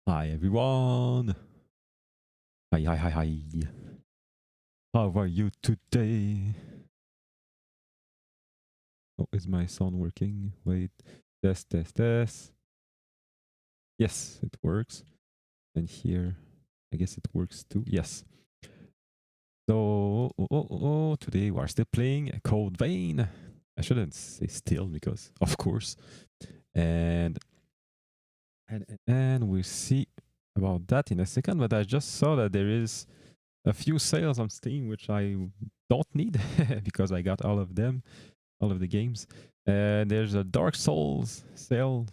Hi everyone. Hi. How are you today? Oh, is my sound working? Wait. Test. Yes, it works. And here, I guess it works too. Yes. So, today we are still playing Code Vein. I shouldn't say still because, of course. And we'll see about that in a second. But I just saw that there is a few sales on Steam which I don't need because I got all of them, all of the games. There's a Dark Souls sale,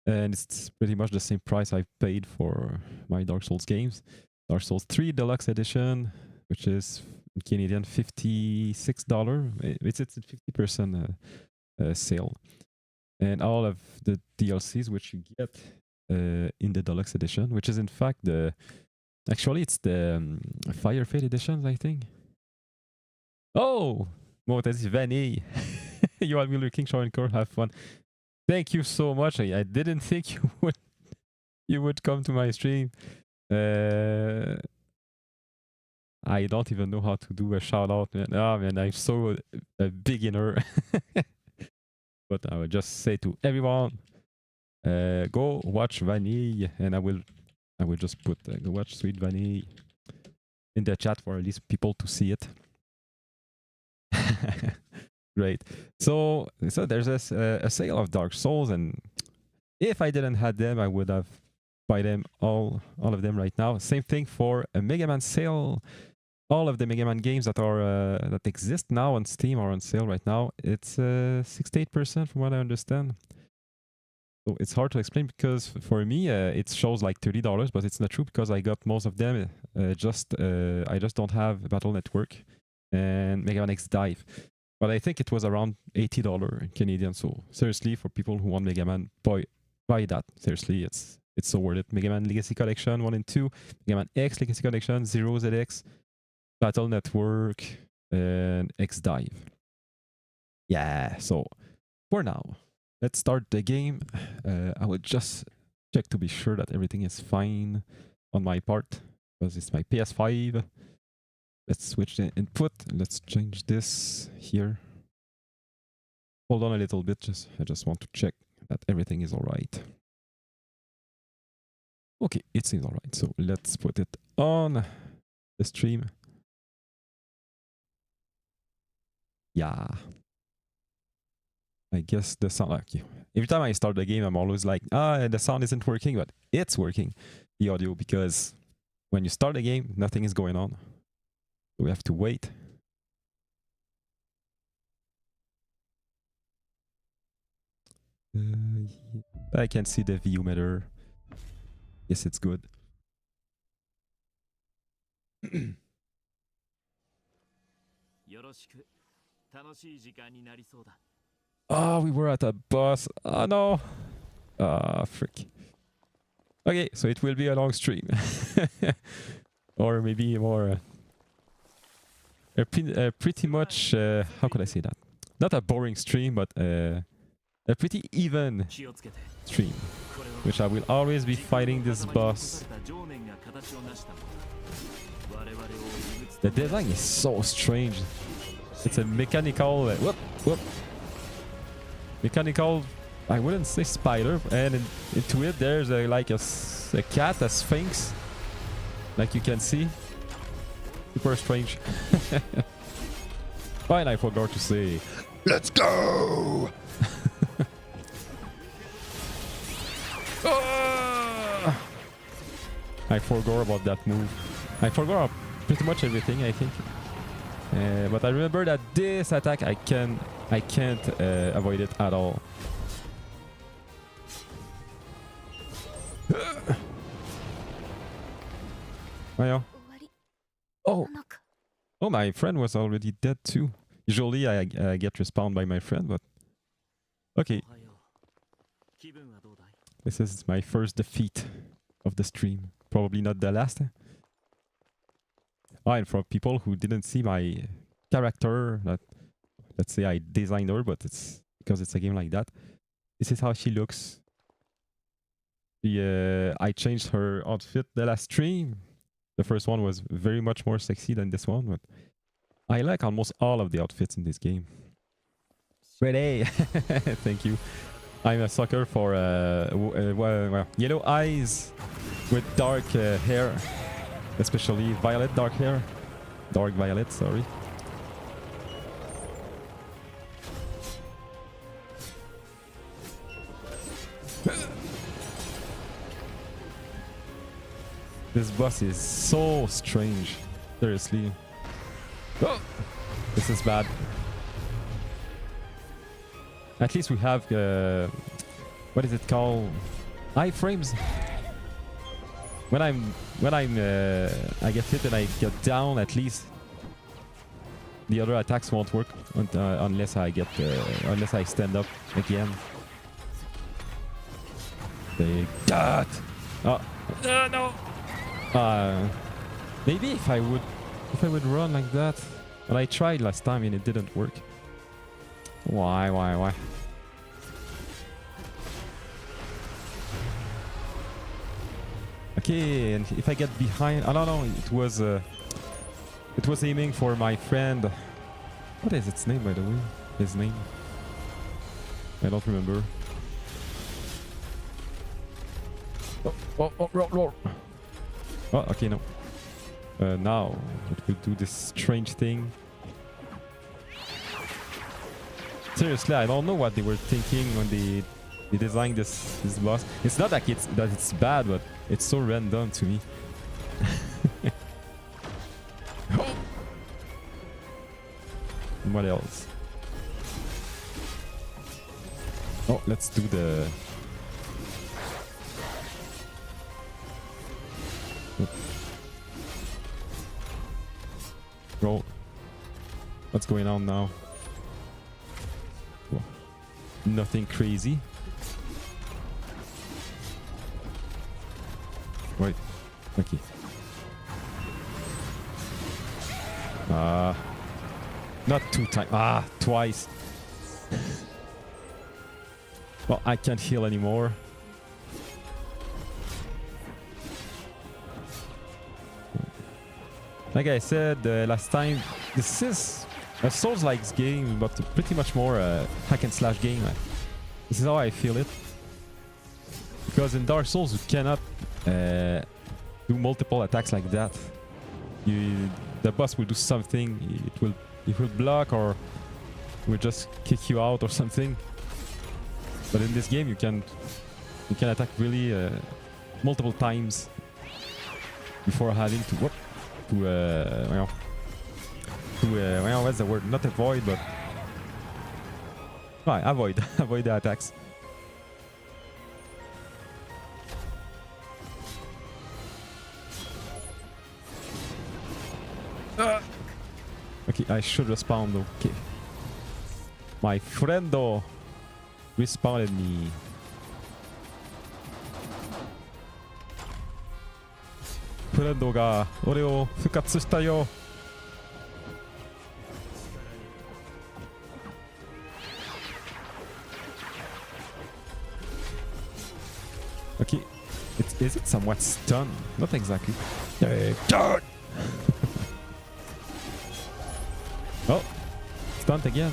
and it's pretty much the same price I paid for my Dark Souls games. Dark Souls 3 Deluxe Edition, which is Canadian $56. It's a 50% sale. And all of the DLCs which you get in the Deluxe Edition, which is in fact the actually, it's the Fire Fate editions, I think. Oh, Motezi Vanille. You are Wheeler King, Sharon Core, have fun. Thank you so much. I didn't think you would come to my stream. I don't even know how to do a shout out, man. Oh man, I'm so a beginner. But I will just say to everyone, go watch Vanille, and I will just put go watch Sweet Vanille in the chat for at least people to see it. Great. So there's a sale of Dark Souls, and if I didn't have them, I would have buy them all of them right now. Same thing for a Mega Man sale. All of the Mega Man games that are that exist now on Steam are on sale right now. It's 68% from what I understand. So it's hard to explain because for me it shows like $30, but it's not true because I got most of them. I just don't have Battle Network and Mega Man X Dive. But I think it was around $80 Canadian. So seriously, for people who want Mega Man, buy that. Seriously, it's so worth it. Mega Man Legacy Collection 1 and 2, Mega Man X Legacy Collection, Zero ZX, Battle Network, and X Dive. Yeah, so for now, let's start the game. I will just check to be sure that everything is fine on my part because it's my PS5. Let's switch the input. Let's change this here. Hold on a little bit. I just want to check that everything is all right. Okay, it seems all right. So let's put it on the stream. Yeah. I guess the sound. Okay. Every time I start the game, I'm always like, the sound isn't working, but it's working, the audio, because when you start the game, nothing is going on. We have to wait. I can see the view meter. Yes, it's good. Oh, we were at a boss. Oh no. Ah, frick. Okay, so it will be a long stream. Or maybe more. Pretty much, how could I say that? Not a boring stream, but a pretty even stream. Which I will always be fighting this boss. The design is so strange. It's a mechanical... whoop. Mechanical... I wouldn't say spider. And into it there's like a cat, a sphinx. Like you can see. Super strange. Fine, I forgot to say, let's go! I forgot about that move. I forgot pretty much everything, I think. But I remember that this attack, I can't avoid it at all. Oh, my friend was already dead too. Usually I get respawned by my friend, but okay. This is my first defeat of the stream. Probably not the last. And for people who didn't see my character, let's say I designed her, but it's because it's a game like that. This is how she looks. I changed her outfit the last stream. The first one was very much more sexy than this one, but I like almost all of the outfits in this game. Ready? Thank you. I'm a sucker for well, yellow eyes with dark hair, especially violet dark hair. Dark violet, sorry. This boss is so strange. Seriously. Oh, this is bad. At least we have what is it called? Iframes. When I get hit and I get down, at least the other attacks won't work unless I get unless I stand up again. Take that! Oh no! Maybe if I would run like that, but I tried last time and it didn't work. Why? Okay, and if I get behind, I don't know. It was aiming for my friend. What is its name, by the way? His name? I don't remember. Oh, okay, no. Now it will do this strange thing. Seriously, I don't know what they were thinking when they designed this boss. It's not like it's bad, but it's so random to me. What else? Oh, let's do the... Roll. What's going on now? Whoa. Nothing crazy. Wait. Okay. Not 2 times. Twice. Well, I can't heal anymore. Like I said last time, this is a Souls-like game, but pretty much more a hack and slash game. This is how I feel it. Because in Dark Souls, you cannot do multiple attacks like that. The boss will do something. It will block or will just kick you out or something. But in this game, you can attack really multiple times before having to well, what's the word? Not avoid, but avoid the attacks. Okay, I should respawn though. Okay, my friendo respawned me. Friendo 俺を復活したよ. Okay, is it somewhat stunned? Not exactly. Oh, stunned again.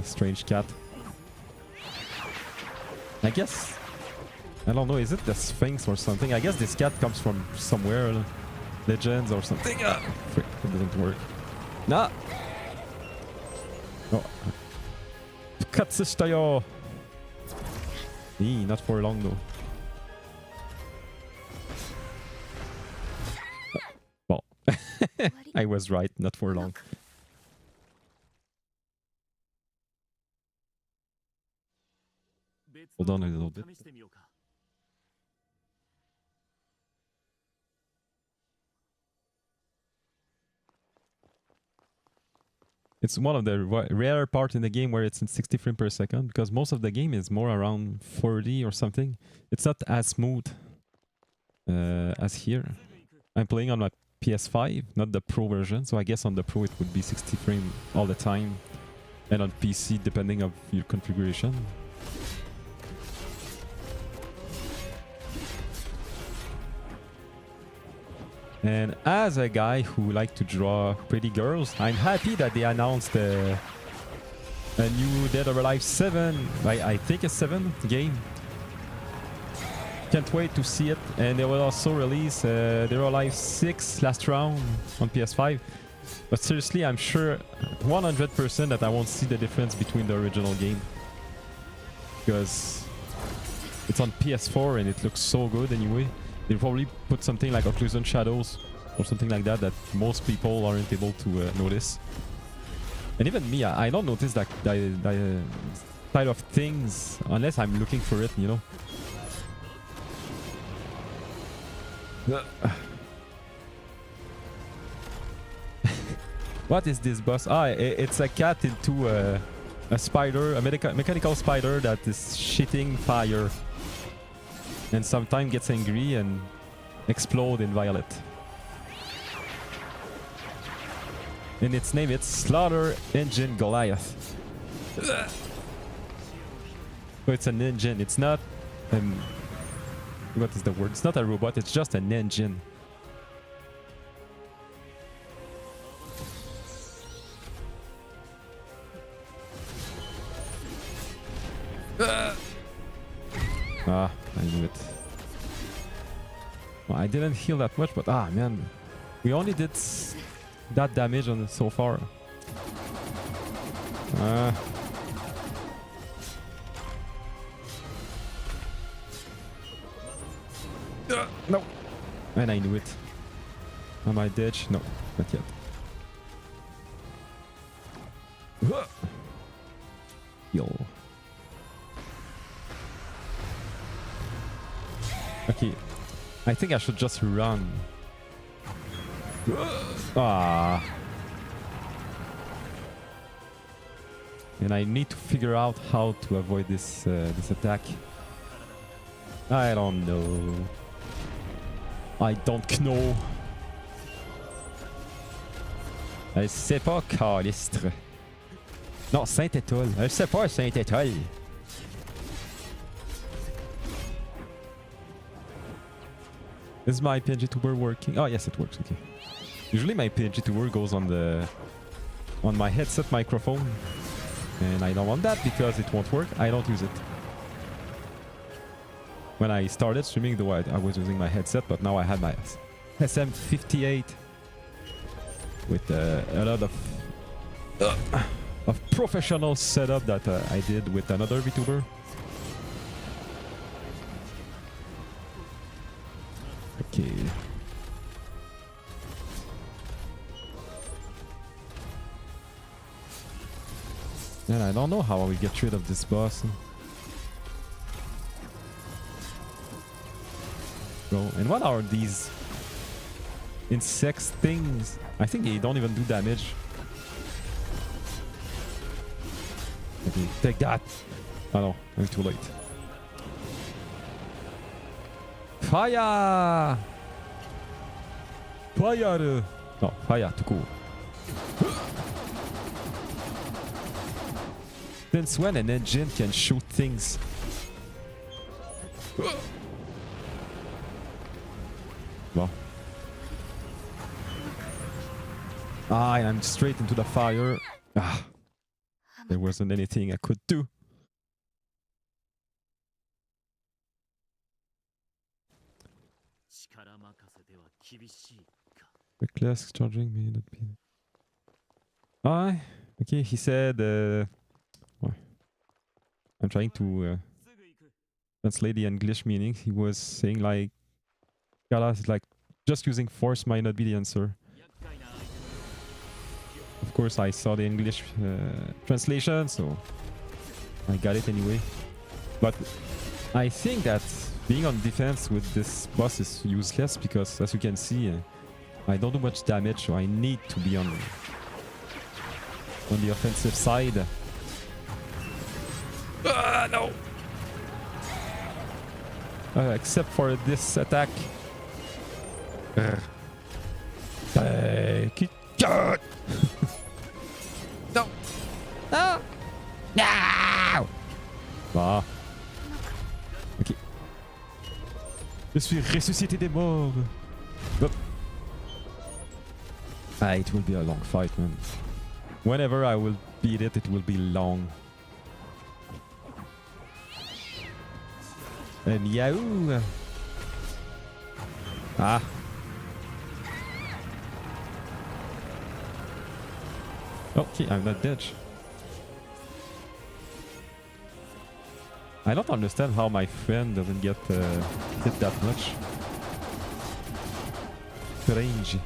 Strange cat. I guess, I don't know, is it the Sphinx or something? I guess this cat comes from somewhere, Legends or something. Frick, it doesn't work. Nah! Oh. Katsushita. Not for long though. Well, I was right, not for long. Hold on a little bit. It's one of the rare parts in the game where it's in 60 frames per second, because most of the game is more around 40 or something. It's not as smooth as here. I'm playing on my PS5, not the Pro version, so I guess on the Pro it would be 60 frames all the time. and on PC depending of your configuration. And as a guy who like to draw pretty girls, I'm happy that they announced a new Dead or Alive 7, I think a 7 game. Can't wait to see it. And they will also release Dead or Alive 6 last round on PS5. But seriously, I'm sure 100% that I won't see the difference between the original game. Because it's on PS4 and it looks so good anyway. They'll probably put something like Occlusion Shadows or something like that that most people aren't able to notice. And even me, I don't notice that side of things unless I'm looking for it, you know. What is this boss? Ah, it's a cat into a spider, a mechanical spider that is shitting fire. And sometimes gets angry and explode in violet. And its name it's Slaughter Engine Goliath. So it's an engine, it's not what is the word? It's not a robot, it's just an engine. Ah, I knew it. Well, I didn't heal that much, but man, we only did that damage on so far. No, and I knew it. Am I dead? No, not yet. Heal. Okay, I think I should just run. And I need to figure out how to avoid this this attack. I don't know. I don't know. Je sais pas, calistre. Non, Saint-Étoile. Je sais pas, Saint-Étoile. Is my PNG tuber working? Oh yes, it works. Okay. Usually my PNG tuber goes on my headset microphone, and I don't want that because it won't work. I don't use it. When I started streaming, though, I was using my headset, but now I have my SM58 with a lot of professional setup that I did with another VTuber. Okay. And I don't know how I will get rid of this boss. Go. And what are these insects things? I think they don't even do damage. Okay, take that. Oh no, I'm too late. Fire! Fire! No, fire, too cool. Since when an engine can shoot things? Well. I'm straight into the fire. There wasn't anything I could do. Reckless charging may not be. Okay, he said. I'm trying to translate the English meaning. He was saying like, Kala is like, just using force might not be the answer. Of course, I saw the English translation, so I got it anyway. But I think that being on defense with this boss is useless because, as you can see, I don't do much damage, so I need to be on the offensive side. No! Except for this attack. No! Ah! No! Ah. Ok. Je suis ressuscité des morts. Hop. Ah, it will be a long fight, man. Whenever I will beat it, it will be long. And Yahoo! Ah. Okay, I'm not dead. I don't understand how my friend doesn't get hit that much. Strange.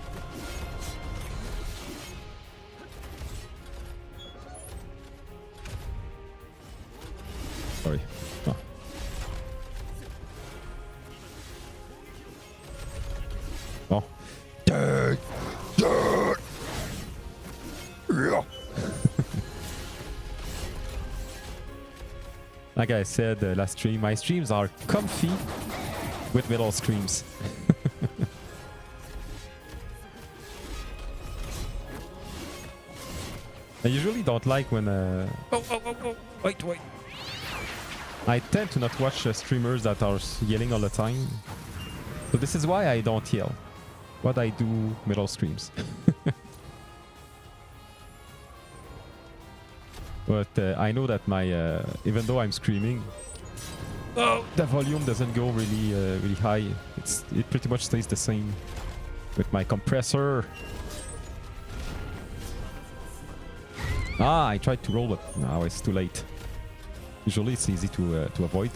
Sorry. Oh. Oh. Dirt! Dirt! Yeah. Like I said last stream, my streams are comfy with middle streams. I usually don't like when... Wait. I tend to not watch streamers that are yelling all the time. So this is why I don't yell. But I do middle streams. But I know that my... even though I'm screaming, the volume doesn't go really really high. It pretty much stays the same with my compressor. Ah, I tried to roll, but now it's too late. Usually it's easy to avoid.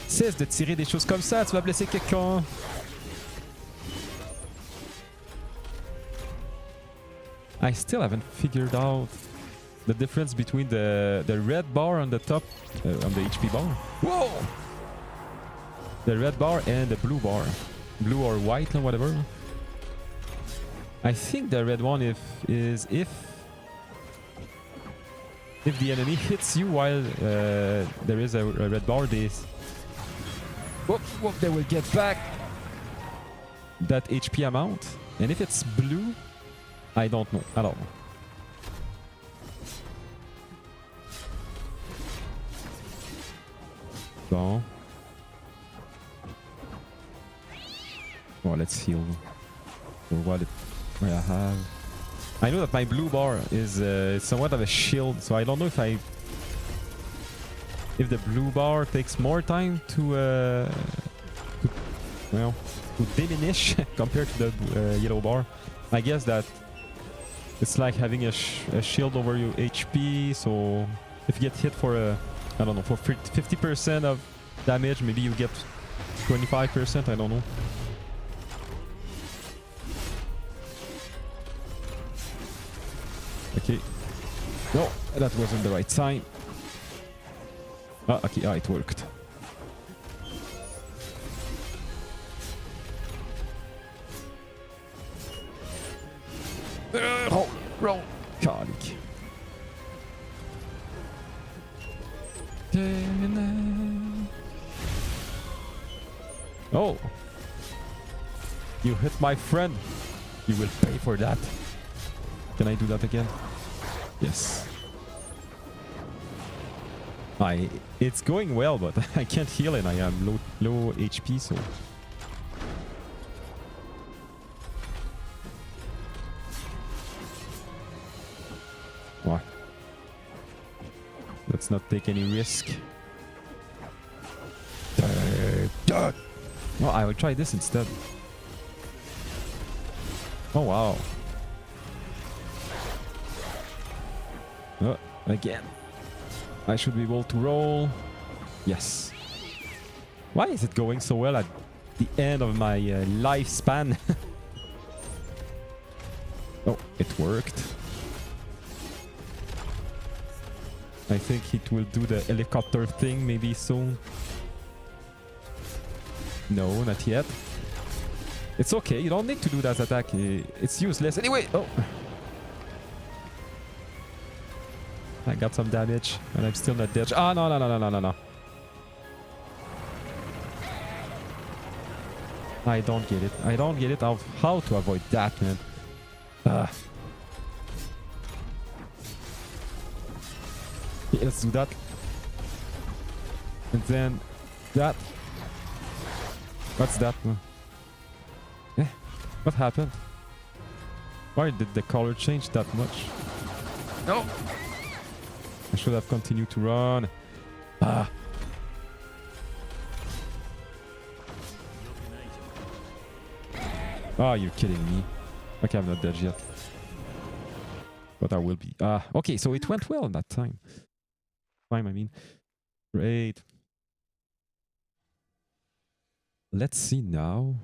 Cesse de tirer des choses comme ça, tu vas blesser quelqu'un. I still haven't figured out the difference between the red bar on the top, on the HP bar. Whoa! The red bar and the blue bar. Blue or white or whatever. I think the red one is if the enemy hits you while there is a red bar, they will get back that HP amount. And if it's blue, I don't know at all. Bon. Well, let's heal. For what I have. I know that my blue bar is somewhat of a shield, so I don't know if the blue bar takes more time to diminish compared to the yellow bar. I guess that it's like having a shield over your HP, so if you get hit for I don't know, for 50% of damage, maybe you get 25%, I don't know. Okay. No, that wasn't the right sign. Ah, okay, it worked. Roll. Kalik. Oh. You hit my friend. You will pay for that. Can I do that again? Yes. It's going well, but I can't heal and I am low HP, so... What? Let's not take any risk. Oh, I will try this instead. Oh, wow. Again. I should be able to roll. Yes. Why is it going so well at the end of my lifespan? Oh, it worked. I think it will do the helicopter thing maybe soon. No, not yet. It's okay, you don't need to do that attack. It's useless anyway. Oh. I got some damage, and I'm still not dead. Ah, no. I don't get it. I don't get it how to avoid that, man. Okay, let's do that. And then that. What's that? Eh, what happened? Why did the color change that much? No! I should have continued to run. Ah. Oh, you're kidding me. Okay, I'm not dead yet. But I will be. Okay, so it went well that time. I mean. Great. Let's see now.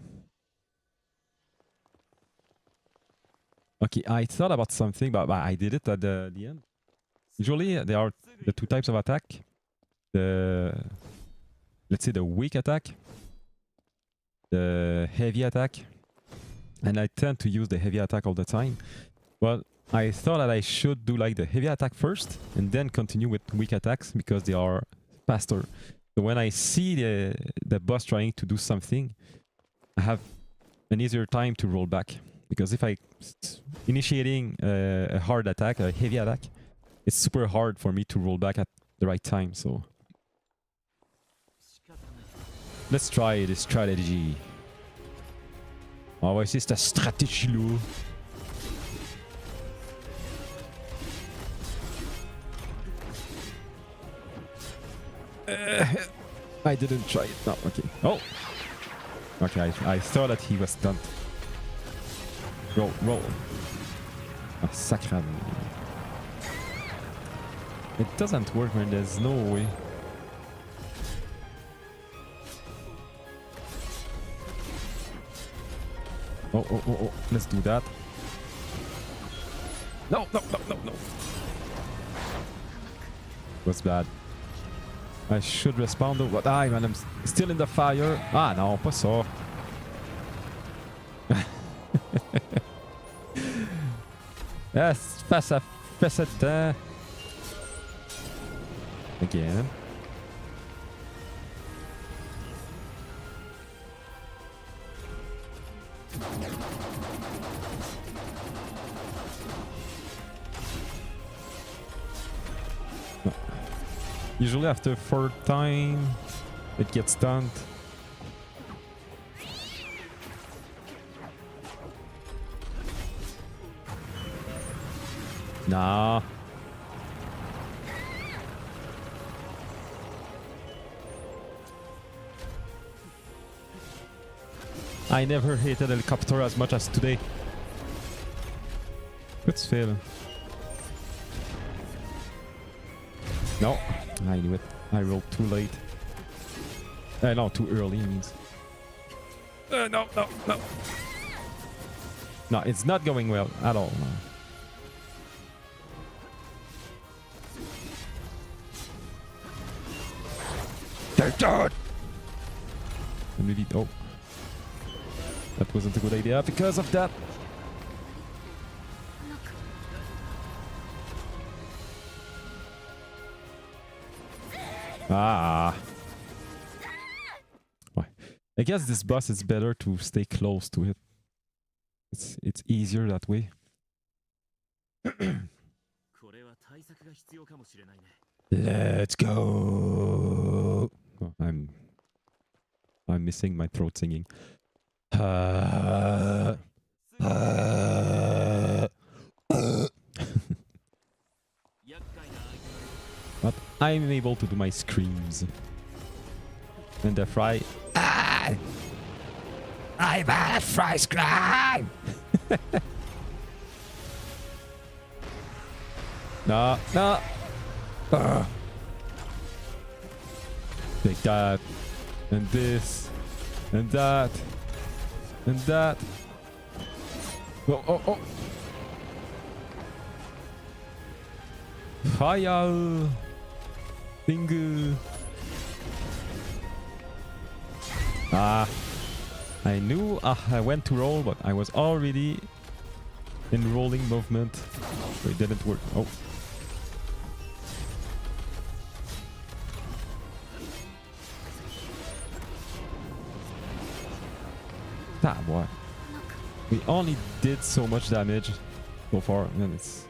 Okay, I thought about something, but I did it at the end. Usually, there are the two types of attack. Let's say the weak attack, the heavy attack. And I tend to use the heavy attack all the time. But I thought that I should do like the heavy attack first and then continue with weak attacks because they are faster. So when I see the boss trying to do something, I have an easier time to roll back. Because if I initiating a hard attack, a heavy attack, it's super hard for me to roll back at the right time. So let's try this strategy. On va essayer cette stratégie-là. I didn't try it. No, okay. Oh! Okay, I thought that he was stunned. Roll, roll. Ah, sacré. It doesn't work, man. There's no way. Oh, oh, oh, oh. Let's do that. No, no, no, no, no. Was bad. I should respawn though, but man, I'm still in the fire. Ah non, pas ça. Yes, face à dedans. Again. Usually after third time, it gets stunned. Nah. I never hated helicopter as much as today. Let's fail. No. I knew it. I rolled too late. No, too early, it means. No, no, no. No, it's not going well at all. No. They're dead! And maybe... Oh. That wasn't a good idea because of that. Ah. I guess this boss is better to stay close to it. It's easier that way. Let's go. Oh, I'm missing my throat singing. But I'm able to do my screams. And the fry. Ah! I'm a fry scream! No, no. Take that. And this. And that. And that. Oh, oh, oh. Fire. Bingo. Ah. I knew I went to roll, but I was already in rolling movement. So it didn't work. Oh. Ah, boy. We only did so much damage so far, and it's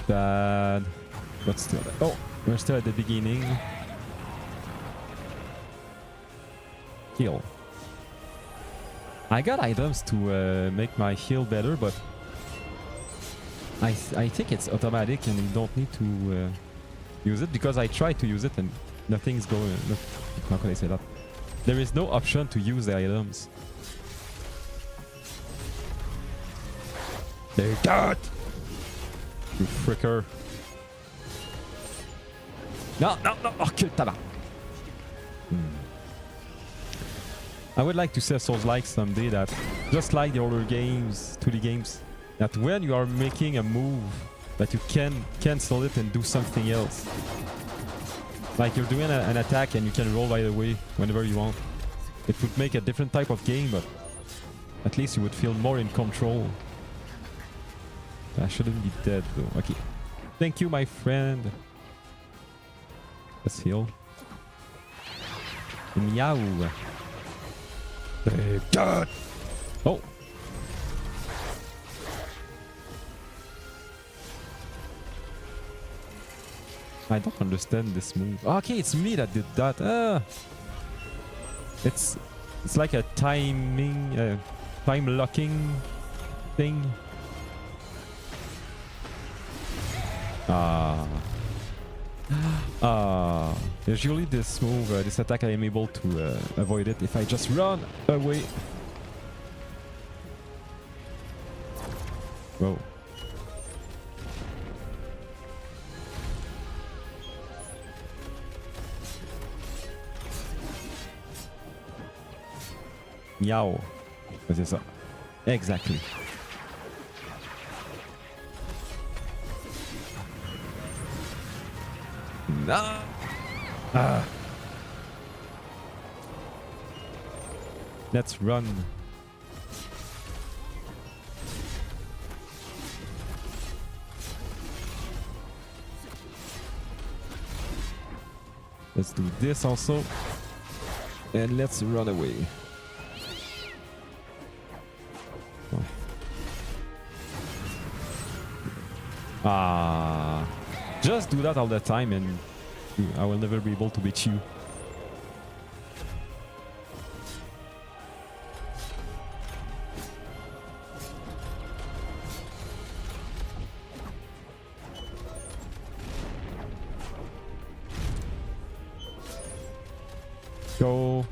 bad. But still, oh, we're still at the beginning. Heal. I got items to make my heal better, but I think it's automatic and you don't need to use it, because I tried to use it and nothing's going. How can I say that? There is no option to use the items. They're dead! You fricker. No, no, no! Oh, kill tabac! I would like to see a Souls-like someday that, just like the older games, 2D games, that when you are making a move, that you can cancel it and do something else. Like you're doing an attack and you can roll right away whenever you want. It would make a different type of game, but at least you would feel more in control. I shouldn't be dead though. Okay. Thank you, my friend. Let's heal. Meow. Dead. Oh. I don't understand this move. Okay, it's me that did that. It's like a time locking thing. Usually this move, this attack, I am able to avoid it if I just run away. Whoa. Meow. C'est ça. Exactly. No. Let's run. Let's do this also. And let's run away. Just do that all the time and I will never be able to beat you. Go.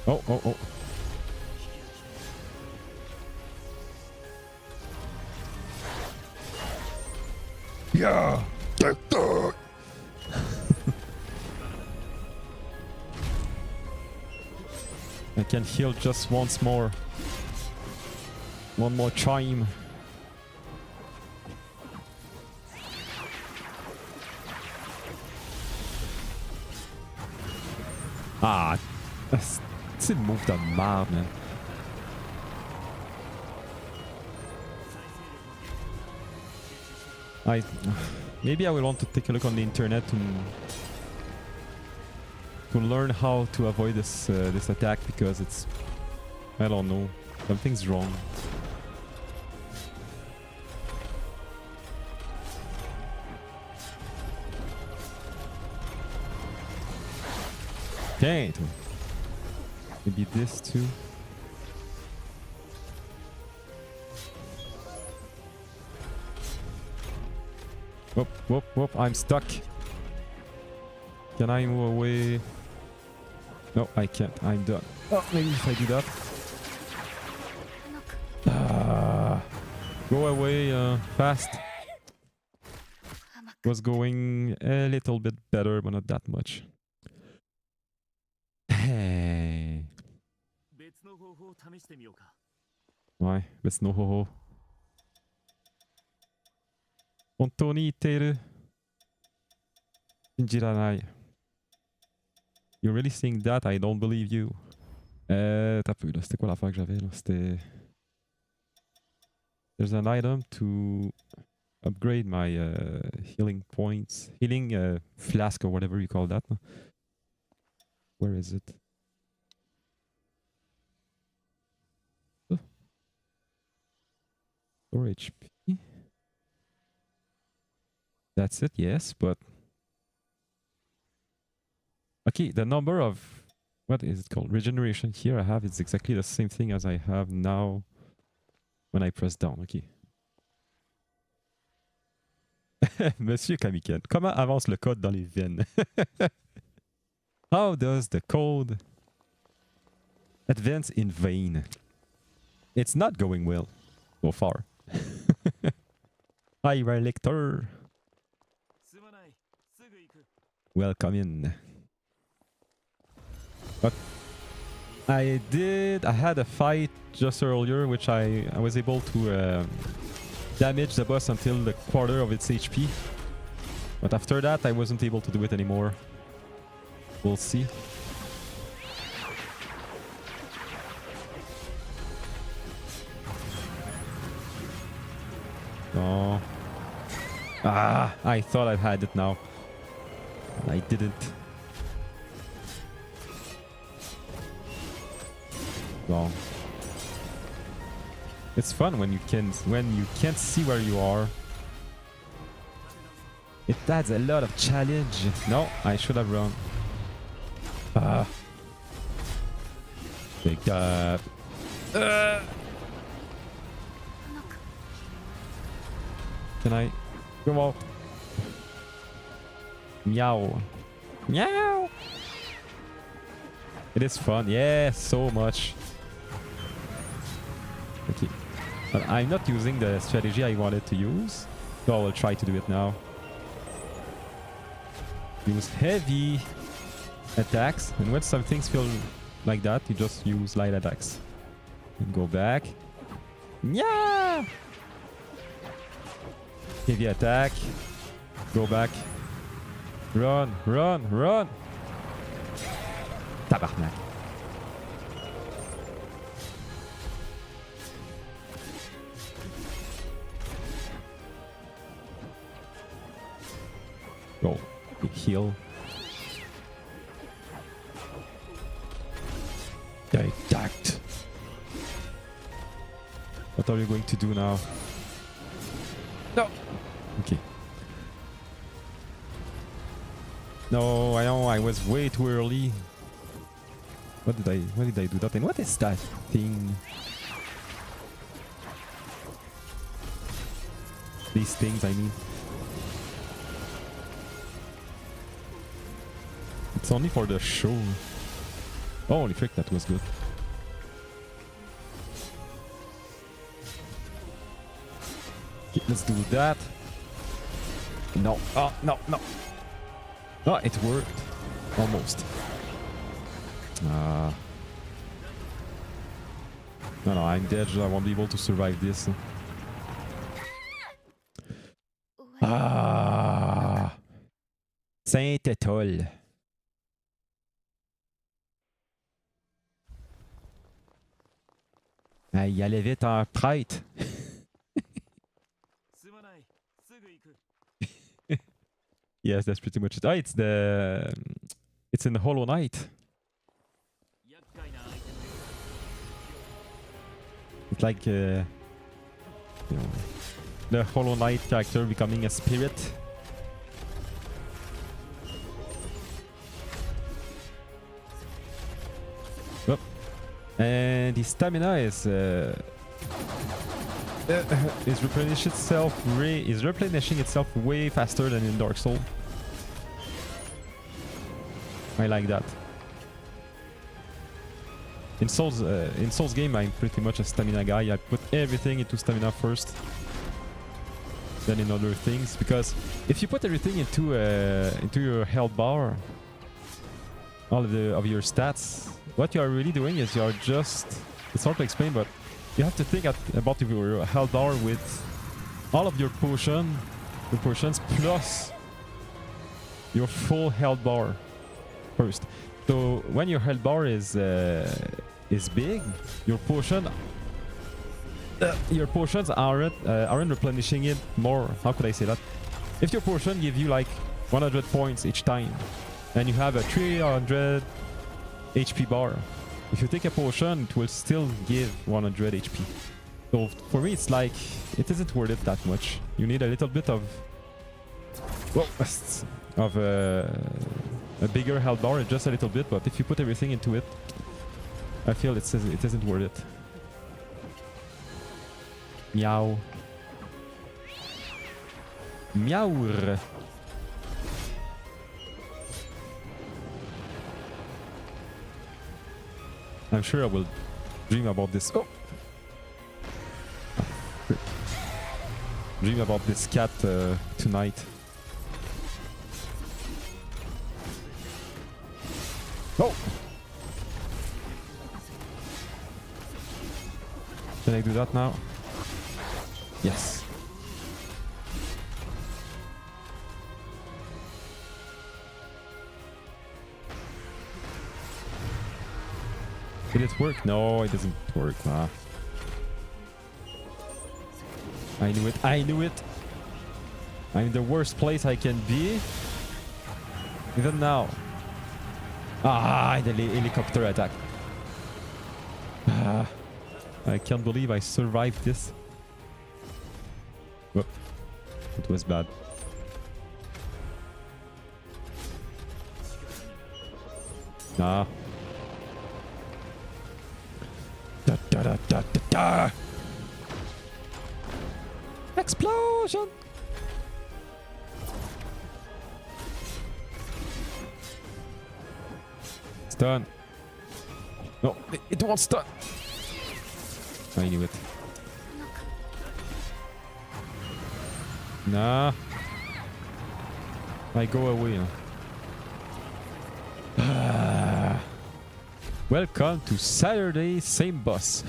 Oh. Yeah. I can heal just once more. One more chime. It's a move de merde, man. Maybe I will want to take a look on the internet to learn how to avoid this this attack, because it's, I don't know, something's wrong. Dang it. Maybe this too. Whoop, I'm stuck. Can I move away? No, I can't. I'm done. Oh, maybe if I do that. Go away fast. Was going a little bit better, but not that much. Hey. Ouais, 別の方法。本当に言っている。信じられない。You're really saying that? I don't believe you. T'as peu là. C'était quoi l'affaire que j'avais là? C'était. There's an item to upgrade my healing points, healing flask or whatever you call that. Where is it? Oh. 4 HP. That's it, yes, but okay, the number of what is it called? Regeneration here I have is exactly the same thing as I have now when I press down. Okay. Monsieur Kamiken, comment avance le code dans les veines? How does the code advance in vain? It's not going well so far. Hi, Relictor. Welcome in. But I had a fight just earlier which I was able to damage the boss until the quarter of its HP. But after that I wasn't able to do it anymore. We'll see. Oh. Ah, I thought I had it now. I didn't. Well, it's fun when you can't see where you are. It adds a lot of challenge. No, I should have run. Ah. Pick up. Can I go out? Meow. Meow. It is fun. Yeah, so much. Okay. But I'm not using the strategy I wanted to use. So I will try to do it now. Use heavy attacks. And when some things feel like that, you just use light attacks. And go back. Yeah! Heavy attack. Go back. Run, run, run! Tabarnak. Go. Big heal. They attacked. What are you going to do now? No! Okay. No, I know I was way too early. What did I do that? And what is that thing? These things, I mean. It's only for the show. Oh, holy frick, that was good. Okay, let's do that. No. Oh, no, no. Oh, it worked. Almost. No, I'm dead. I won't be able to survive this. Ah. Saint-Étoile. Ah, il allait vite en prêtre. Yes, that's pretty much it. Oh, it's in the Hollow Knight. It's like you know, the Hollow Knight character becoming a spirit. Oh. And his stamina is replenishing itself way faster than in Dark Souls. I like that. In Souls game, I'm pretty much a stamina guy. I put everything into stamina first, then in other things. Because if you put everything into your health bar, all of your stats, what you are really doing is you are just, it's hard to explain, but you have to think about your health bar with all of your potions plus your full health bar first. So when your health bar is big, your potion your potions aren't replenishing it more. How could I say that? If your potion give you like 100 points each time, and you have a 300 HP bar, if you take a potion, it will still give 100 HP. So for me, it's like it isn't worth it that much. You need a little bit of a bigger health bar, just a little bit. But if you put everything into it, I feel it isn't worth it. Meow. Meow. I'm sure I will dream about this. Oh! Dream about this cat tonight. Oh! Can I do that now? Yes. Did it work? No, it doesn't work. Nah. I knew it. I knew it. I'm in the worst place I can be. Even now. Ah, the helicopter attack. Ah, I can't believe I survived this. Whoop. It was bad. Ah. Da, da, da, da, da, da. Explosion! Stun. No, it won't stun. I knew it. Nah. I go away now. Welcome to Saturday, same boss.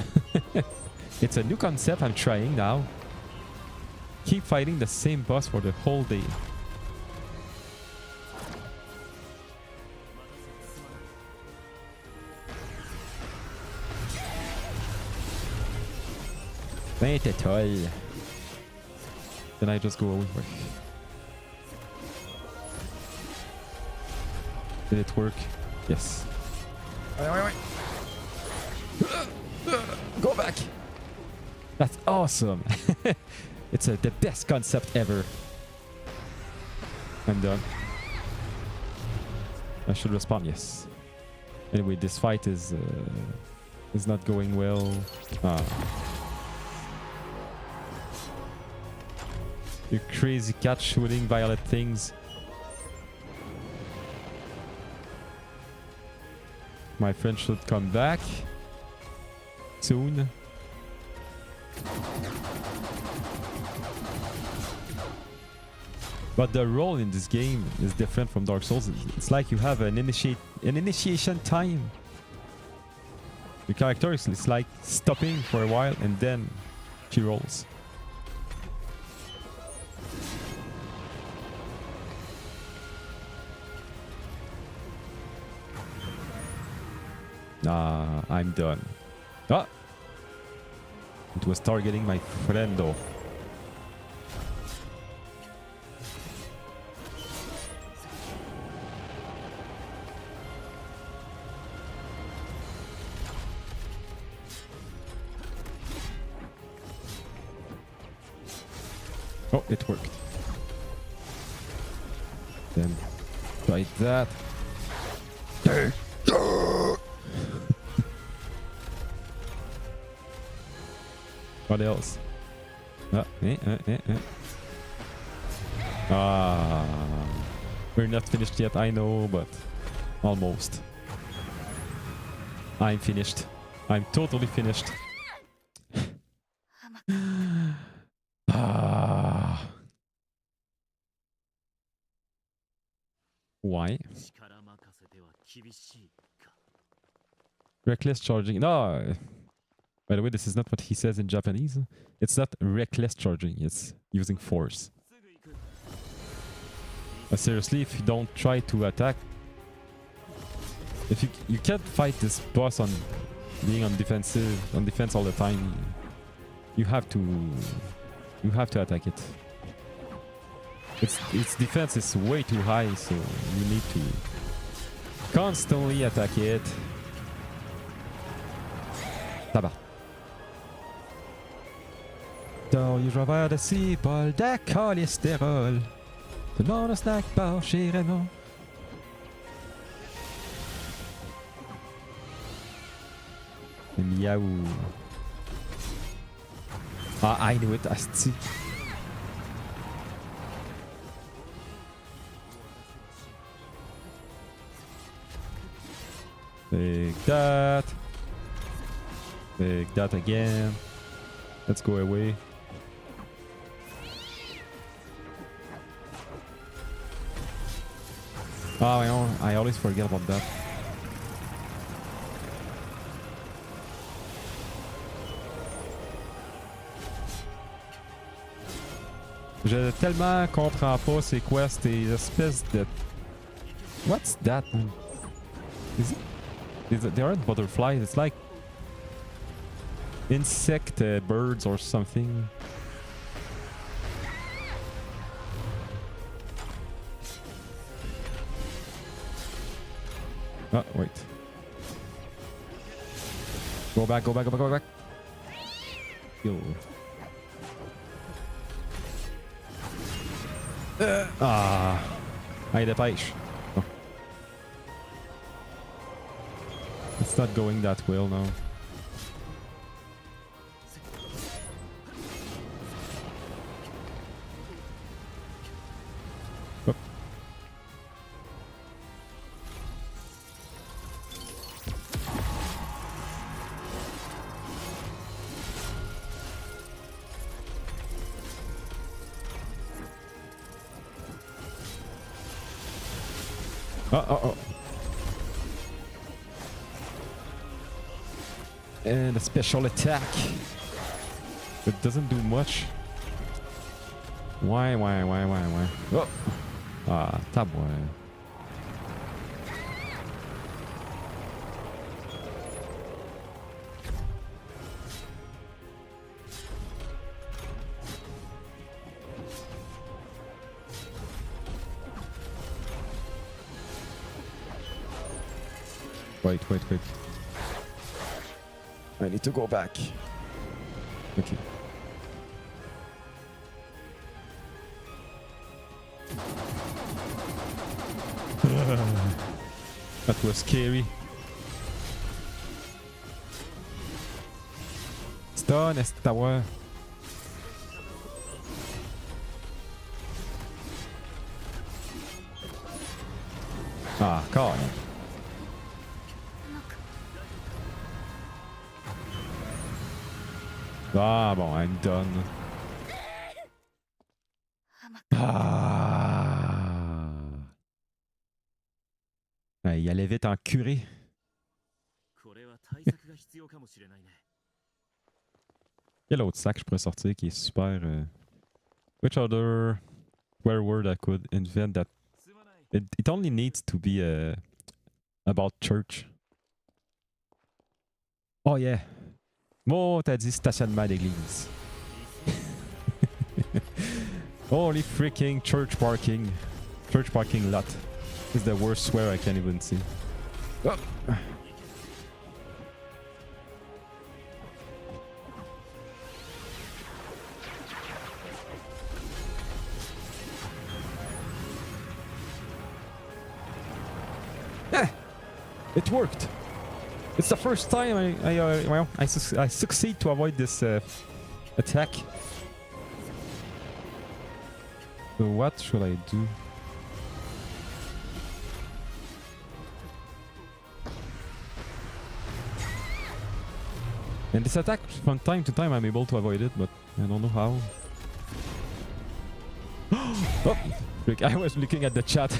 It's a new concept I'm trying now. Keep fighting the same boss for the whole day. Then I just go away. Did it work? Yes. Wait. Go back. That's awesome. It's the best concept ever. I'm done. I should respawn. Yes. Anyway, this fight is not going well. You crazy cat shooting violet things. My friend should come back soon. But the role in this game is different from Dark Souls. It's like you have an initiation time. Your character is like stopping for a while and then she rolls. I'm done. Ah! It was targeting my friendo. Oh, it worked. Then try that. What else? We're not finished yet, I know, but almost. I'm finished. I'm totally finished. Why? Reckless charging. No. By the way, this is not what he says in Japanese. It's not reckless charging. It's using force. But seriously, if you don't try to attack, if you can't fight this boss on being on defense all the time. You have to attack it. Its defense is way too high, so you need to constantly attack it. Tabac. Dans je vers de cibole de cholestérol. Tout le monde snack bar chez Raymond. Miaou. Ah, I knew it, asti. Big that. Big that again. Let's go away. Oh, I always forget about that. Je tellement comprends pas c'est quoi ces espèces de... What's that, man? They aren't butterflies, it's like... insect birds or something. Oh, wait. Go back, go back, go back, go back. Yo. Allez, dépêche. Oh. It's not going that well now. Oh. Oh. And a special attack. It doesn't do much. Why? Oh! Ah, tá bom. Wait. I need to go back. Okay. That was scary. Stun esta tower. Ah, come on. Ah bon, I'm done. Ah, il allait vite en curé. Quel autre sac je pourrais sortir qui est super... Which other swear word I could invent that... It only needs to be about church. Oh yeah. Bon, t'as dit stationnement d'église. Holy freaking church parking. Church parking lot. This is the worst swear I can't even see. Oh. It worked. It's the first time I succeed to avoid this attack. So what should I do? And this attack, from time to time, I'm able to avoid it, but I don't know how. Oh, frick, I was looking at the chat.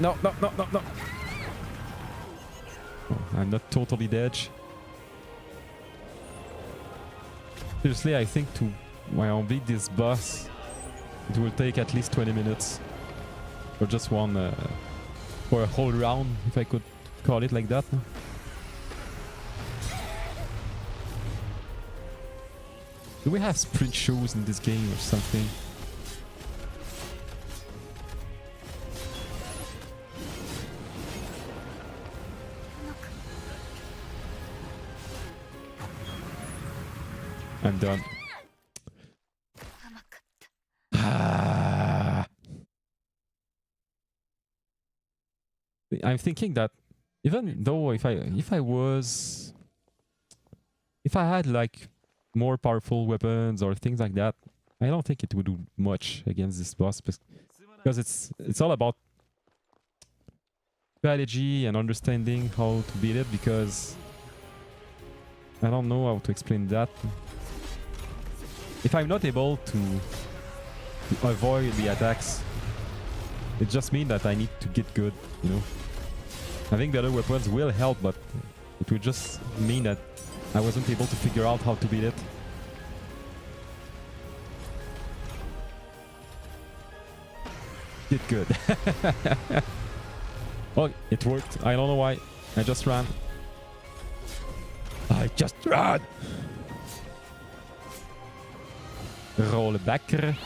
No. Oh, I'm not totally dead. Seriously, I think to beat this boss, it will take at least 20 minutes. For just one For a whole round, if I could call it like that. Do we have sprint shoes in this game or something? I'm done. I'm thinking that even though if I had like more powerful weapons or things like that, I don't think it would do much against this boss because it's all about strategy and understanding how to beat it, because I don't know how to explain that. If I'm not able to avoid the attacks, it just means that I need to get good, you know. I think the other weapons will help, but it would just mean that I wasn't able to figure out how to beat it. Get good. Oh, it worked. I don't know why. I just ran. I just ran. Rollebakker.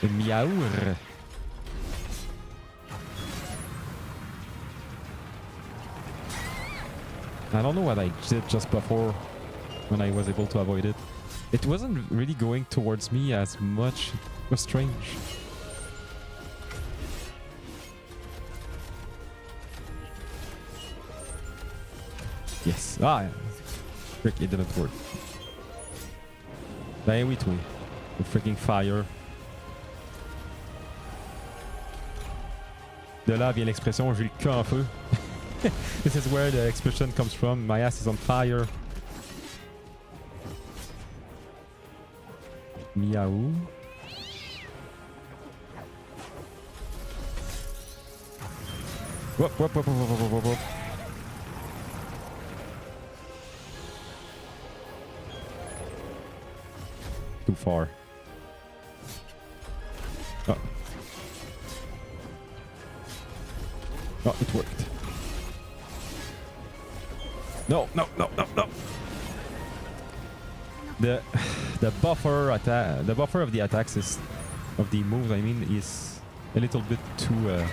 Miauwer. I don't know what I did just before when I was able to avoid it. It wasn't really going towards me as much. It was strange. Yes. Ah, frick, it didn't work. Ben oui, toi. The freaking fire. De là vient l'expression j'ai le cul en feu. This is where the expression comes from. My ass is on fire. Meow. Whoop, whoop, whoop, whoop, whoop, whoop, whoop, whoop. Too far. Oh. Oh, it worked. No, no, no, no, no. The buffer attack, the buffer of the attacks is of the moves. I mean, is a little bit too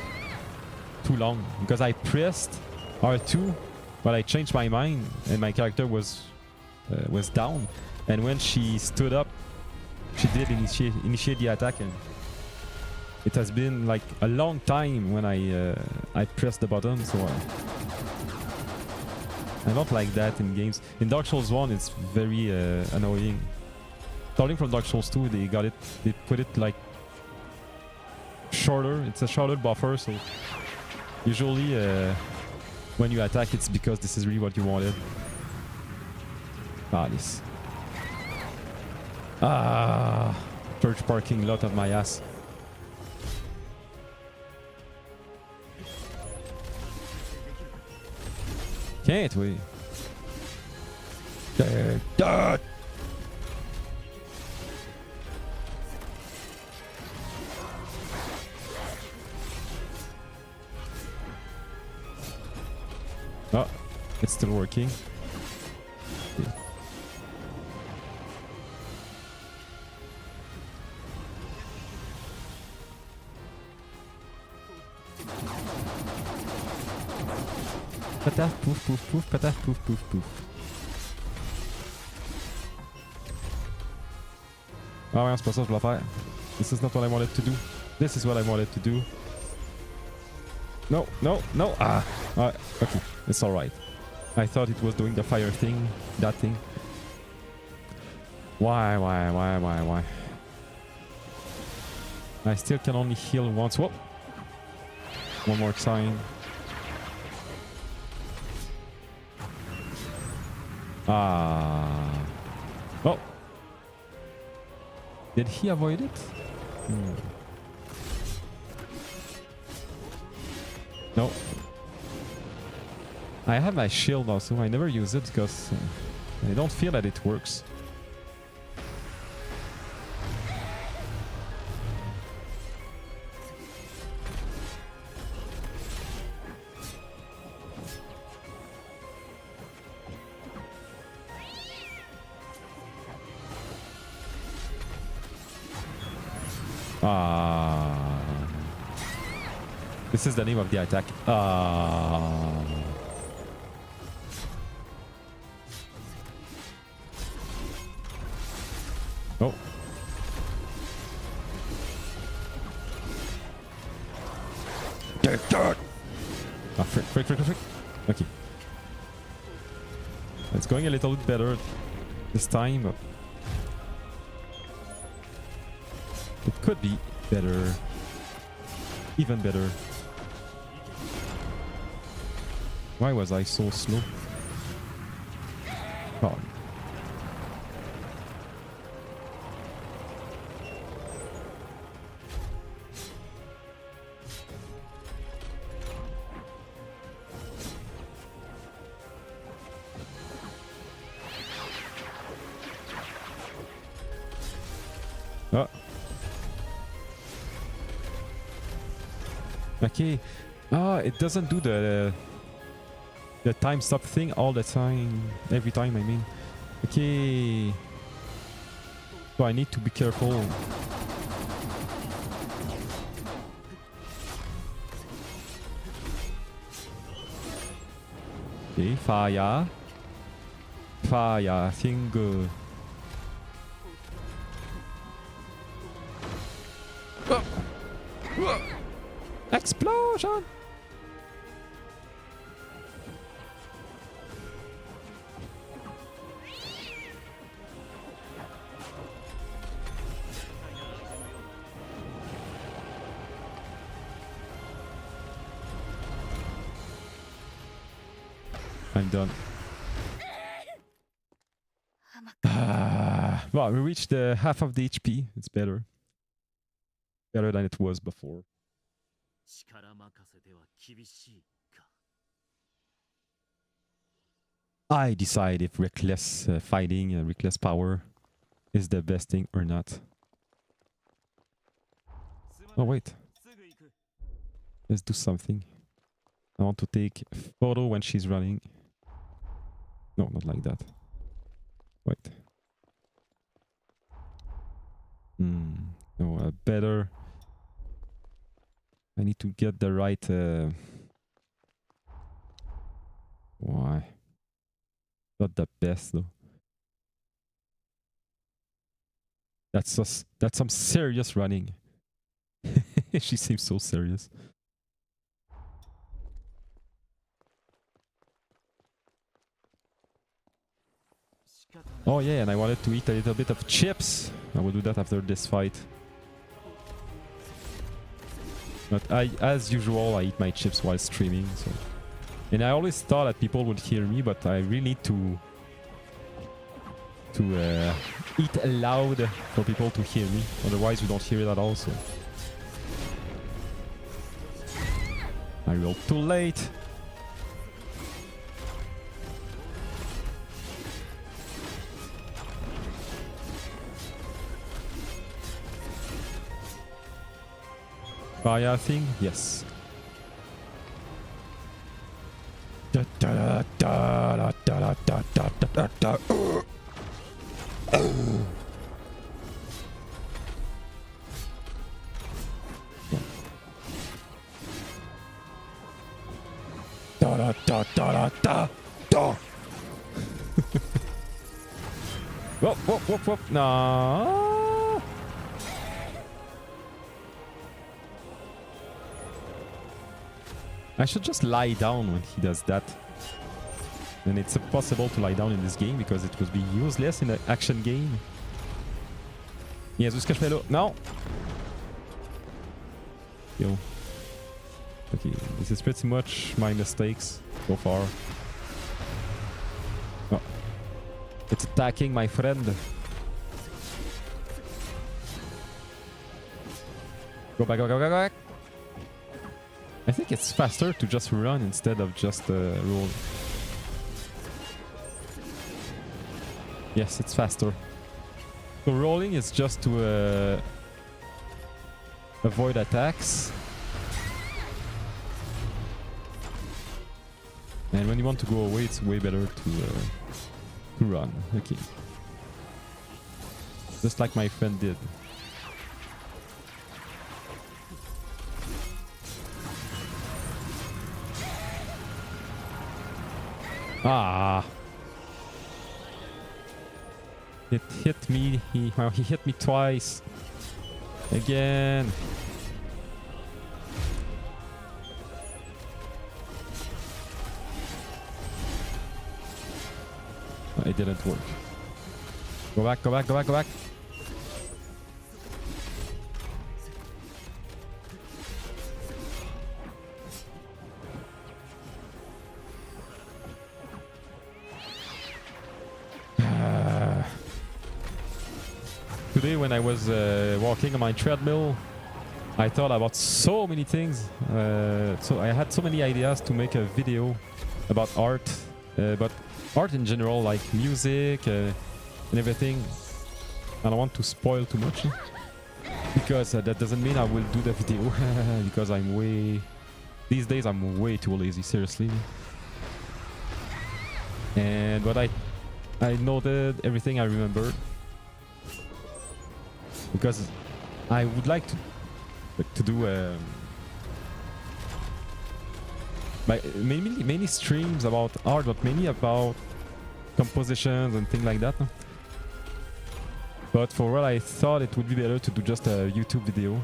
long because I pressed R2, but I changed my mind and my character was down. And when she stood up, she did initiate the attack, and it has been like a long time when I pressed the button, so I don't like that in games. In Dark Souls 1 it's very annoying. Starting from Dark Souls 2 they put it like shorter. It's a shorter buffer, so usually when you attack it's because this is really what you wanted. Ah, this. Ah, church parking lot of my ass. Can't we? Dead. Oh, it's still working. Yeah. Pataf, pouf, pouf, pouf, pataf, pouf, pouf, pouf. Ah ouais, c'est pas ça que je voulais faire. This is not what I wanted to do. This is what I wanted to do. No, no, no. Ah, okay. It's alright. I thought it was doing the fire thing, that thing. Why? I still can only heal once. Whoa. One more time. Ah. Oh. Did he avoid it? No. I have my shield also. I never use it because I don't feel that it works. Ah. This is the name of the attack. Ah. Oh. Ah, frick. Okay. It's going a little bit better this time, but it could be better. Even better. Why was I so slow? Oh. Oh. Okay. Ah, it doesn't do the time stop thing all the time. Every time, I mean. Okay. So I need to be careful. Okay, fire. Fire thing. Explosion! I'm done. Well, we reached half of the HP. It's better. Better than it was before. I decide if reckless fighting and reckless power is the best thing or not. Oh wait. Let's do something. I want to take a photo when she's running. No, not like that. Wait. No, better. I need to get the right... Why? Not the best though. That's some serious running. She seems so serious. Oh yeah, and I wanted to eat a little bit of chips. I will do that after this fight. But as usual, I eat my chips while streaming. So, and I always thought that people would hear me, but I really need to eat loud for people to hear me. Otherwise, you don't hear it at all. So I rolled too late. Fire thing? Yes. Da, da, da, da, da, da, da, da, da, da. Da da da da da da. Whoop whoop whoop whoop. No. I should just lie down when he does that. And it's impossible to lie down in this game because it would be useless in an action game. Yes, ce que je fais là. Non! Yo. Okay, this is pretty much my mistakes so far. Oh. It's attacking my friend. Go back, go back, go back, go back. I think it's faster to just run instead of just roll. Yes, it's faster. So rolling is just to avoid attacks. And when you want to go away, it's way better to run. Okay. Just like my friend did. Ah. It hit me. Well, he hit me twice. Again. It didn't work. Go back, go back, go back, go back. Today when I was walking on my treadmill, I thought about so many things. So I had so many ideas to make a video about art, but art in general, like music and everything. I don't want to spoil too much because that doesn't mean I will do the video because these days I'm way too lazy, seriously. But I noted everything I remembered because I would like to do mainly streams about art, but mainly about compositions and things like that. But for what I thought it would be better to do just a YouTube video.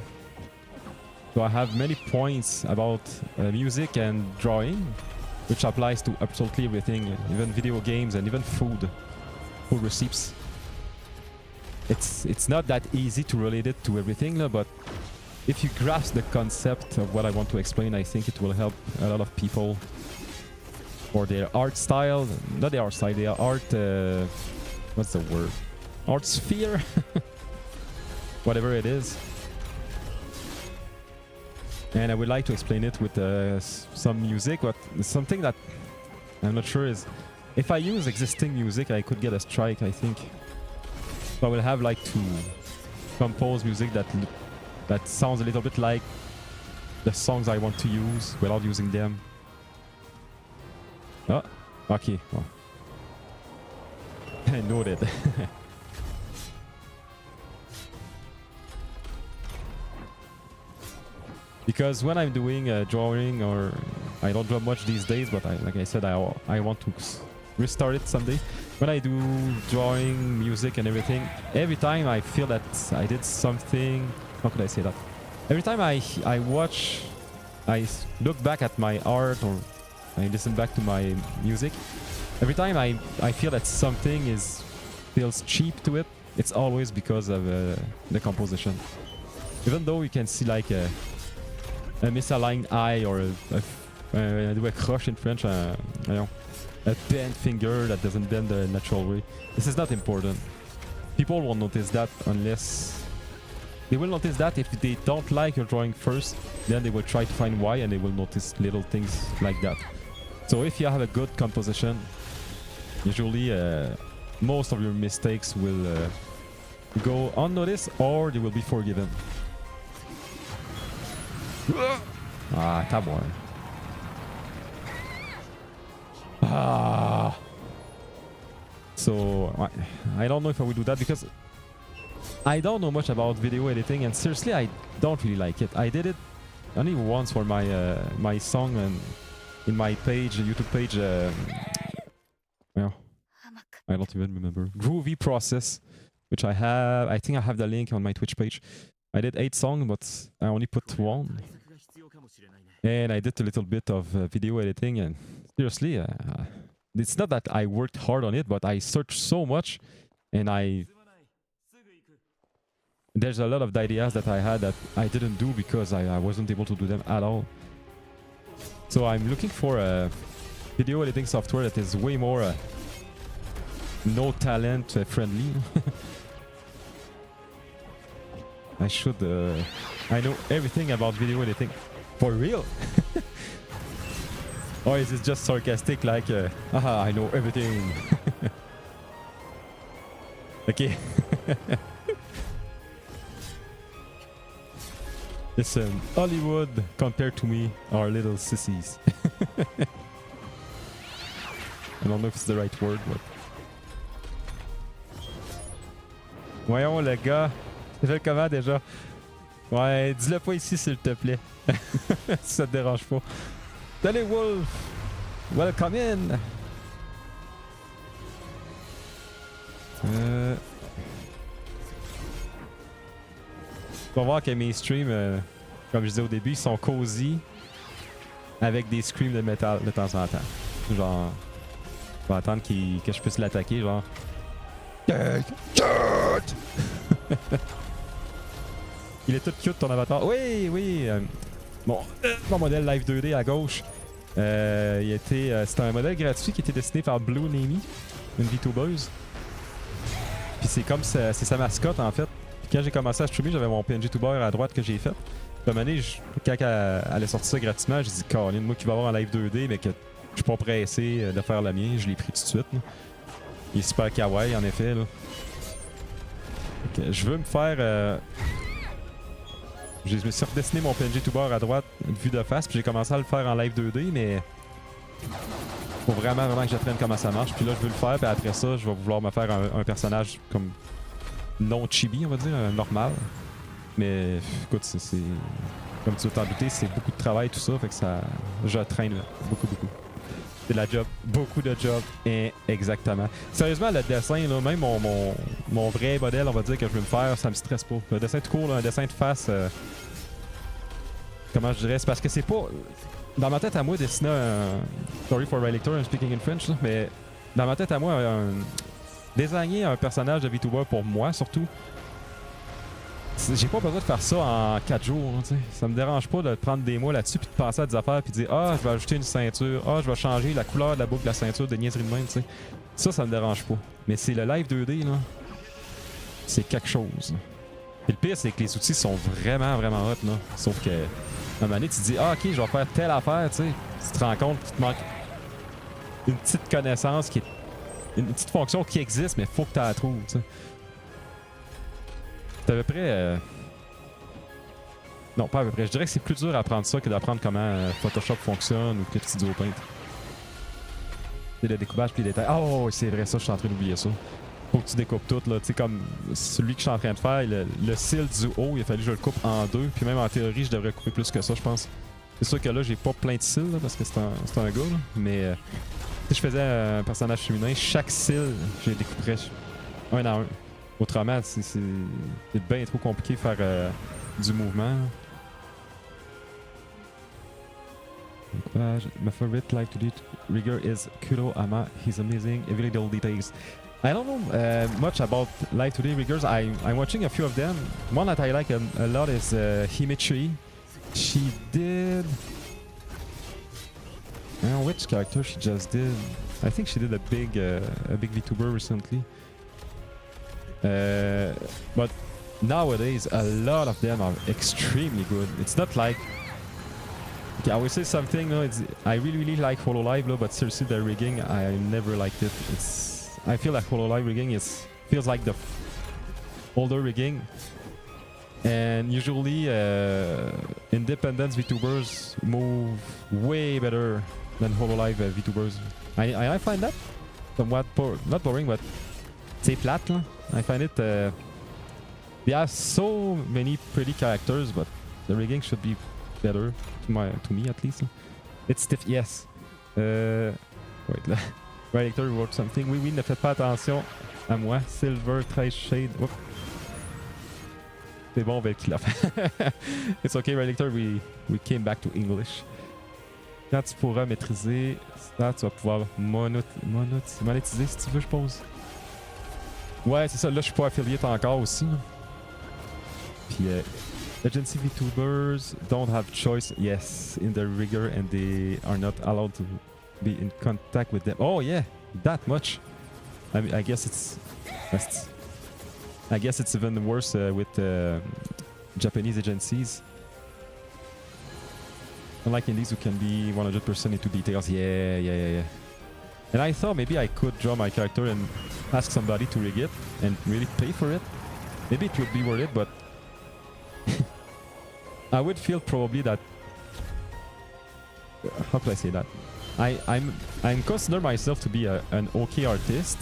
So I have many points about music and drawing, which applies to absolutely everything, even video games and even food recipes. It's not that easy to relate it to everything, but if you grasp the concept of what I want to explain, I think it will help a lot of people for their art style. Not their art style, their art... what's the word? Art sphere? Whatever it is. And I would like to explain it with some music, but something that I'm not sure is... If I use existing music, I could get a strike, I think. So I will have like to compose music that sounds a little bit like the songs I want to use without using them. Oh, okay. Well. Noted. Because when I'm doing drawing, or I don't draw much these days, but like I said, I want to restart it someday. When I do drawing, music and everything, every time I feel that I did something... How could I say that? Every time I look back at my art or I listen back to my music, every time I feel that something feels cheap to it, it's always because of the composition. Even though you can see like a misaligned eye or a crush in French, a bent finger that doesn't bend the natural way. This is not important. People won't notice that unless... They will notice that if they don't like your drawing first, then they will try to find why, and they will notice little things like that. So if you have a good composition, usually most of your mistakes will go unnoticed or they will be forgiven. Ah, tá bom. Ah. So I don't know if I will do that because I don't know much about video editing, and seriously, I don't really like it. I did it only once for my my song and in my page, YouTube page. Well, I don't even remember. Groovy Process, which I have. I think I have the link on my Twitch page. I did 8 songs, but I only put 1. And I did a little bit of video editing, and seriously, it's not that I worked hard on it, but I searched so much, and there's a lot of ideas that I had that I didn't do because I wasn't able to do them at all. So I'm looking for a video editing software that is way more no talent friendly. I know everything about video editing. For real? Or is it just sarcastic like, I know everything? Okay. Listen, Hollywood compared to me are little sissies. I don't know if it's the right word, but... Voyons le gars. Tu fais comment déjà? Ouais, dis-le pas ici s'il te plaît. Si ça te dérange pas. Salut Wolf! Welcome in! Tu vas voir que mes streams, comme je disais au début, ils sont cosy avec des screams de métal de temps en temps. Genre, je vais attendre que je puisse l'attaquer, genre. Il est tout cute ton avatar. Oui, oui. Bon, mon modèle Live 2D à gauche. C'était un modèle gratuit qui était dessiné par Blue Nemi, une VTubeuse. Puis c'est comme c'est sa mascotte en fait. Puis quand j'ai commencé à streamer, j'avais mon PNG Tuber à droite que j'ai fait. Puis à un moment donné, quand elle a sorti ça gratuitement, j'ai dit Colin, moi qui vais avoir un live 2D, mais que je suis pas pressé de faire le mien, je l'ai pris tout de suite. Là. Il est super kawaii en effet. Là. Je veux me faire. Je me suis redessiné mon PNG Tuber à droite, vue de face, puis j'ai commencé à le faire en live 2D, mais faut vraiment que j'apprenne comment ça marche. Puis là, je veux le faire, puis après ça, je vais vouloir me faire un personnage comme non chibi, on va dire, normal. Mais écoute, c'est comme tu veux t'en douter, c'est beaucoup de travail, tout ça, fait que ça, je traîne beaucoup. C'est de la job, beaucoup de job, et exactement. Sérieusement, le dessin, là, même mon vrai modèle, on va dire, que je veux me faire, ça me stresse pas. Le dessin tout court, là, un dessin de face, comment je dirais, c'est parce que c'est pas... Dans ma tête à moi, dessiner un... Sorry for my lecture, I'm speaking in French, là, mais dans ma tête à moi, désigner un personnage de VTuber pour moi, surtout, j'ai pas besoin de faire ça en 4 jours. Hein, ça me dérange pas de prendre des mois là-dessus puis de penser à des affaires puis de dire ah, je vais ajouter une ceinture, ah, je vais changer la couleur de la boucle de la ceinture, de niaiserie de même. T'sais. Ça me dérange pas. Mais c'est le live 2D, là. C'est quelque chose. Et le pire, c'est que les outils sont vraiment hot, là. Sauf que, à un moment donné, tu te dis ah, ok, je vais faire telle affaire, tu sais. Tu te rends compte qu'il te manque une petite connaissance qui est. Une petite fonction qui existe, mais faut que tu la trouves, tu sais. C'est à peu près... Non, pas à peu près. Je dirais que c'est plus dur à apprendre ça que d'apprendre comment Photoshop fonctionne ou que Studio Paint. C'est le découpage puis les détails. Oh, c'est vrai, ça, je suis en train d'oublier ça. Faut que tu découpes tout, là. Tu sais, comme celui que je suis en train de faire, le cil du haut, il a fallu que je le coupe en deux. Puis même en théorie, je devrais couper plus que ça, je pense. C'est sûr que là, j'ai pas plein de cils, là, parce que c'est un gars, là. Mais si je faisais un personnage féminin, chaque cil, je les découperais un à un. Autrement, c'est bien trop compliqué de faire du mouvement. My favorite live to do rigger is Kuro Ama. He's amazing. Every little details. I don't know much about live to do riggers. I'm watching a few of them. One that I like a lot is Himichui. She did. I don't know which character she just did. I think she did a big VTuber recently. But nowadays, a lot of them are extremely good. It's not like... Okay, I will say something, no, I really like HoloLive, but seriously, the rigging, I never liked it. I feel like HoloLive rigging feels like the older rigging. And usually, independent VTubers move way better than HoloLive VTubers. I find that somewhat not boring, but c'est plate, là. I find it... they have so many pretty characters, but the rigging should be better, to me at least. It's stiff, yes. Wait, là. Redactor wrote something. Oui, ne faites pas attention à moi. Silver 13 Shade. Oups. C'est bon, qui l'a fait. It's okay, Redactor, we came back to English. Quand tu pourras maîtriser ça, tu vas pouvoir monétiser si tu veux, je pense. Ouais, c'est ça. Là, je suis pas affiliate encore aussi. Là. Puis, agency VTubers don't have choice, yes, in the rigor, and they are not allowed to be in contact with them. Oh yeah, that much. I mean, I guess it's even worse with Japanese agencies. Unlike indies who can be 100% into details. Yeah. And I thought maybe I could draw my character and ask somebody to rig it and really pay for it. Maybe it would be worth it, but I would feel probably that... How could I say that? I'm consider myself to be an okay artist,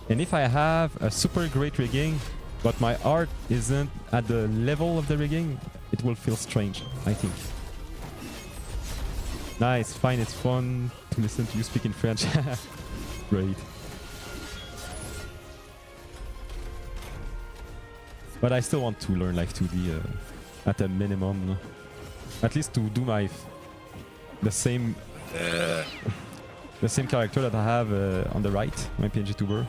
and if I have a super great rigging, but my art isn't at the level of the rigging, it will feel strange, I think. Nice, fine, it's fun to listen to you speak in French. Great. But I still want to learn Life 2D at a minimum. At least to do the same character that I have on the right, my PNG tuber.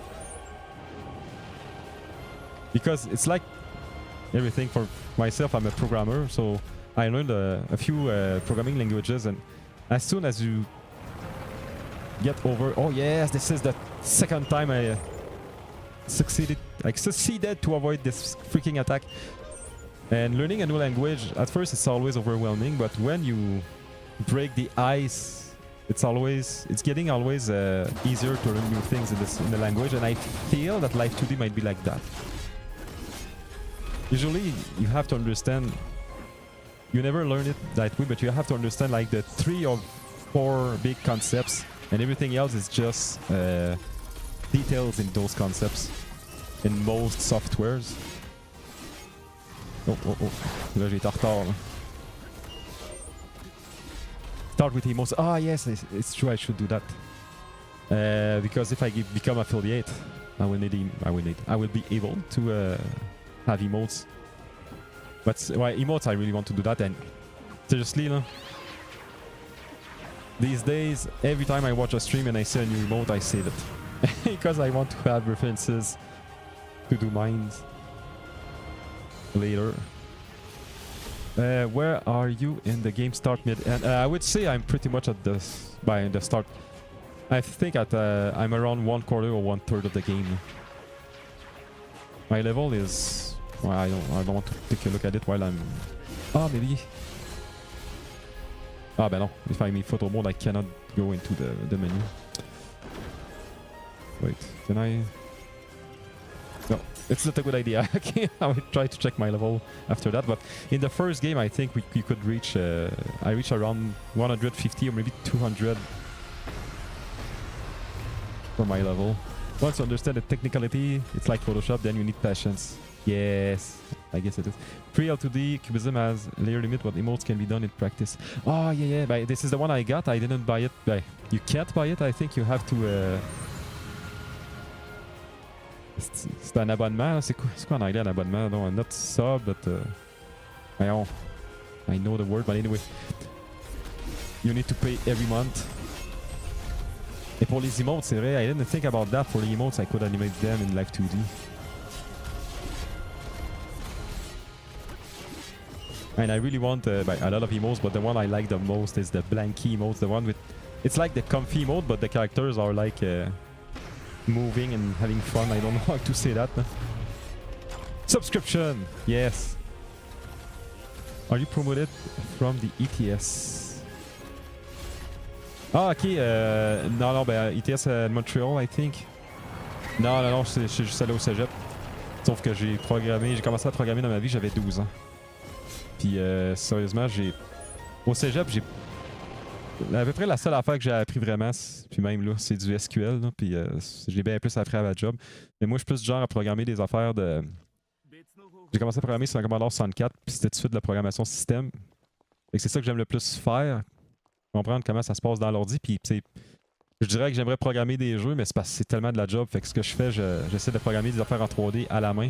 Because it's like everything for myself, I'm a programmer, so I learned a few programming languages, and as soon as you get over, oh yes, this is the second time I succeeded to avoid this freaking attack. And learning a new language, at first it's always overwhelming, but when you break the ice, it's getting always easier to learn new things in the language, and I feel that Life 2D might be like that. Usually you have to understand, you never learn it that way, but you have to understand like the 3 or 4 big concepts, and everything else is just details in those concepts in most softwares. Oh. Là j'ai été en retard. Là. Start with emotes. Ah yes, it's true, I should do that. Because if I become affiliate, I will be able to have emotes. But well, emotes, I really want to do that, and seriously, no? These days, every time I watch a stream and I see a new emote, I save it. Because I want to have references to do mines later. Where are you in the game start mid? And I would say I'm pretty much at the start. I think I'm around 1/4 or 1/3 of the game. My level is, well, I don't want to take a look at it while I'm. Oh, maybe. Ah ben non, if I'm in photo mode, I cannot go into the menu. Wait, can I? No, it's not a good idea. Okay, I will try to check my level after that. But in the first game, I think we could reach. I reached around 150 or maybe 200 for my level. Once you understand the technicality, it's like Photoshop. Then you need patience. Yes, I guess it is. Pre-L2D Cubism has layer limit, but emotes can be done in practice. Oh yeah. But this is the one I got. I didn't buy it. You can't buy it. I think you have to. C'est un abonnement. C'est quoi en anglais un abonnement? No, not sub, but I know the word, but anyway, you need to pay every month. Et pour les emotes, c'est vrai. I didn't think about that. For the emotes, I could animate them in Life 2D. And I really want a lot of emotes, but the one I like the most is the blanky emotes. The one with, it's like the comfy emote, but the characters are like moving and having fun. I don't know how to say that. Subscription, yes. Are you promoted from the ETS? Ah ok, non, ETS Montreal, I think. Non, je suis juste allé au cégep. Sauf que j'ai commencé à programmer dans ma vie, j'avais 12 ans. Puis sérieusement, au cégep, j'ai à peu près la seule affaire que j'ai appris vraiment, puis même là, c'est du SQL, là, puis j'ai bien plus appris à ma job. Mais moi, je suis plus du genre à programmer des affaires de... J'ai commencé à programmer sur un Commodore 64, puis c'était tout de suite de la programmation système. Et c'est ça que j'aime le plus faire, comprendre comment ça se passe dans l'ordi, puis je dirais que j'aimerais programmer des jeux, mais c'est parce que c'est tellement de la job, fait que ce que je fais, j'essaie de programmer des affaires en 3D à la main,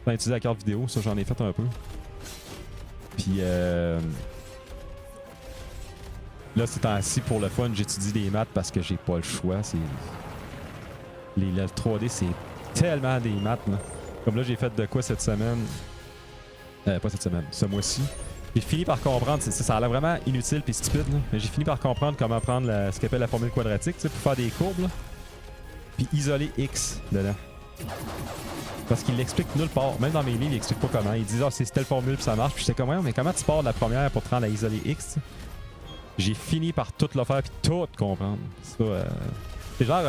sans utiliser la carte vidéo, ça j'en ai fait un peu. Puis là, c'est ainsi pour le fun, j'étudie les maths parce que j'ai pas le choix. Le 3D, c'est tellement des maths. Là. Comme là, j'ai fait de quoi cette semaine? Pas cette semaine, ce mois-ci. J'ai fini par comprendre, ça a l'air vraiment inutile et stupide, là, mais j'ai fini par comprendre comment prendre ce qu'on appelle la formule quadratique pour faire des courbes, là, puis isoler X dedans. Parce qu'il l'explique nulle part. Même dans mes livres, il explique pas comment. Il dit c'est telle formule puis ça marche. Puis j'étais comme mais comment tu pars de la première pour te rendre à isoler X? J'ai fini par tout le faire puis tout comprendre. Ça, c'est genre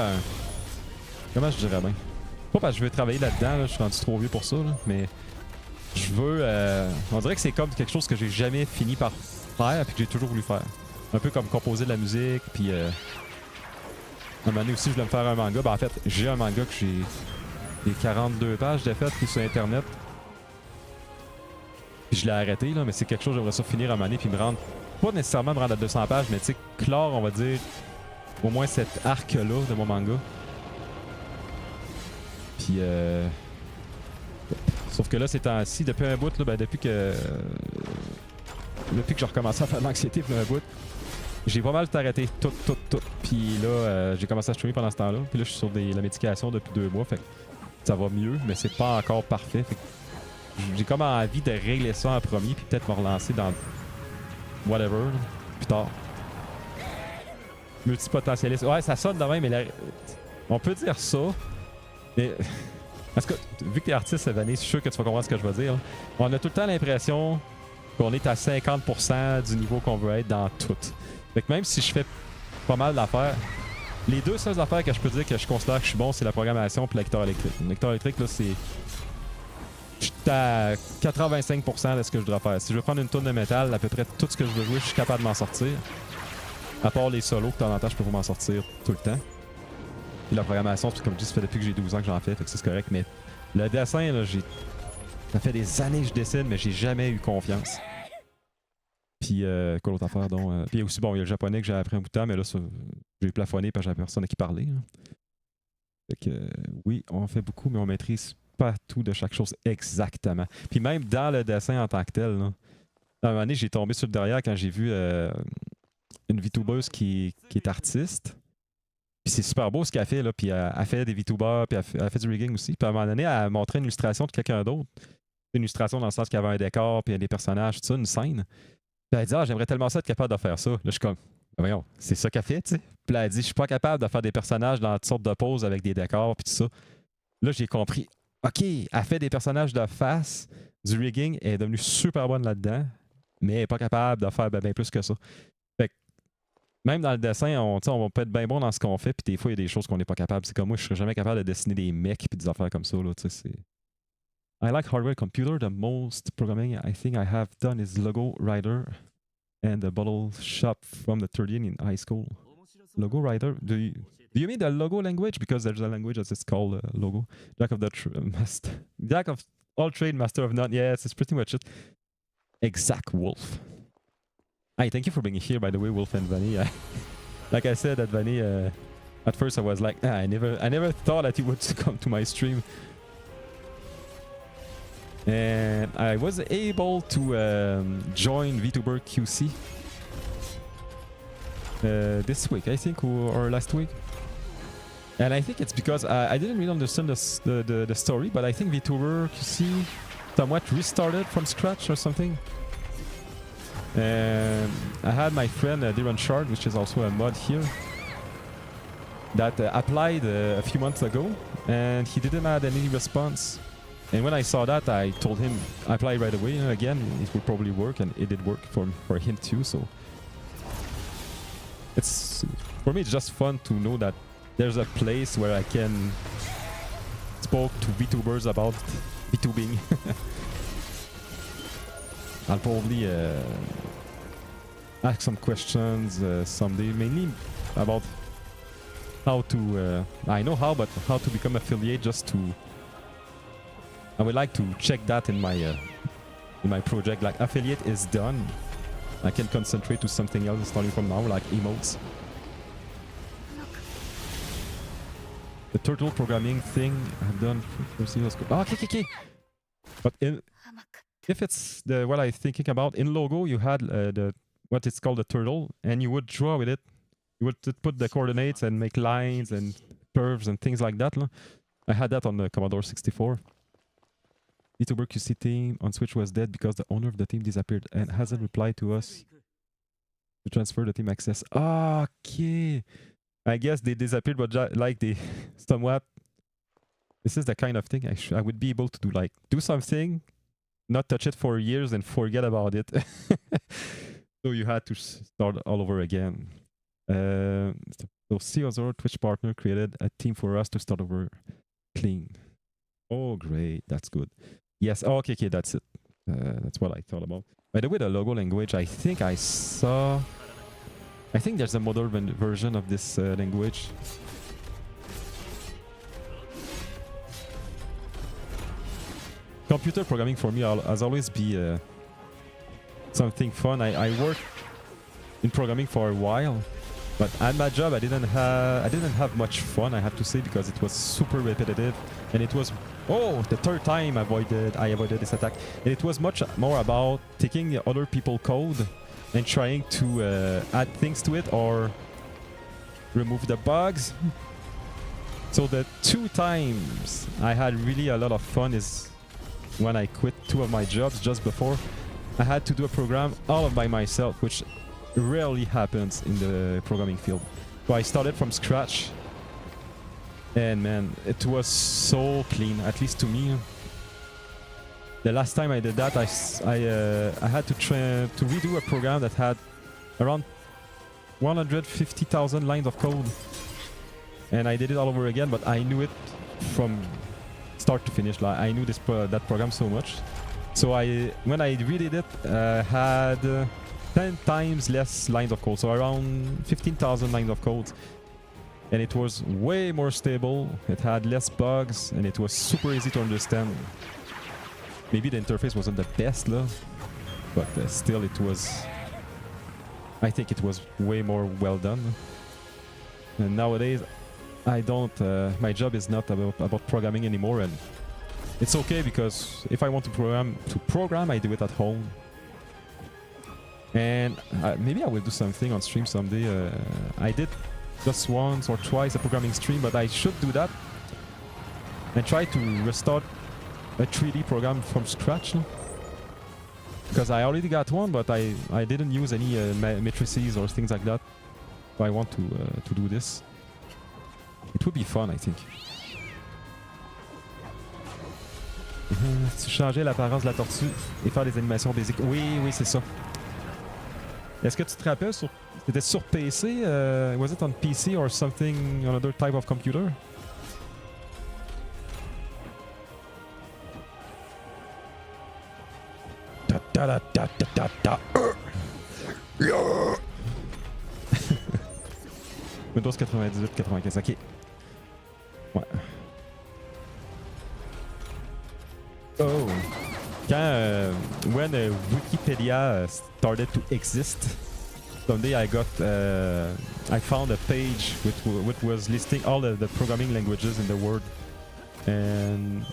comment je dirais bien? Pas parce que je veux travailler là-dedans, là, je suis rendu trop vieux pour ça, là, mais je veux... on dirait que c'est comme quelque chose que j'ai jamais fini par faire puis que j'ai toujours voulu faire. Un peu comme composer de la musique, puis... un moment donné aussi, je voulais me faire un manga. En fait, j'ai un manga que j'ai... Les 42 pages de fait pris sur internet. Puis je l'ai arrêté là, mais c'est quelque chose j'aimerais ça finir à un moment donné puis me rendre. Pas nécessairement me rendre à 200 pages, mais tu sais, clore, on va dire, au moins cet arc-là de mon manga. Puis Sauf que là, ces temps-ci, depuis un bout, là, ben, depuis que j'ai recommencé à faire de l'anxiété pour un bout, j'ai pas mal tout arrêté, tout. Puis là, j'ai commencé à streamer pendant ce temps-là. Puis là, je suis sur la médication depuis 2 mois, fait que ça va mieux, mais c'est pas encore parfait. Fait que j'ai comme envie de régler ça en premier, puis peut-être me relancer dans whatever, là, plus tard. Multipotentialiste. Ouais, ça sonne de même, mais on peut dire ça, mais parce que vu que t'es artiste, Vanessa, je suis sûr que tu vas comprendre ce que je veux dire. On a tout le temps l'impression qu'on est à 50% du niveau qu'on veut être dans tout. Fait que même si je fais pas mal d'affaires, les 2 seules affaires que je peux dire que je considère que je suis bon, c'est la programmation et la guitare électrique. La guitare électrique, là, c'est... Je suis à 85% de ce que je dois faire. Si je veux prendre une tonne de métal, à peu près tout ce que je veux jouer, je suis capable de m'en sortir. À part les solos, que de temps en temps, je peux pas m'en sortir tout le temps. Et la programmation, comme je dis, ça fait depuis que j'ai 12 ans que j'en fais, fait que c'est correct. Mais le dessin, là, ça fait des années que je dessine, mais j'ai jamais eu confiance. Puis, quoi l'autre affaire, donc... Puis aussi, bon, il y a le japonais que j'ai appris un bout de temps, mais là, j'ai plafonné parce que j'avais personne à qui parler. Là. Fait que, oui, on fait beaucoup, mais on maîtrise pas tout de chaque chose exactement. Puis même dans le dessin en tant que tel, là, à un moment donné, j'ai tombé sur le derrière quand j'ai vu une VTubeuse qui est artiste. Puis c'est super beau ce qu'elle fait, là. Puis elle fait des VTubers, puis elle fait du rigging aussi. Puis à un moment donné, elle montrait une illustration de quelqu'un d'autre. Une illustration dans le sens qu'il y avait un décor, puis il y a des personnages, tout ça, une scène. Puis elle dit, ah, j'aimerais tellement ça être capable de faire ça. Là, je suis comme, ah, voyons, c'est ça qu'elle fait, tu sais. Puis là, elle dit, je suis pas capable de faire des personnages dans toutes sortes de poses avec des décors, puis tout ça. Là, j'ai compris, OK, elle fait des personnages de face, du rigging, elle est devenue super bonne là-dedans, mais elle n'est pas capable de faire bien plus que ça. Fait que, même dans le dessin, on peut être bien bon dans ce qu'on fait, puis des fois, il y a des choses qu'on n'est pas capable. C'est comme moi, je serais jamais capable de dessiner des mecs puis des affaires comme ça, là, tu sais, c'est... I like hardware computer. The most programming I think I have done is Logo Writer and the bottle shop from the 30th in high school. Logo Writer? Do you mean the logo language? Because there's a language that's called logo. Jack of all trade, master of none. Yes, it's pretty much it. Exact Wolf. Hi, thank you for being here, by the way, Wolf and Vanny. Like I said at Vanny, at first I was like, I never thought that you would come to my stream. And I was able to join VTuber QC this week, I think, or last week. And I think it's because I didn't really understand the story, but I think VTuber QC somewhat restarted from scratch or something. And I had my friend Diron Shard, which is also a mod here, that applied a few months ago, and he didn't have any response. And when I saw that, I told him apply right away. Again, it would probably work, and it did work for him too. So it's for me, it's just fun to know that there's a place where I can spoke to VTubers about VTubing. I'll probably ask some questions someday, mainly about how to. I know how, but how to become affiliate, just to. I would like to check that in my project. Like affiliate is done, I can concentrate to something else starting from now, like emotes. The turtle programming thing I've done. Oh, okay. But if it's what I'm thinking about, in Logo you had what it's called the turtle, and you would draw with it. You would put the coordinates and make lines and curves and things like that. I had that on the Commodore 64. VTuber QC team on Switch was dead because the owner of the team disappeared and hasn't replied to us to transfer the team access. Okay. I guess they disappeared, but like they somewhat. This is the kind of thing I would be able to do. Like do something, not touch it for years, and forget about it. So you had to start all over again. So COZOR Twitch partner created a team for us to start over clean. Oh, great. That's good. Yes. Oh, okay. That's it. That's what I thought about. By the way, the logo language, I think I saw. I think there's a modern version of this language. Computer programming for me has always been something fun. I worked in programming for a while, but at my job I didn't have much fun, I have to say, because it was super repetitive. And it was, oh, the third time I avoided this attack. And it was much more about taking the other people's code and trying to add things to it or remove the bugs. So the 2 times I had really a lot of fun is when I quit 2 of my jobs just before. I had to do a program all by myself, which rarely happens in the programming field. So I started from scratch. And man, it was so clean, at least to me. The last time I did that, I had to redo a program that had around 150,000 lines of code. And I did it all over again, but I knew it from start to finish. Like, I knew that program so much. So when I redid it, had 10 times less lines of code, so around 15,000 lines of code. And it was way more stable, it had less bugs, and it was super easy to understand. Maybe the interface wasn't the best, but still it was... I think it was way more well done. And nowadays, I don't... my job is not about programming anymore, and it's okay because if I want to program, I do it at home. And maybe I will do something on stream someday. I did just once or twice a programming stream, but I should do that and try to restart a 3D program from scratch, because I already got one, but I didn't use any matrices or things like that. So I want to do this. It would be fun, I think. Tu changeais l'apparence de la tortue et faire des animations basiques. Oui, oui, c'est ça. Est-ce que tu te rappelles sur... C'était sur PC? Was it on PC or something, another type of computer? Da, da, da, da, da, da. Windows 98, 95, ok. Ouais. Oh. Quand, when Wikipedia started to exist, someday I found a page which was listing all the programming languages in the world, and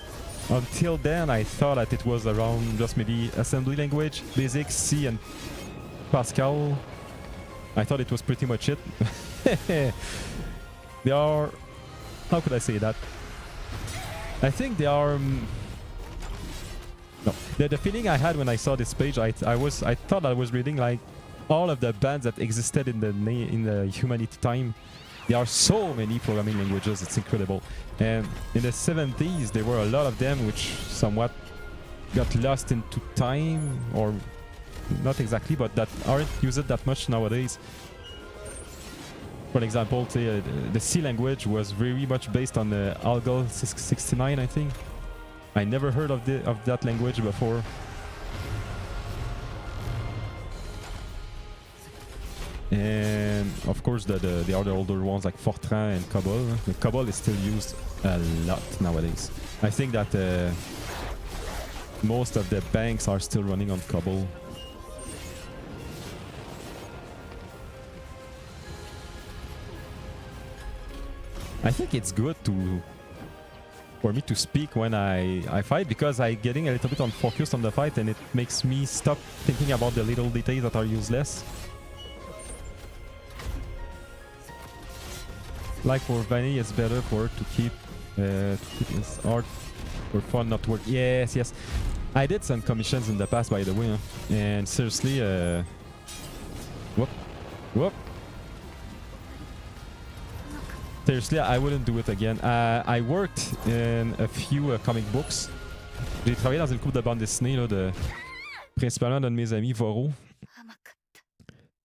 until then I thought that it was around just maybe assembly language, Basic, C, and Pascal. I thought it was pretty much it. They are... How could I say that? I think they are... no, the feeling I had when I saw this page, I thought I was reading like all of the bands that existed in the humanity time. There are so many programming languages, it's incredible. And in the 70s, there were a lot of them which somewhat got lost into time, or not exactly, but that aren't used that much nowadays. For example, the C language was very much based on the Algol 69, I think. I never heard of that language before. And of course the other older ones like Fortran and COBOL. The COBOL is still used a lot nowadays. I think that most of the banks are still running on COBOL. I think it's good for me to speak when I fight, because I'm getting a little bit unfocused on the fight, and it makes me stop thinking about the little details that are useless. Like for Vanny, it's better for to keep his art for fun, not work. Yes, yes. I did some commissions in the past, by the way, and seriously, whoop. Seriously, I wouldn't do it again. I worked in a few comic books. J'ai travaillé dans une couple de bandes dessinées, là, principalement d'un de mes amis, Voro.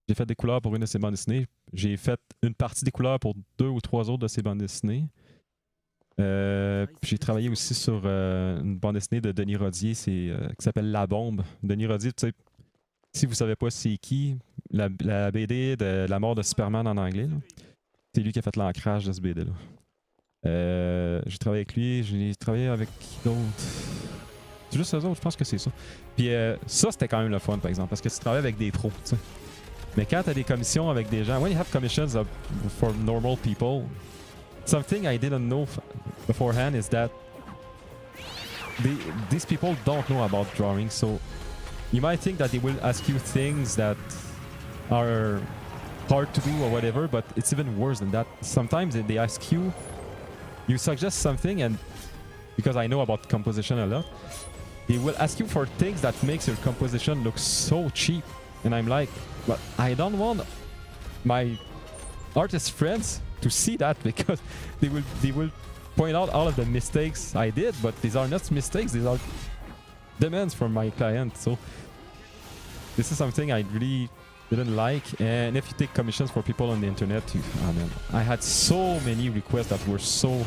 J'ai fait des couleurs pour une de ses bandes dessinées. J'ai fait une partie des couleurs pour 2 ou 3 autres de ses bandes dessinées. J'ai travaillé aussi sur une bande dessinée de Denis Rodier qui s'appelle La Bombe. Denis Rodier, tu sais, si vous savez pas c'est qui, la BD de la mort de Superman en anglais, là. C'est lui qui a fait l'ancrage de ce BD-là. J'ai travaillé avec lui, j'ai travaillé avec qui d'autre? C'est juste eux autres, je pense que c'est ça. Puis ça, c'était quand même le fun, par exemple, parce que tu travailles avec des pros, tu sais. Mais quand tu as des commissions avec des gens, when you have commissions for normal people, something I didn't know beforehand is that these people don't know about drawing, so you might think that they will ask you things that are hard to do or whatever, but it's even worse than that. Sometimes they ask you, you suggest something, and because I know about composition a lot, they will ask you for things that makes your composition look so cheap, and I'm like, but I don't want my artist friends to see that, because they will point out all of the mistakes I did, but these are not mistakes, these are demands from my client. So this is something I really didn't like. And if you take commissions for people on the internet, oh man, I had so many requests that were so...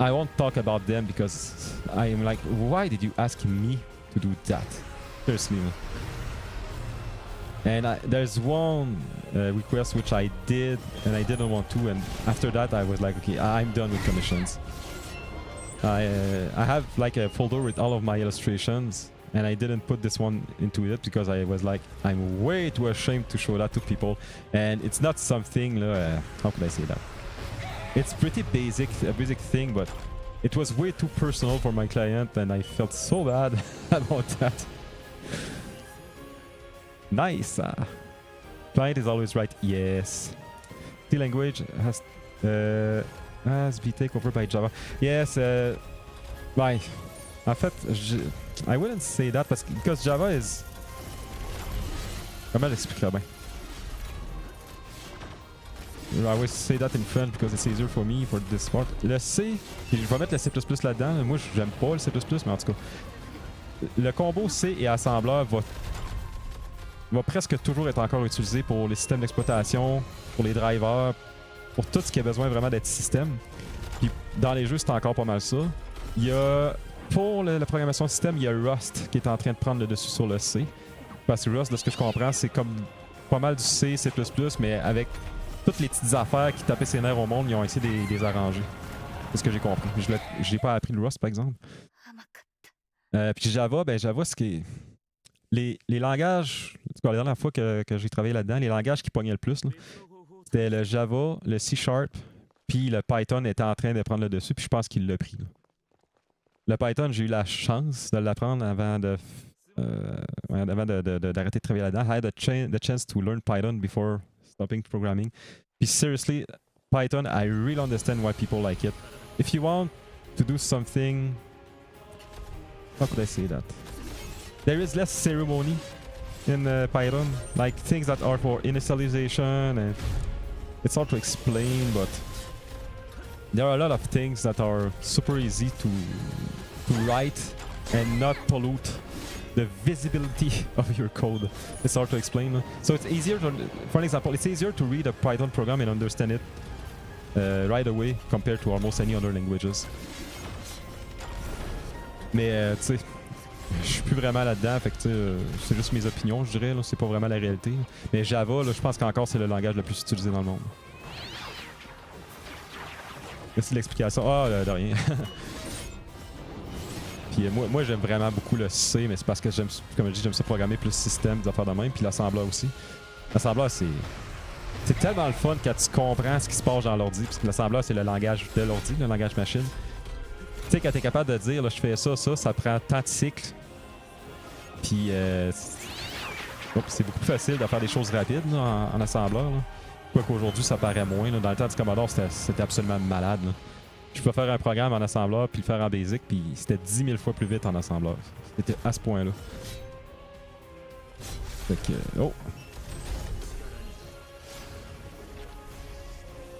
I won't talk about them because I am like, why did you ask me to do that? Seriously, man. And there's one request which I did and I didn't want to, and after that I was like, okay, I'm done with commissions. I have like a folder with all of my illustrations, and I didn't put this one into it because I was like, I'm way too ashamed to show that to people, and it's not something, how could I say that? It's pretty basic, a basic thing, but it was way too personal for my client, and I felt so bad about that. Nice. Client is always right. Yes. The language has been taken over by Java. Yes. Bye. En fait, I wouldn't say that because Java is... Comment l'expliquer bien? I always say that in French because it's easier for me for this part. Le C, je vais mettre le C++ là-dedans. Moi, j'aime pas le C++, mais en tout cas, le combo C et assembleur va presque toujours être encore utilisé pour les systèmes d'exploitation, pour les drivers, pour tout ce qui a besoin vraiment d'être système. Puis dans les jeux, c'est encore pas mal ça. Il y a, pour la programmation système, il y a Rust qui est en train de prendre le dessus sur le C. Parce que Rust, de ce que je comprends, c'est comme pas mal du C, C++, mais avec toutes les petites affaires qui tapaient ses nerfs au monde, ils ont essayé de les arranger. C'est ce que j'ai compris. Je n'ai pas appris le Rust, par exemple. Puis Java, ben Java, ce qui est... Les langages, la dernière fois que j'ai travaillé là-dedans, les langages qui pognaient le plus, c'était le Java, le C#, puis le Python était en train de prendre le dessus, puis je pense qu'il l'a pris. Là. Le Python, j'ai eu la chance de l'apprendre avant d'arrêter de travailler là-dedans. I had the chance to learn Python before stopping programming. Puis seriously, Python, I really understand why people like it. If you want to do something... How could I say that? There is less ceremony in Python, like things that are for initialization, and it's hard to explain, but there are a lot of things that are super easy to write and not pollute the visibility of your code. It's hard to explain. So it's easier to, for an example, it's easier to read a Python program and understand it right away compared to almost any other languages. Mais tu sais, je suis plus vraiment là-dedans, fait que c'est juste mes opinions, je dirais, là, c'est pas vraiment la réalité. Mais Java, là, je pense qu'encore c'est le langage le plus utilisé dans le monde. Merci de l'explication. Ah, de rien. Puis moi j'aime vraiment beaucoup le C, mais c'est parce que j'aime, comme je dis, j'aime ça programmer plus système, des affaires de même, puis l'assembleur aussi. L'assembleur, c'est tellement le fun quand tu comprends ce qui se passe dans l'ordi, parce que l'assembleur, c'est le langage de l'ordi, le langage machine. Tu sais, quand t'es capable de dire, là, je fais ça prend tant de cycles. Puis c'est beaucoup plus facile de faire des choses rapides là, en assembleur. Quoique aujourd'hui, ça paraît moins. Là. Dans le temps du Commodore, c'était absolument malade. Là. Je peux faire un programme en assembleur puis le faire en basic, puis c'était 10 000 fois plus vite en assembleur. C'était à ce point-là. Fait que... Oh!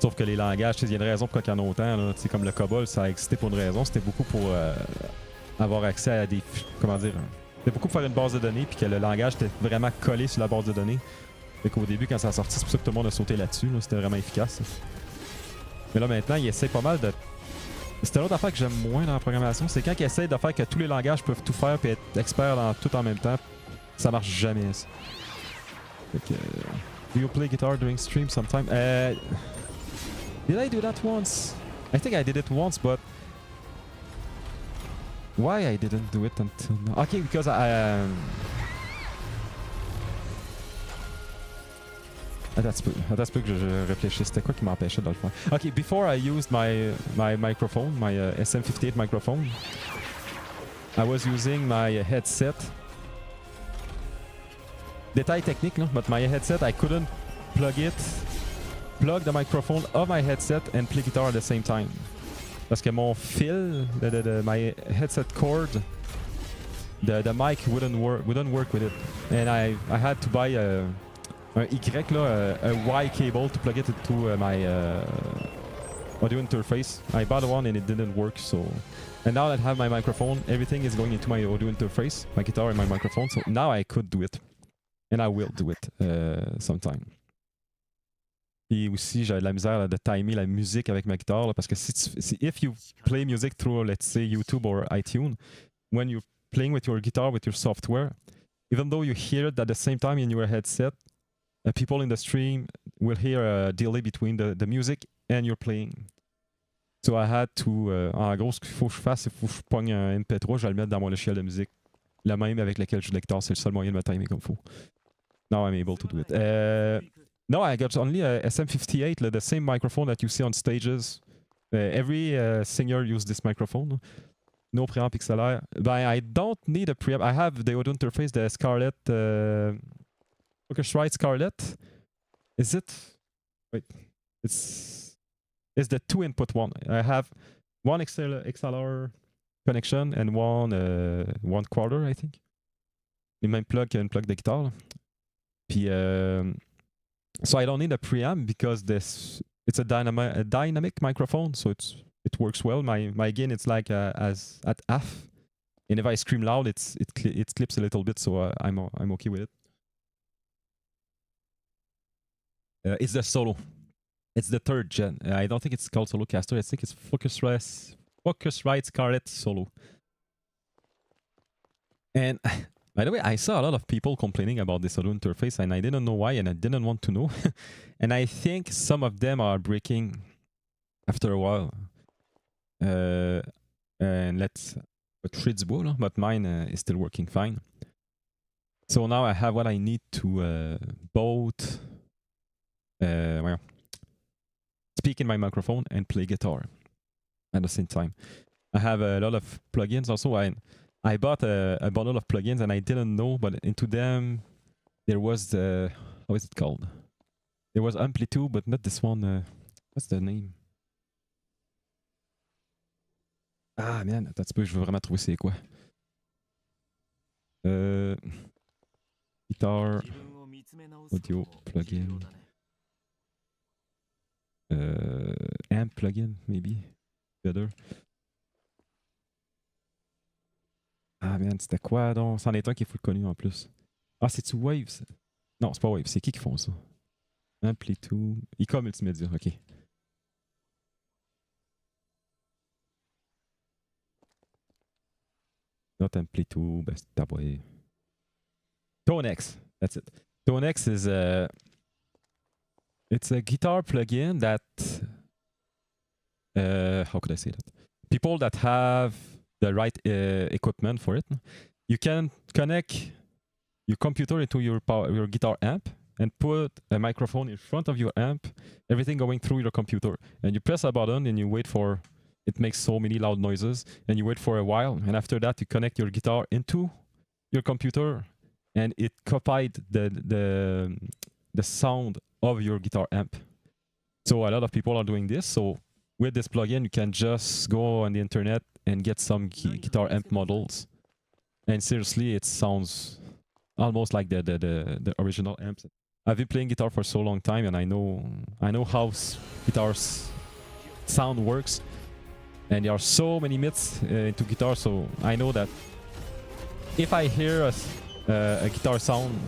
Sauf que les langages, il y a une raison pourquoi il y en a autant. Là. Comme le COBOL, ça a existé pour une raison. C'était beaucoup pour avoir accès à des... Comment dire? C'était beaucoup pour faire une base de données, puis que le langage était vraiment collé sur la base de données. Fait qu'au début, quand ça a sorti, c'est pour ça que tout le monde a sauté là-dessus. Là. C'était vraiment efficace. Mais là, maintenant, il essaie pas mal de... C'était l'autre affaire que j'aime moins dans la programmation. C'est quand il essaie de faire que tous les langages peuvent tout faire et être experts dans tout en même temps. Ça marche jamais, ça. Fait que... Do you play guitar during stream sometime? Did I do that once? I think I did it once, but... Why I didn't do it until now? Okay, because Attends, que je réfléchisse. C'était quoi qui m'empêchait de le faire? Okay, before I used my microphone, my SM58 microphone, I was using my headset. Détail technique, là, but my headset, I couldn't plug the microphone of my headset and play guitar at the same time. Parce que mon fil, my headset cord, the mic wouldn't work with it. And I had to buy un Y, là, a Y cable to plug it into my audio interface. I bought one and it didn't work, so... And now that I have my microphone, everything is going into my audio interface, my guitar and my microphone, so now I could do it. And I will do it sometime. Et aussi, j'ai de la misère là, de timer la musique avec ma guitare, là, parce que if you play music through, let's say, YouTube or iTunes, when you're playing with your guitar, with your software, even though you hear it at the same time in your headset, people in the stream will hear a delay between the music and your playing. So I had to... en gros, ce qu'il faut que je fasse, il faut que je pogne un MP3, je vais le mettre dans mon logiciel de musique. Le même avec lequel je joue de la guitare, c'est le seul moyen de me timer comme il faut. Now I'm able to do it. No, I got only a SM58, the same microphone that you see on stages. Every singer uses this microphone. No preamp XLR. But I don't need a preamp. I have the audio interface, the Scarlett, Focusrite Scarlett. Is it? Wait, it's the 2-input one. I have one XLR connection and one quarter, I think. Les mêmes plug qu'une plug de guitare. Puis, so I don't need a preamp because it's a dynamic microphone, so it works well. My gain it's like as at half, and if I scream loud, it clips a little bit, so I'm okay with it. It's the Solo. It's the 3rd gen. I don't think it's called Solocaster. I think it's Focusrite Scarlett Solo. And by the way, I saw a lot of people complaining about this audio interface, and I didn't know why, and I didn't want to know. And I think some of them are breaking after a while. And let's treat the ball, but mine is still working fine. So now I have what I need to both speak in my microphone and play guitar at the same time. I have a lot of plugins also. I bought a bundle of plugins and I didn't know, but into them there was the... How is it called? There was Amplitude, but not this one. What's the name? Ah, man, attends un petit peu, je veux vraiment trouver c'est quoi. Guitar, audio, plugin. Amp plugin, maybe. Better. Ah, man, c'était quoi donc? C'en est un qui est full connu en plus. Ah, c'est-tu Waves? Non, c'est pas Waves. C'est qui font ça? Amplitude. IK Multimédia, ok. Not Amplitude, ben c'est ta boy. Tonex, that's it. Tonex is it's a guitar plugin that how could I say that? People that have the right equipment for it, you can connect your computer into your guitar amp and put a microphone in front of your amp, everything going through your computer. And you press a button and you wait for... It makes so many loud noises, and you wait for a while, and after that you connect your guitar into your computer, and it copied the sound of your guitar amp. So a lot of people are doing this. So with this plugin, you can just go on the internet and get some guitar amp models, and seriously, it sounds almost like the original amps. I've been playing guitar for so long time, and I know how guitar's sound works. And there are so many myths into guitar, so I know that if I hear a guitar sound,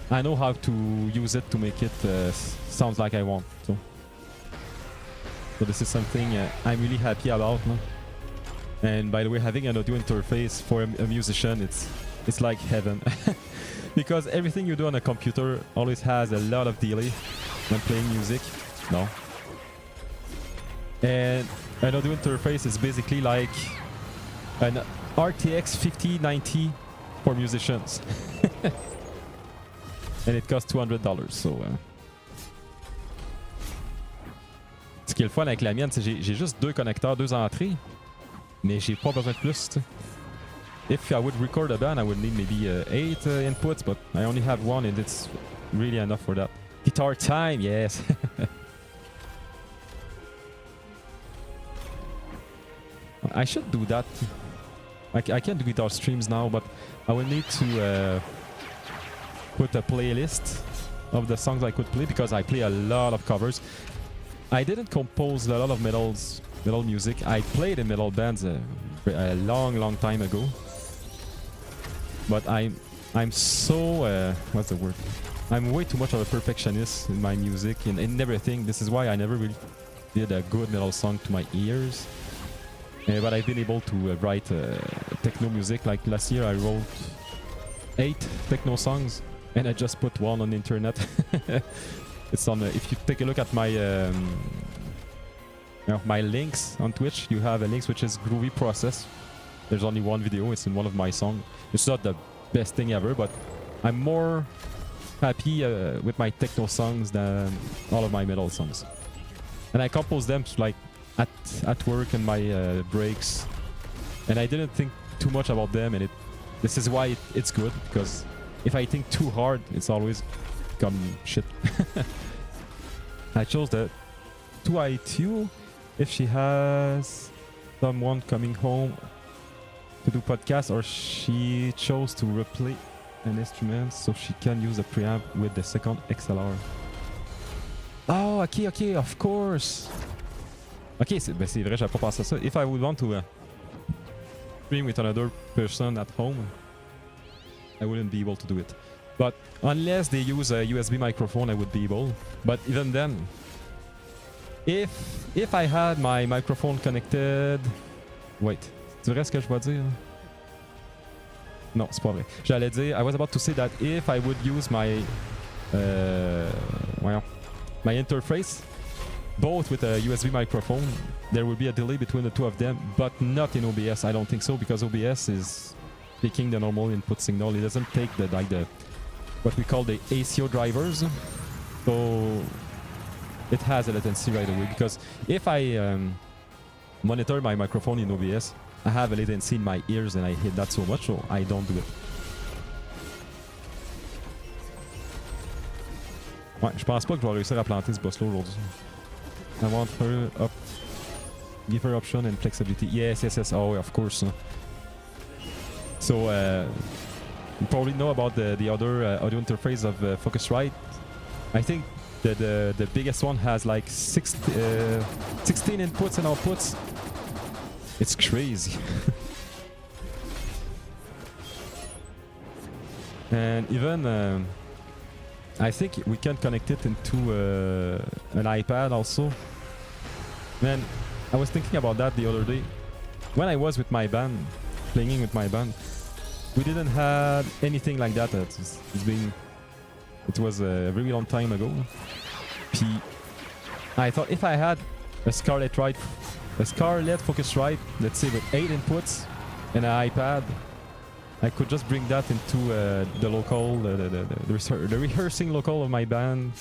I know how to use it to make it sound like I want. So this is something I'm really happy about. No? And by the way, having an audio interface for a musician, it's like heaven. Because everything you do on a computer always has a lot of delay when playing music. No. And an audio interface is basically like an RTX 5090 for musicians. And it costs $200. So, ce qui est le fun avec la mienne, c'est que j'ai juste 2 connecteurs, 2 entrées, mais j'ai pas besoin de plus. T'sais. If I would record a band, I would need maybe 8 inputs, but I only have 1 and it's really enough for that. Guitar time, yes. I should do that. I can do guitar streams now, but I will need to put a playlist of the songs I could play because I play a lot of covers. I didn't compose a lot of metal music. I played in metal bands a long time ago. But I'm so what's the word? I'm way too much of a perfectionist in my music and in everything. This is why I never really did a good metal song to my ears. But I've been able to write techno music. Like last year, I wrote 8 techno songs, and I just put 1 on the internet. It's on. If you take a look at my my links on Twitch, you have a link which is Groovy Process. There's only 1 video. It's in one of my songs. It's not the best thing ever, but I'm more happy with my techno songs than all of my metal songs. And I compose them like at work and my breaks, and I didn't think too much about them, and this is why it's good, because if I think too hard, it's always gone shit. I chose the 2i2 if she has someone coming home to do podcast, or she chose to replay an instrument so she can use the preamp with the second XLR. Oh, okay, of course. Ok, c'est vrai, j'avais pas pensé à ça. If I would want to stream with another person at home, I wouldn't be able to do it. But unless they use a USB microphone, I would be able. But even then, if I had my microphone connected... Wait, c'est vrai ce que je vais dire? Non, c'est pas vrai. J'allais dire, I was about to say that if I would use my my interface, both with a USB microphone, there will be a delay between the two of them, but not in OBS. I don't think so, because OBS is taking the normal input signal. It doesn't take the what we call the ACO drivers, so it has a latency right away. Because if I monitor my microphone in OBS, I have a latency in my ears, and I hate that so much, so I don't do it. Ouais, je pense pas que je vais réussir à planter ce boss-là aujourd'hui. I want her up. Give her option and flexibility. Yes. Oh, of course. So, you probably know about the other audio interface of Focusrite. I think the biggest one has like 16 inputs and outputs. It's crazy. And even I think we can connect it into an iPad also. Man, I was thinking about that the other day. When I was with my band, playing with my band, we didn't have anything like that. It was a very long time ago. I thought if I had a Scarlett Focusrite, let's say with 8 inputs and an iPad, I could just bring that into the local, the rehearsing local of my band,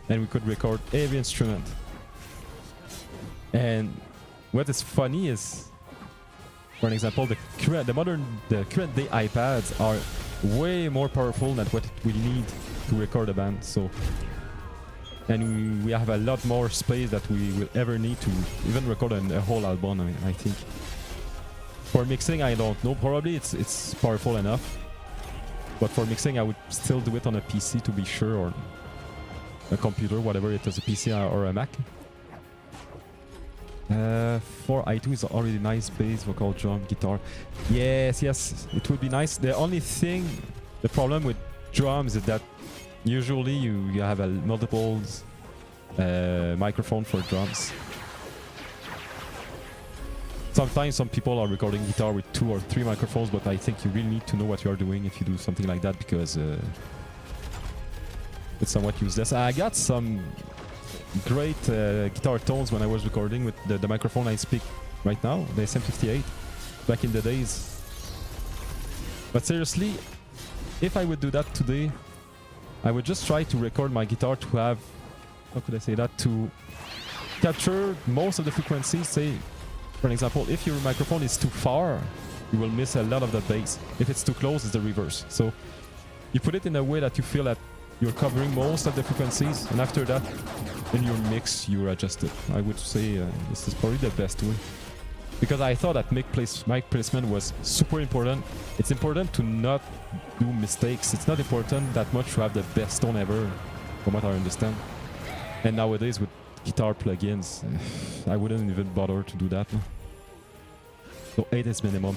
and we could record every instrument. And what is funny is, for an example, the current day iPads are way more powerful than what we need to record a band. So, and we have a lot more space that we will ever need to even record a whole album. I think. For mixing, I don't know. Probably it's powerful enough. But for mixing, I would still do it on a PC to be sure, or a computer, whatever it is, a PC or a Mac. 4i2 is already nice bass, vocal, drum, guitar. Yes, it would be nice. The problem with drums is that usually you have a multiple microphone for drums. Sometimes some people are recording guitar with 2 or 3 microphones, but I think you really need to know what you are doing if you do something like that, because it's somewhat useless. I got some great guitar tones when I was recording with the microphone I speak right now, the SM58, back in the days. But seriously, if I would do that today, I would just try to record my guitar to have, how could I say that, to capture most of the frequencies. Say, for example, if your microphone is too far, you will miss a lot of the bass. If it's too close, it's the reverse. So you put it in a way that you feel that you're covering most of the frequencies, and after that, in your mix, you adjust it. I would say this is probably the best way. Because I thought that mic placement was super important. It's important to not do mistakes. It's not important that much to have the best tone ever, from what I understand. And nowadays with guitar plugins, I wouldn't even bother to do that. So 8 is minimum.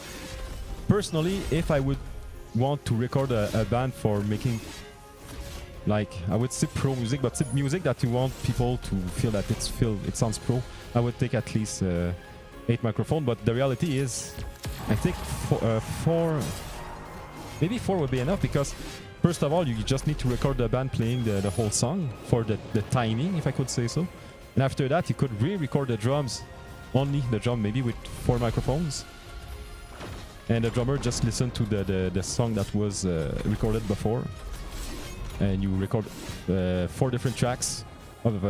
Personally, if I would want to record a band for making, like, I would say pro music, but music that you want people to feel that it sounds pro, I would take at least 8 microphone. But the reality is, I think maybe 4 would be enough, because first of all, you just need to record the band playing the whole song for the timing, if I could say so. And after that, you could re-record the drums, only the drum, maybe with 4 microphones. And the drummer just listen to the song that was recorded before. And you record 4 different tracks of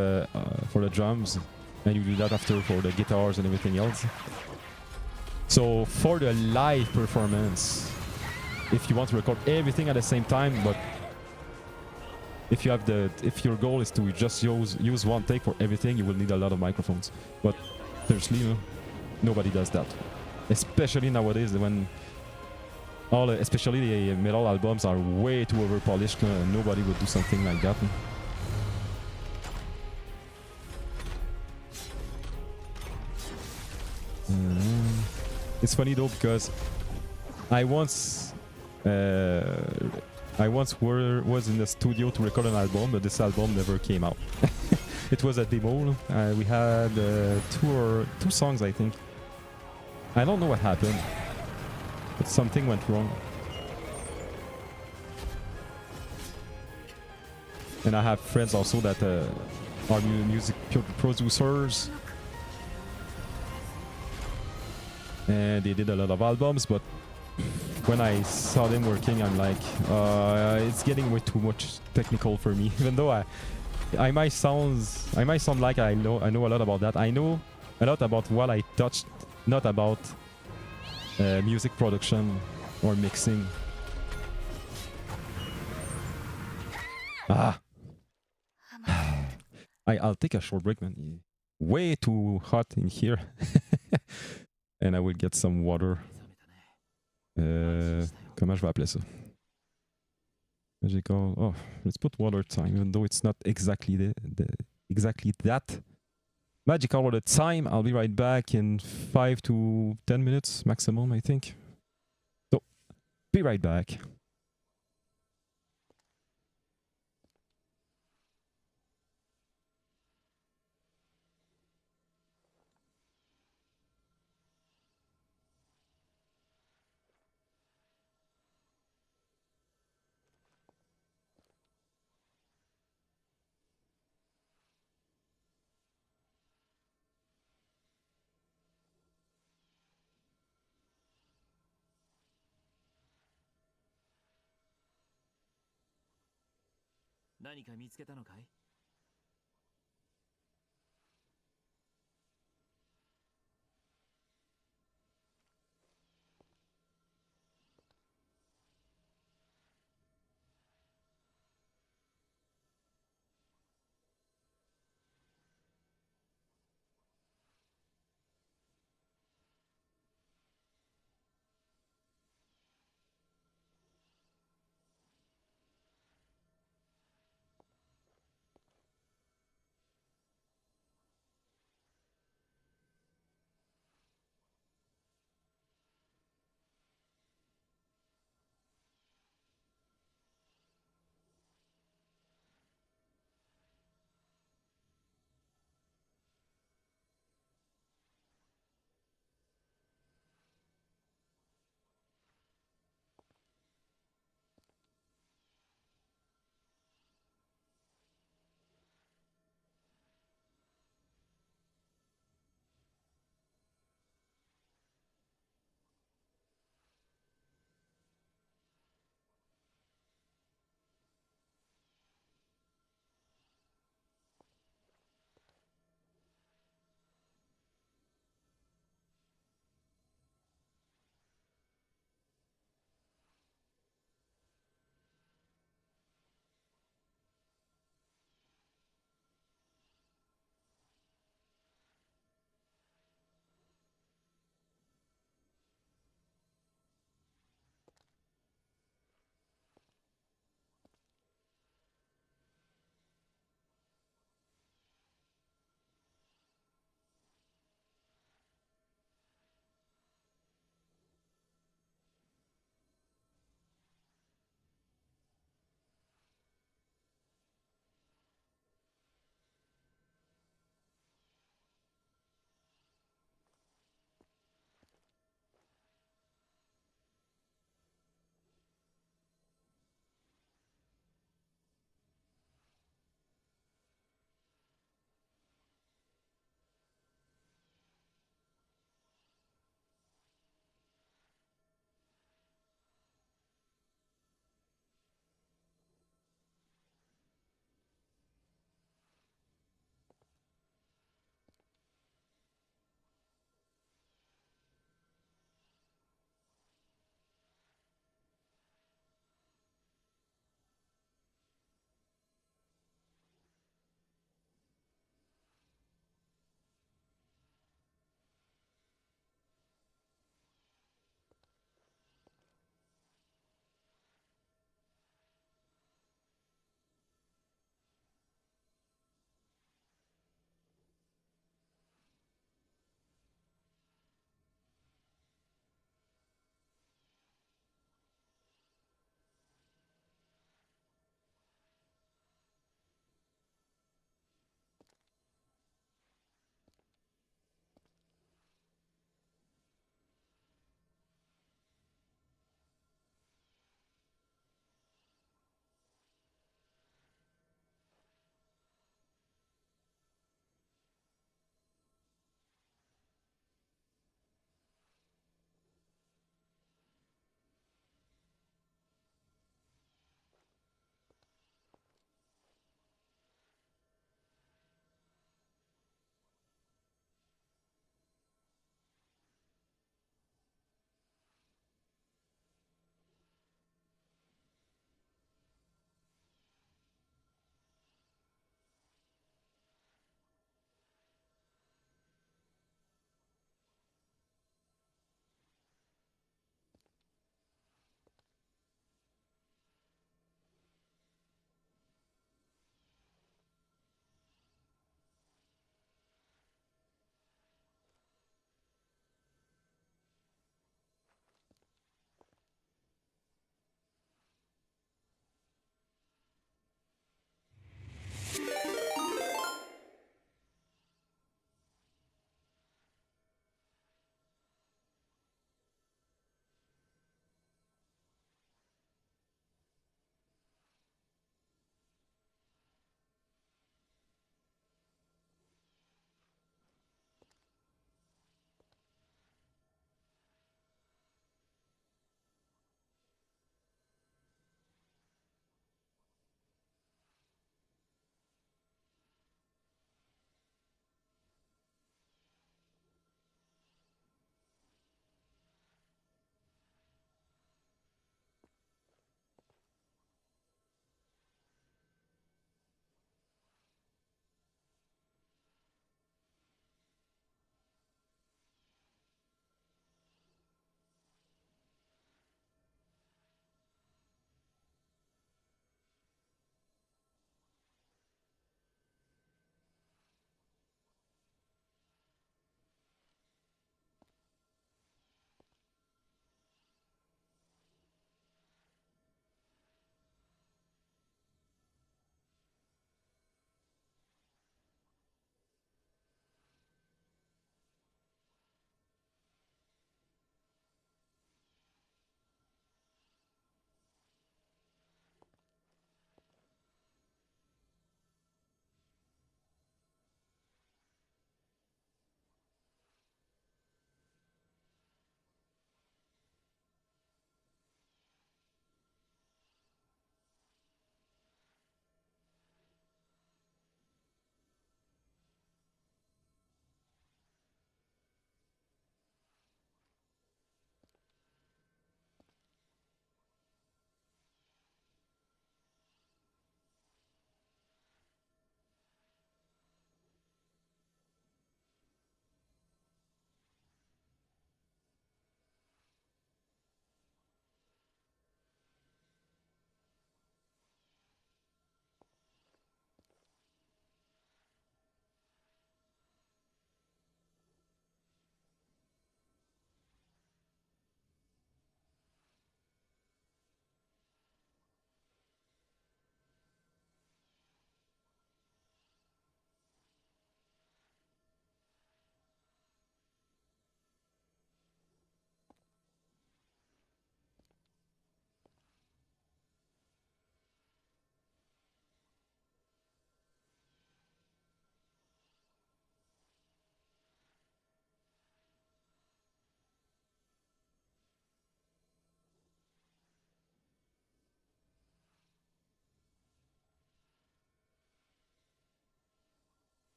for the drums, and you do that after for the guitars and everything else. So for the live performance, if you want to record everything at the same time, but if your goal is to just use one take for everything, you will need a lot of microphones. But seriously, nobody does that, especially nowadays when especially the metal albums are way too over polished. Nobody would do something like that. It's funny though, because I once was in the studio to record an album, but this album never came out. It was a demo. We had 2 songs, I think. I don't know what happened, but something went wrong. And I have friends also that are music producers, and they did a lot of albums, but when I saw them working, I'm like, it's getting way too much technical for me. Even though I might sound like I know a lot about that. I know a lot about what I touched, not about music production or mixing. I'll take a short break, man. Way too hot in here. And I will get some water. Comment je vais appeler ça? Magical. Oh, let's put water time, even though it's not exactly exactly that. Magical water time. I'll be right back in 5 to 10 minutes maximum, I think. So, be right back.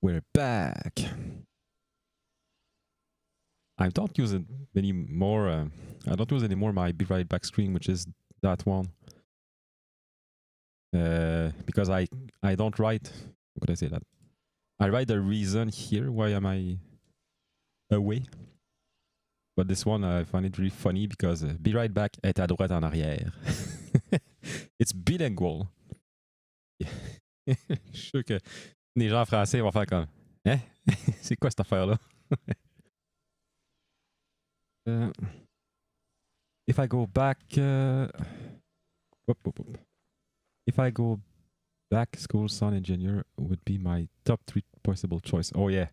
We're back. I don't use it anymore. I don't use anymore my Be Right Back screen, which is that one. Because I don't write. How could I say that? I write the reason here. Why am I away? But this one, I find it really funny because Be Right Back est à droite en arrière. It's bilingual. Je suis sûr que les gens français vont faire comme hein? C'est quoi cette affaire-là? If I go back. If I go back, school sound engineer would be my top 3 possible choice. Oh yeah,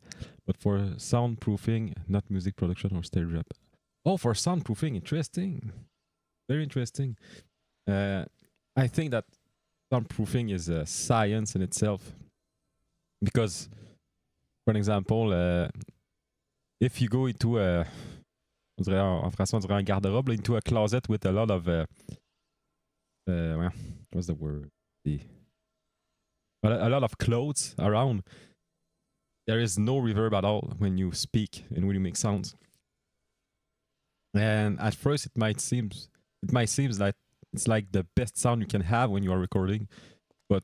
but for soundproofing, not music production or stereo rep. Oh, for soundproofing, interesting, very interesting. I think that soundproofing is a science in itself because, for example, if you go into a, on dirait en français on dirait un garde-robe, into a closet with a lot of well, what's the word? A lot of clothes around. There is no reverb at all when you speak and when you make sounds. And at first, it might seem that it's like the best sound you can have when you are recording, but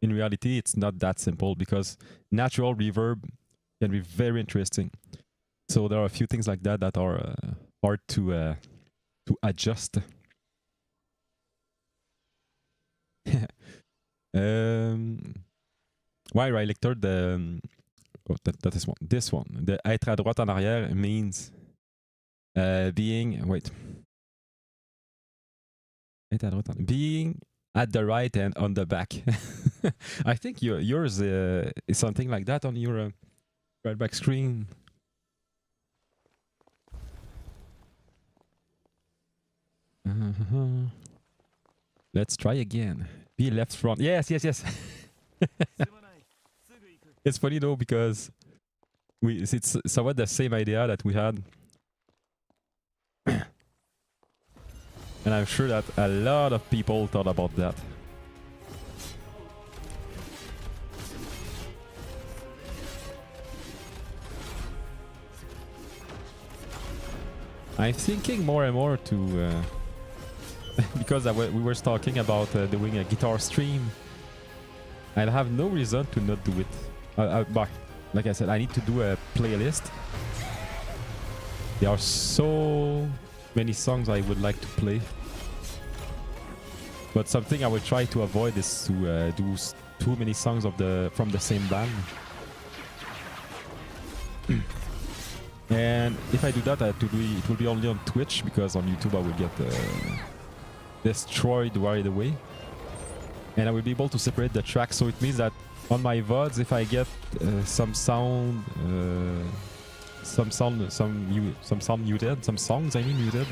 in reality, it's not that simple because natural reverb can be very interesting. So there are a few things like that that are hard to adjust. Why right lector the that is one. This one, the être à droite en arrière means being being at the right and on the back. I think yours is something like that on your right back screen. Let's try again. Be left front. Yes. It's funny though because it's somewhat the same idea that we had. And I'm sure that a lot of people thought about that. I'm thinking more and more to because we were talking about doing a guitar stream. I have no reason to not do it. But like I said, I need to do a playlist. There are so many songs I would like to play. But something I will try to avoid is to do too many songs from the same band. And if I do that, it will be only on Twitch because on YouTube I will get destroyed right away. And I will be able to separate the tracks, so it means that on my VODs, if I get some songs muted,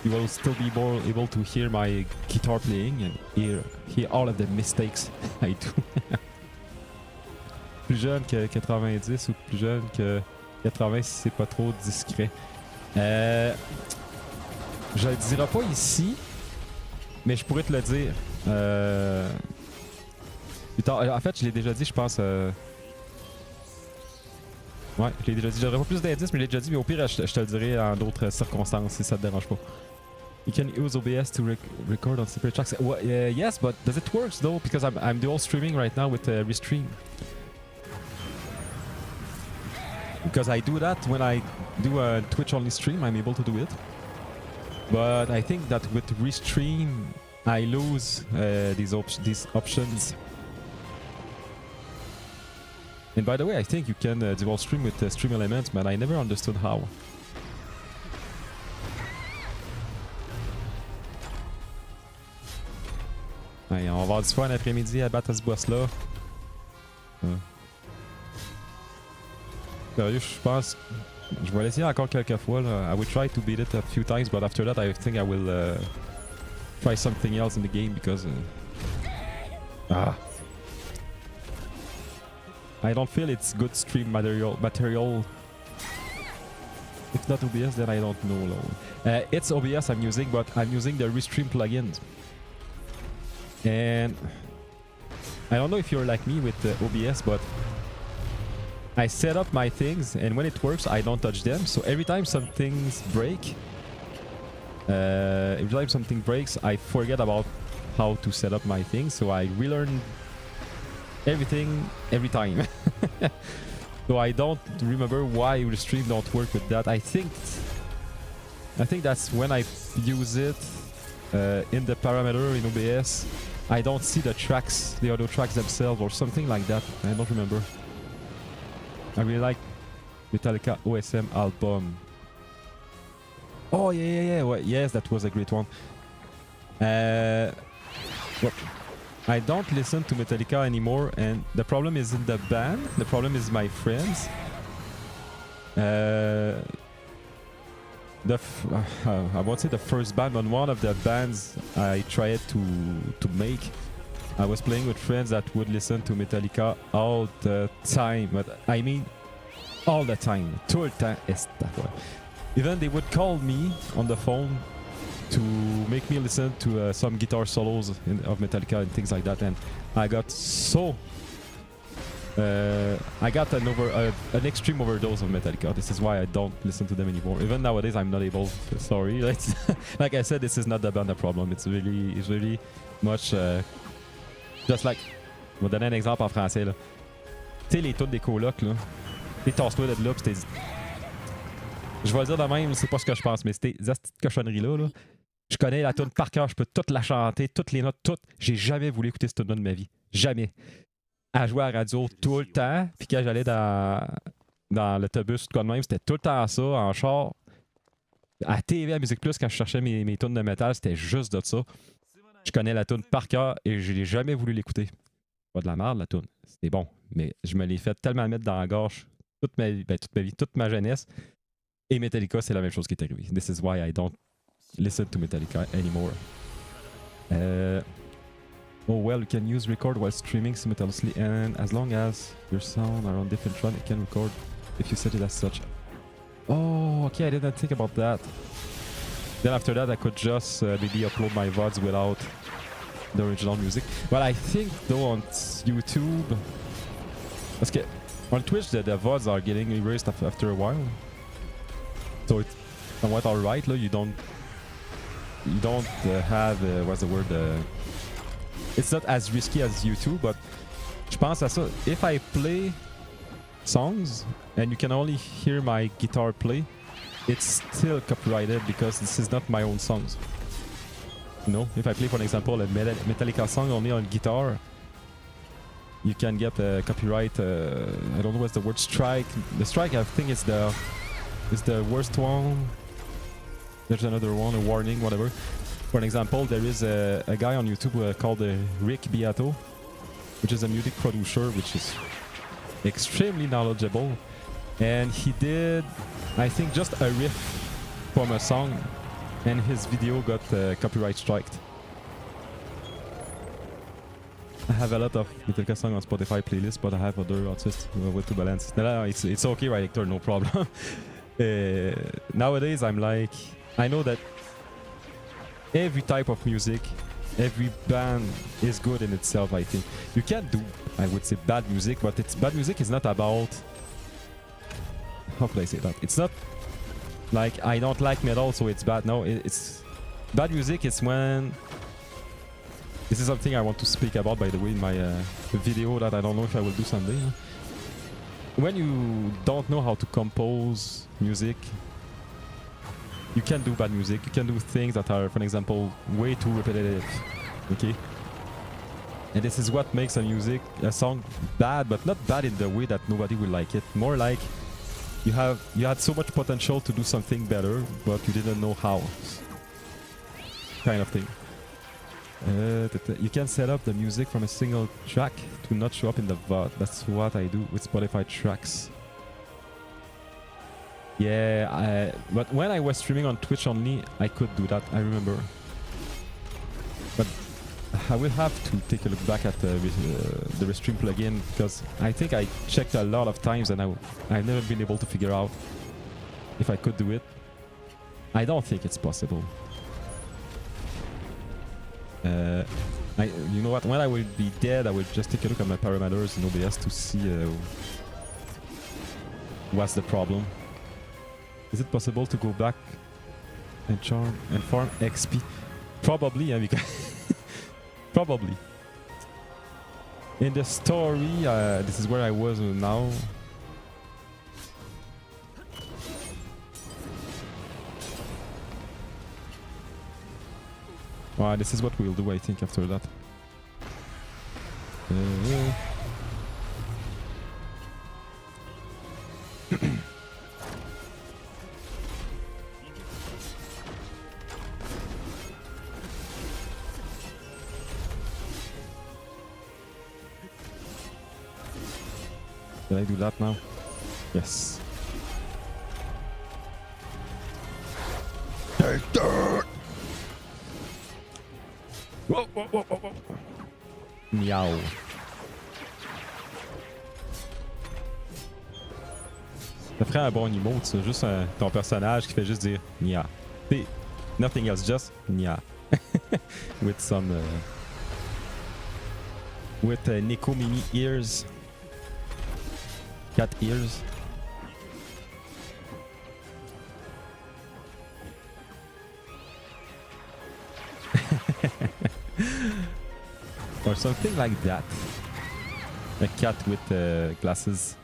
you will still be able to hear my guitar playing and hear all of the mistakes I do. Plus jeune que 90 ou plus jeune que 80 si c'est pas trop discret. Je le dirai pas ici, mais je pourrais te le dire. En fait, je l'ai déjà dit, je pense. Ouais, je l'ai déjà dit. J'aurais pas plus d'indices, mais je l'ai déjà dit. Mais au pire, je te le dirai en d'autres circonstances si ça te dérange pas. You can use OBS to record on separate tracks. Well, yes, but does it work though? Because I'm dual streaming right now with Restream. Because I do that when I do a Twitch only stream, I'm able to do it. But I think that with Restream, I lose these options. And by the way, I think you can dual stream with Stream Elements, but I never understood how. Allez, on va avoir du fun après-midi à battre ce boss-là. Sérieux, je pense... Je vais l'essayer encore quelques fois. Là. I will try to beat it a few times, but after that I think I will try something else in the game because... I don't feel it's good stream material. If not OBS, then I don't know. It's OBS I'm using, but I'm using the Restream plugin. And I don't know if you're like me with OBS, but I set up my things, and when it works, I don't touch them. So every time some things break, I forget about how to set up my things. So I relearn everything every time. So I don't remember why Restream don't work with that. I think that's when I use it in the parameter in OBS. I don't see the tracks, the audio tracks themselves or something like that. I don't remember. I really like Metallica OSM album. Oh yeah. Well, yes, that was a great one. Well, I don't listen to Metallica anymore, and the problem isn't the band. The problem is my friends. I won't say the first band, but one of the bands I tried to make. I was playing with friends that would listen to Metallica all the time. But I mean, all the time. Tout le temps estaba. Even they would call me on the phone to make me listen to some guitar solos of Metallica and things like that. And I got so... I got an extreme overdose of Metallica. This is why I don't listen to them anymore. Even nowadays, I'm not able. Sorry. Like I said, this is not the band problem. It's really much... just like... Je vais donner un exemple en français. Tu sais, les tunes des colocs, là. Tu tasses-toi de là, pis t'es... Je vais le dire de même, c'est pas ce que je pense, mais c'était cette petite cochonnerie-là. Là. Je connais la tune par cœur, je peux toute la chanter, toutes les notes, toutes. J'ai jamais voulu écouter cette tune-là de ma vie. Jamais. À jouer à la radio tout le temps, puis quand j'allais dans l'autobus, tout de même, c'était tout le temps ça, en char. À TV, à Musique Plus, quand je cherchais mes tunes de métal, c'était juste de ça. Je connais la tune par cœur et je n'ai jamais voulu l'écouter. Pas de la merde, la tune. C'était bon, mais je me l'ai fait tellement mettre dans la gorge toute ma vie, toute ma jeunesse. Et Metallica, c'est la même chose qui est arrivée. This is why I don't listen to Metallica anymore. Oh well, you can use record while streaming simultaneously, and as long as your sound are on different run, it can record if you set it as such. Oh, okay, I didn't think about that. Then after that, I could just maybe upload my VODs without the original music. But I think though on YouTube, parce que on Twitch the VODs are getting erased after a while. So it's somewhat alright, you don't have what's the word? It's not as risky as YouTube, but je pense à ça. If I play songs and you can only hear my guitar play, it's still copyrighted because this is not my own songs. You know, if I play, for example, a Metallica song only on guitar, you can get a copyright. I don't know what's the word. Strike. The strike, I think, is the worst one. There's another one, a warning, whatever. For an example, there is a guy on YouTube called Rick Beato, which is a music producer, which is extremely knowledgeable. And he did, I think, just a riff from a song, and his video got copyright striked. I have a lot of Metallica songs on Spotify playlist, but I have other artists with to balance. No, it's okay, right, Hector? No problem. Nowadays, I'm like, I know that every type of music, every band is good in itself, I think. You can't do, I would say, bad music, but bad music is not about... How could I say that? It's not like I don't like metal, so it's bad. No, it's... Bad music is when... This is something I want to speak about, by the way, in my video that I don't know if I will do someday. Huh? When you don't know how to compose music, you can do bad music. You can do things that are, for example, way too repetitive. Okay? And this is what makes a song bad, but not bad in the way that nobody will like it. More like you had so much potential to do something better, but you didn't know how. Kind of thing. You can set up the music from a single track to not show up in the VOD. That's what I do with Spotify tracks. Yeah, but when I was streaming on Twitch only, I could do that, I remember. But I will have to take a look back at the Restream plugin, because I think I checked a lot of times and I've never been able to figure out if I could do it. I don't think it's possible. You know what? When I will be dead, I will just take a look at my parameters in OBS to see What's the problem? Is it possible to go back and charm and farm XP? Probably, yeah, because probably. In the story, this is where I was now. This is what we'll do, I think, after that. Did I do that now? Yes. Take that! Whoa, whoa, whoa, whoa, whoa. Miaou. Ça ferait un bon emote, ça. Juste ton personnage qui fait juste dire Nia. Nothing else, just Nia. With some. With Neko Mini ears. Cat ears. Or something like that. A cat with glasses.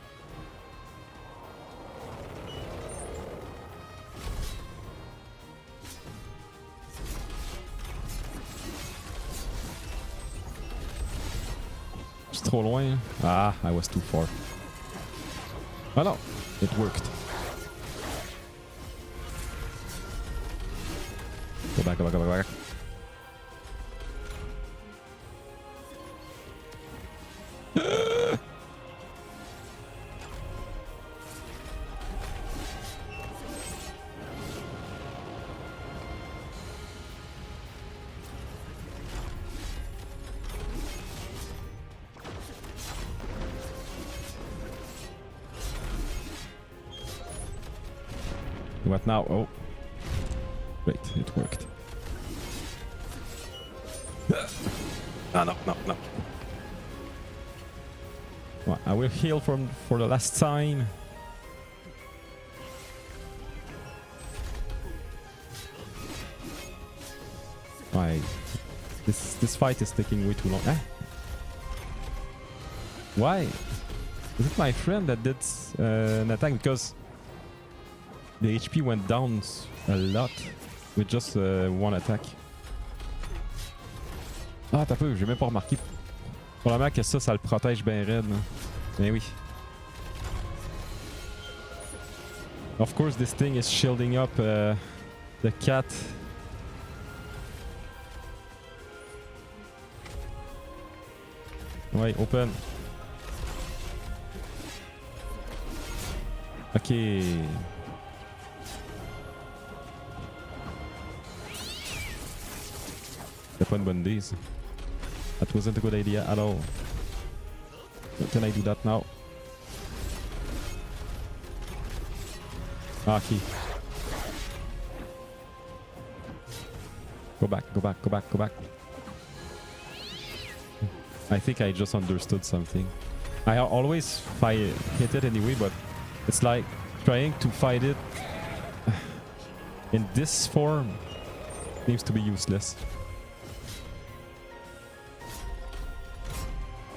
It's trop loin. Ah, I was too far. Oh no, it worked. Go back, go back, go back, go back. What now? Oh. Wait, it worked. Ah, no, no, no. Well, I will heal for the last time. Why? This fight is taking way too long. Eh? Why? Is it my friend that did an attack? Because the HP went down a lot with just one attack. Ah, t'as peu, j'ai même pas remarqué. Probablement que ça le protège bien raide. Hein. Mais oui. Of course, this thing is shielding up the cat. Ouais, open. Ok. C'était pas une bonne idée, ça. That wasn't a good idea at all. But can I do that now? Ah, okay. Go back, go back, go back, go back. I think I just understood something. I always hit it anyway, but it's like trying to fight it in this form seems to be useless.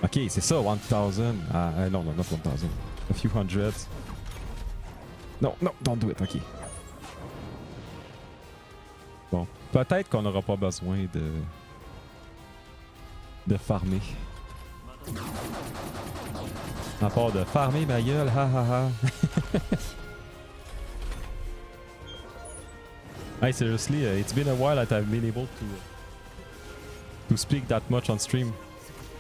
Ok, c'est ça, 1000. No, not 1000. A few hundreds. No, don't do it, ok. Bon, peut-être qu'on n'aura pas besoin de farmer. À part de farmer ma gueule, ha ha ha. Hey, seriously, it's been a while that I've been able to speak that much on stream.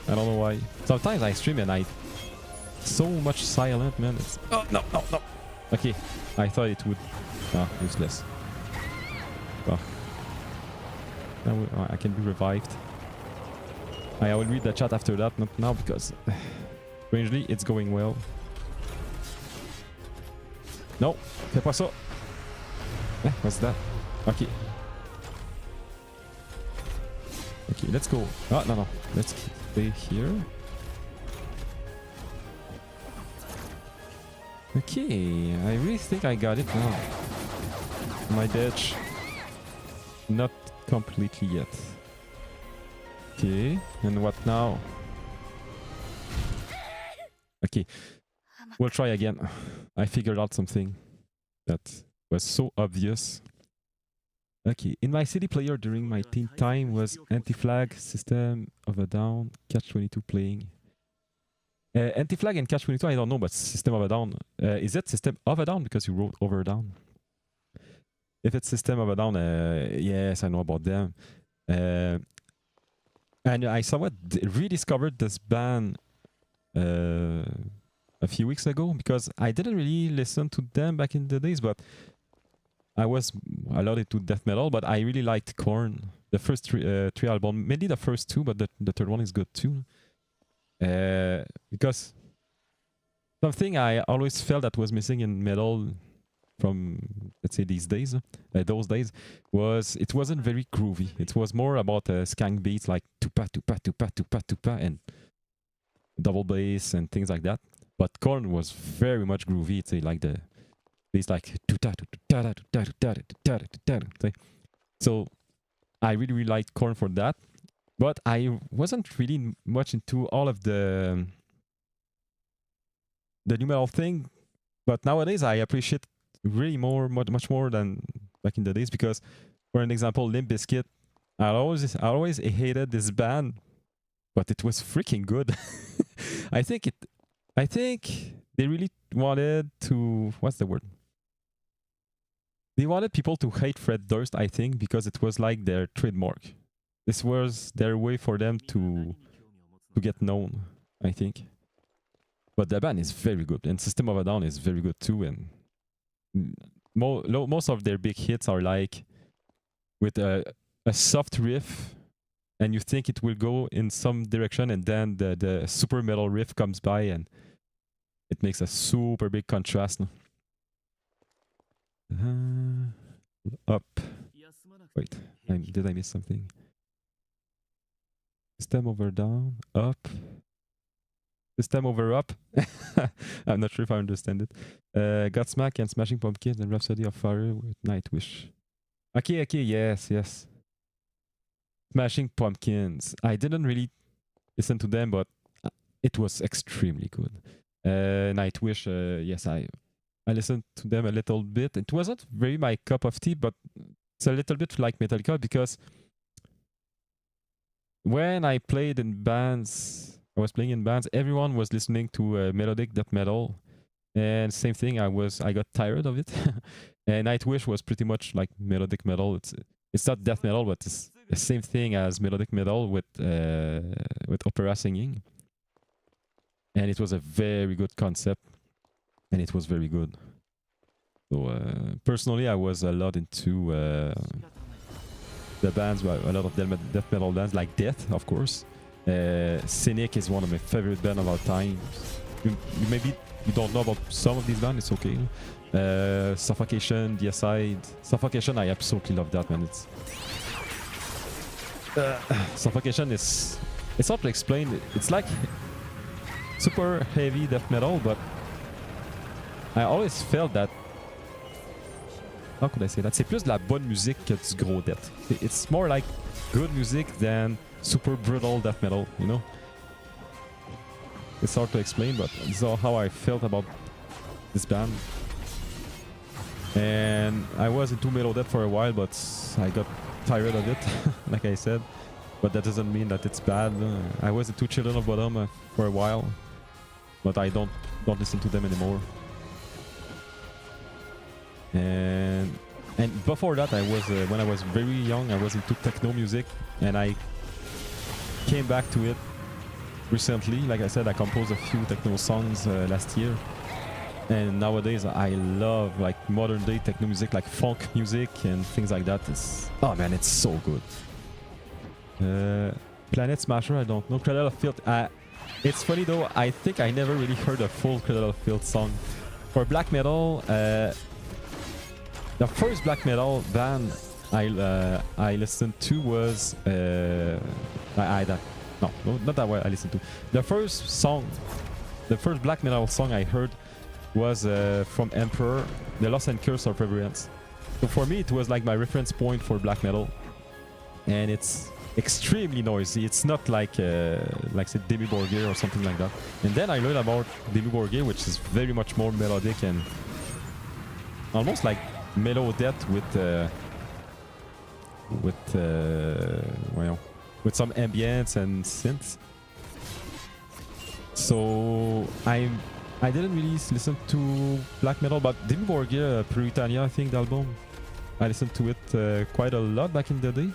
I don't know why. Sometimes I stream and I so much silent, man. It's oh no. Okay, I thought it would. Ah, useless. Oh. Now I can be revived. I will read the chat after that, not now because strangely it's going well. No, fais pas ça. Eh, what's that? Okay. Okay, let's go. Oh no, let's stay here. Okay, I really think I got it now. My ditch. Not completely yet. Okay, and what now? Okay, we'll try again. I figured out something that was so obvious. Okay, in my city player during my teen time was Anti-Flag, System of a Down, Catch-22 playing. Anti-Flag and Catch-22 I don't know, but System of a Down. Is it System of a Down because you wrote over down? If it's System of a Down, yes, I know about them. And I somewhat rediscovered this band a few weeks ago because I didn't really listen to them back in the days, but I was allowed to death metal, but I really liked Korn. The first three albums, maybe the first two, but the third one is good too. Because something I always felt that was missing in metal from, let's say, those days, was it wasn't very groovy. It was more about skank beats like tupa tupa tupa tupa tupa and double bass and things like that. But Korn was very much groovy. It's like the bass like so I really liked Korn for that. But I wasn't really much into all of the new metal thing. But nowadays I appreciate really much more than back in the days, because for an example, Limp Bizkit, I always hated this band, but it was freaking good. I think they really wanted to, what's the word? They wanted people to hate Fred Durst, I think, because it was like their trademark. This was their way for them to get known, I think. But the band is very good, and System of a Down is very good too, and most of their big hits are like with a soft riff, and you think it will go in some direction, and then the super metal riff comes by, and it makes a super big contrast. Up. Wait, did I miss something? System over down, up. System over up. I'm not sure if I understand it. Godsmack and Smashing Pumpkins and Rhapsody of Fire with Nightwish. Okay, yes. Smashing Pumpkins. I didn't really listen to them, but it was extremely good. Nightwish, yes, I listened to them a little bit. It wasn't very my cup of tea, but it's a little bit like Metallica, because when I played in bands, I was playing in bands, everyone was listening to melodic death metal, and same thing, I got tired of it. And Nightwish was pretty much like melodic metal. It's not death metal, but it's the same thing as melodic metal with opera singing. And it was a very good concept, and it was very good. So personally, I was a lot into the bands, a lot of death metal bands, like Death, of course. Cynic is one of my favorite bands of all time. Maybe you don't know about some of these bands, it's okay. Suffocation, Deicide. Suffocation, I absolutely love that, man. It's Suffocation is, it's hard to explain. It's like super heavy death metal, but I always felt that, how could I say that? C'est plus de la bonne musique que du gros death. It's more like good music than super brutal death metal, you know? It's hard to explain, but this is how I felt about this band. And I was into Metaldeath for a while, but I got tired of it, like I said. But that doesn't mean that it's bad. I was into Children of Bodom for a while, but I don't listen to them anymore. And before that, I was when I was very young, I was into techno music, and I came back to it recently. Like I said, I composed a few techno songs last year, and nowadays I love like modern day techno music, like funk music and things like that. Oh man, it's so good. Planet Smasher, I don't know. Cradle of Filth. It's funny though, I think I never really heard a full Cradle of Filth song. For black metal, the first black metal band I listened to was no, not that one I listened to. The first black metal song I heard was from Emperor, The Lost and Curse of Reverence. So for me, it was like my reference point for black metal, and it's extremely noisy. It's not like say Dimmu Borgir or something like that. And then I learned about Dimmu Borgir, which is very much more melodic and almost like mellow death with some ambience and synths. So I didn't really listen to black metal, but Dimmu Borgir, Puritania, I think the album, I listened to it quite a lot back in the day.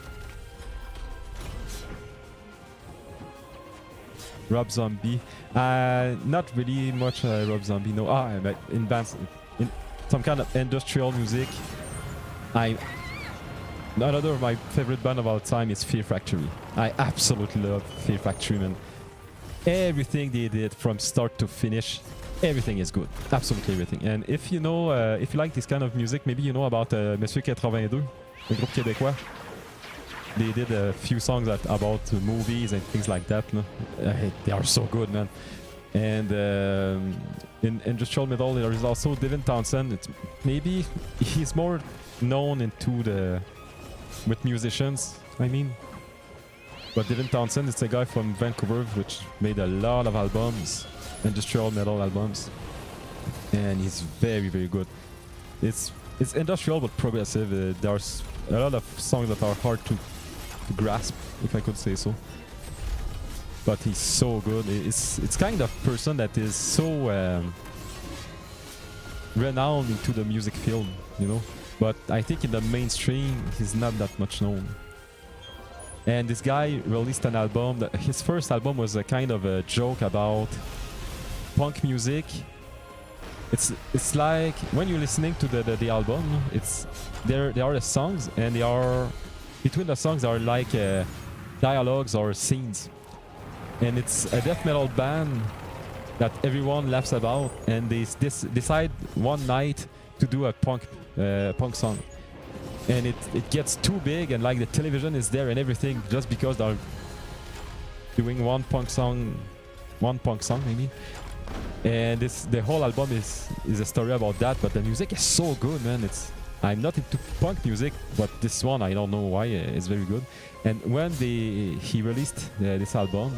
Rob Zombie, not really much Rob Zombie. No, but in bands, in some kind of industrial music. Another of my favorite band of all time is Fear Factory. I absolutely love Fear Factory, man. Everything they did from start to finish, everything is good. Absolutely everything. And if you know, if you like this kind of music, maybe you know about Monsieur 82, le groupe québécois. They did a few songs about movies and things like that. No? They are so good, man. And in industrial metal, there is also Devin Townsend. Maybe he's more known with musicians, I mean. But Devin Townsend is a guy from Vancouver, which made a lot of albums, industrial metal albums, and he's very, very good. It's industrial but progressive. There's a lot of songs that are hard to grasp, if I could say so. But he's so good. It's kind of person that is so renowned into the music field, you know. But I think in the mainstream, he's not that much known. And this guy released an album. His first album was a kind of a joke about punk music. It's like when you're listening to the album, there are the songs, and they are between the songs are like dialogues or scenes. And it's a death metal band that everyone laughs about, and they decide one night to do a punk song, and it gets too big, and like the television is there and everything, just because they're doing one punk song maybe. And the whole album is a story about that, but the music is so good, man. I'm not into punk music, but this one, I don't know why, it's very good. And when he released this album,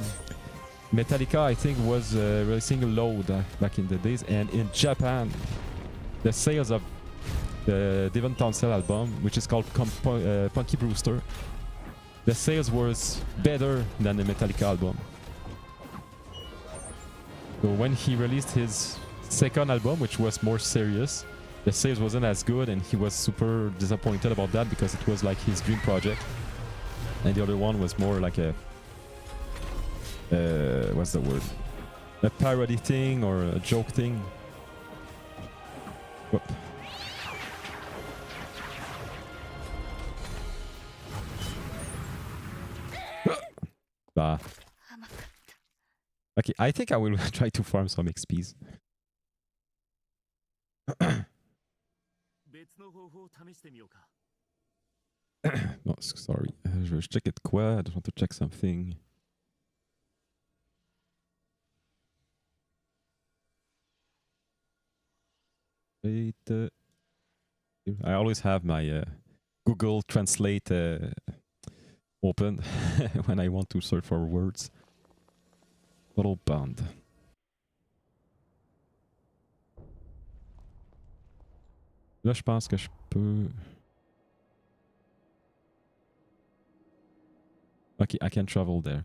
Metallica, I think, was releasing Load back in the days, and in Japan, the sales of the Devin Townsend album, which is called Punky Brewster, the sales was better than the Metallica album. So when he released his second album, which was more serious, the sales wasn't as good, and he was super disappointed about that because it was like his dream project. And the other one was more like a what's the word? A parody thing or a joke thing. Whoop. Bah. Okay, I think I will try to farm some XPs. No, sorry. Je veux checker de quoi? I just want to check something. Wait. I always have my Google Translate open when I want to search for words. Total band. Là, je pense que je peux... Okay, I can travel there.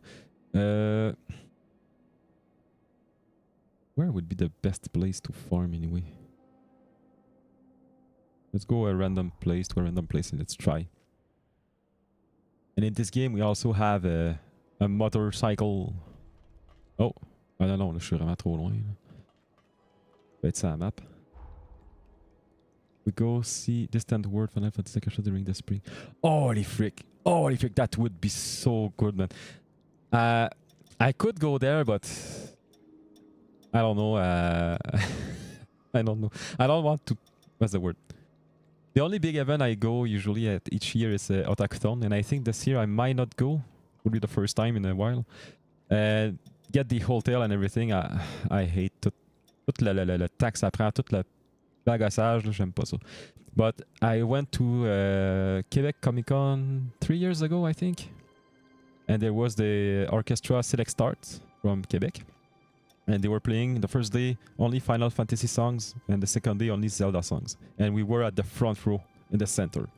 Where would be the best place to farm anyway? Let's go to a random place and let's try. And in this game, we also have a motorcycle. Oh, ah non, non, là, je suis vraiment trop loin. Ça va être ça la map. We go see distant world Final Fantasy quelque during the spring. Holy frick! Holy frick! That would be so good, man. I could go there, but I don't know. I don't know. I don't want to. What's the word? The only big event I go usually at each year is Otakuthon, and I think this year I might not go. Would be the first time in a while. Get the hotel and everything. I hate Tout le temps que ça prend, tout le bagassage, là, j'aime pas ça. But I went to Quebec Comic Con 3 years ago, I think. And there was the orchestra Select Start from Quebec. And they were playing the first day only Final Fantasy songs, and the second day only Zelda songs. And we were at the front row in the center.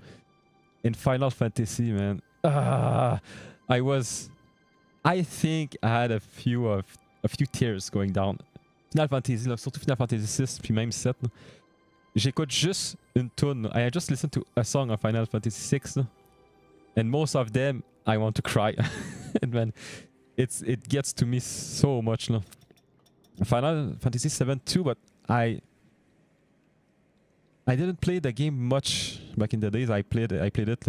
In Final Fantasy, man, I think I had a few tears going down. Final Fantasy, là, surtout Final Fantasy 6 puis même 7. J'écoute juste une tune. I just listened to a song of Final Fantasy 6, and most of them I want to cry. And man, it gets to me so much. No? Final Fantasy 7 too, but I didn't play the game much back in the days. I played it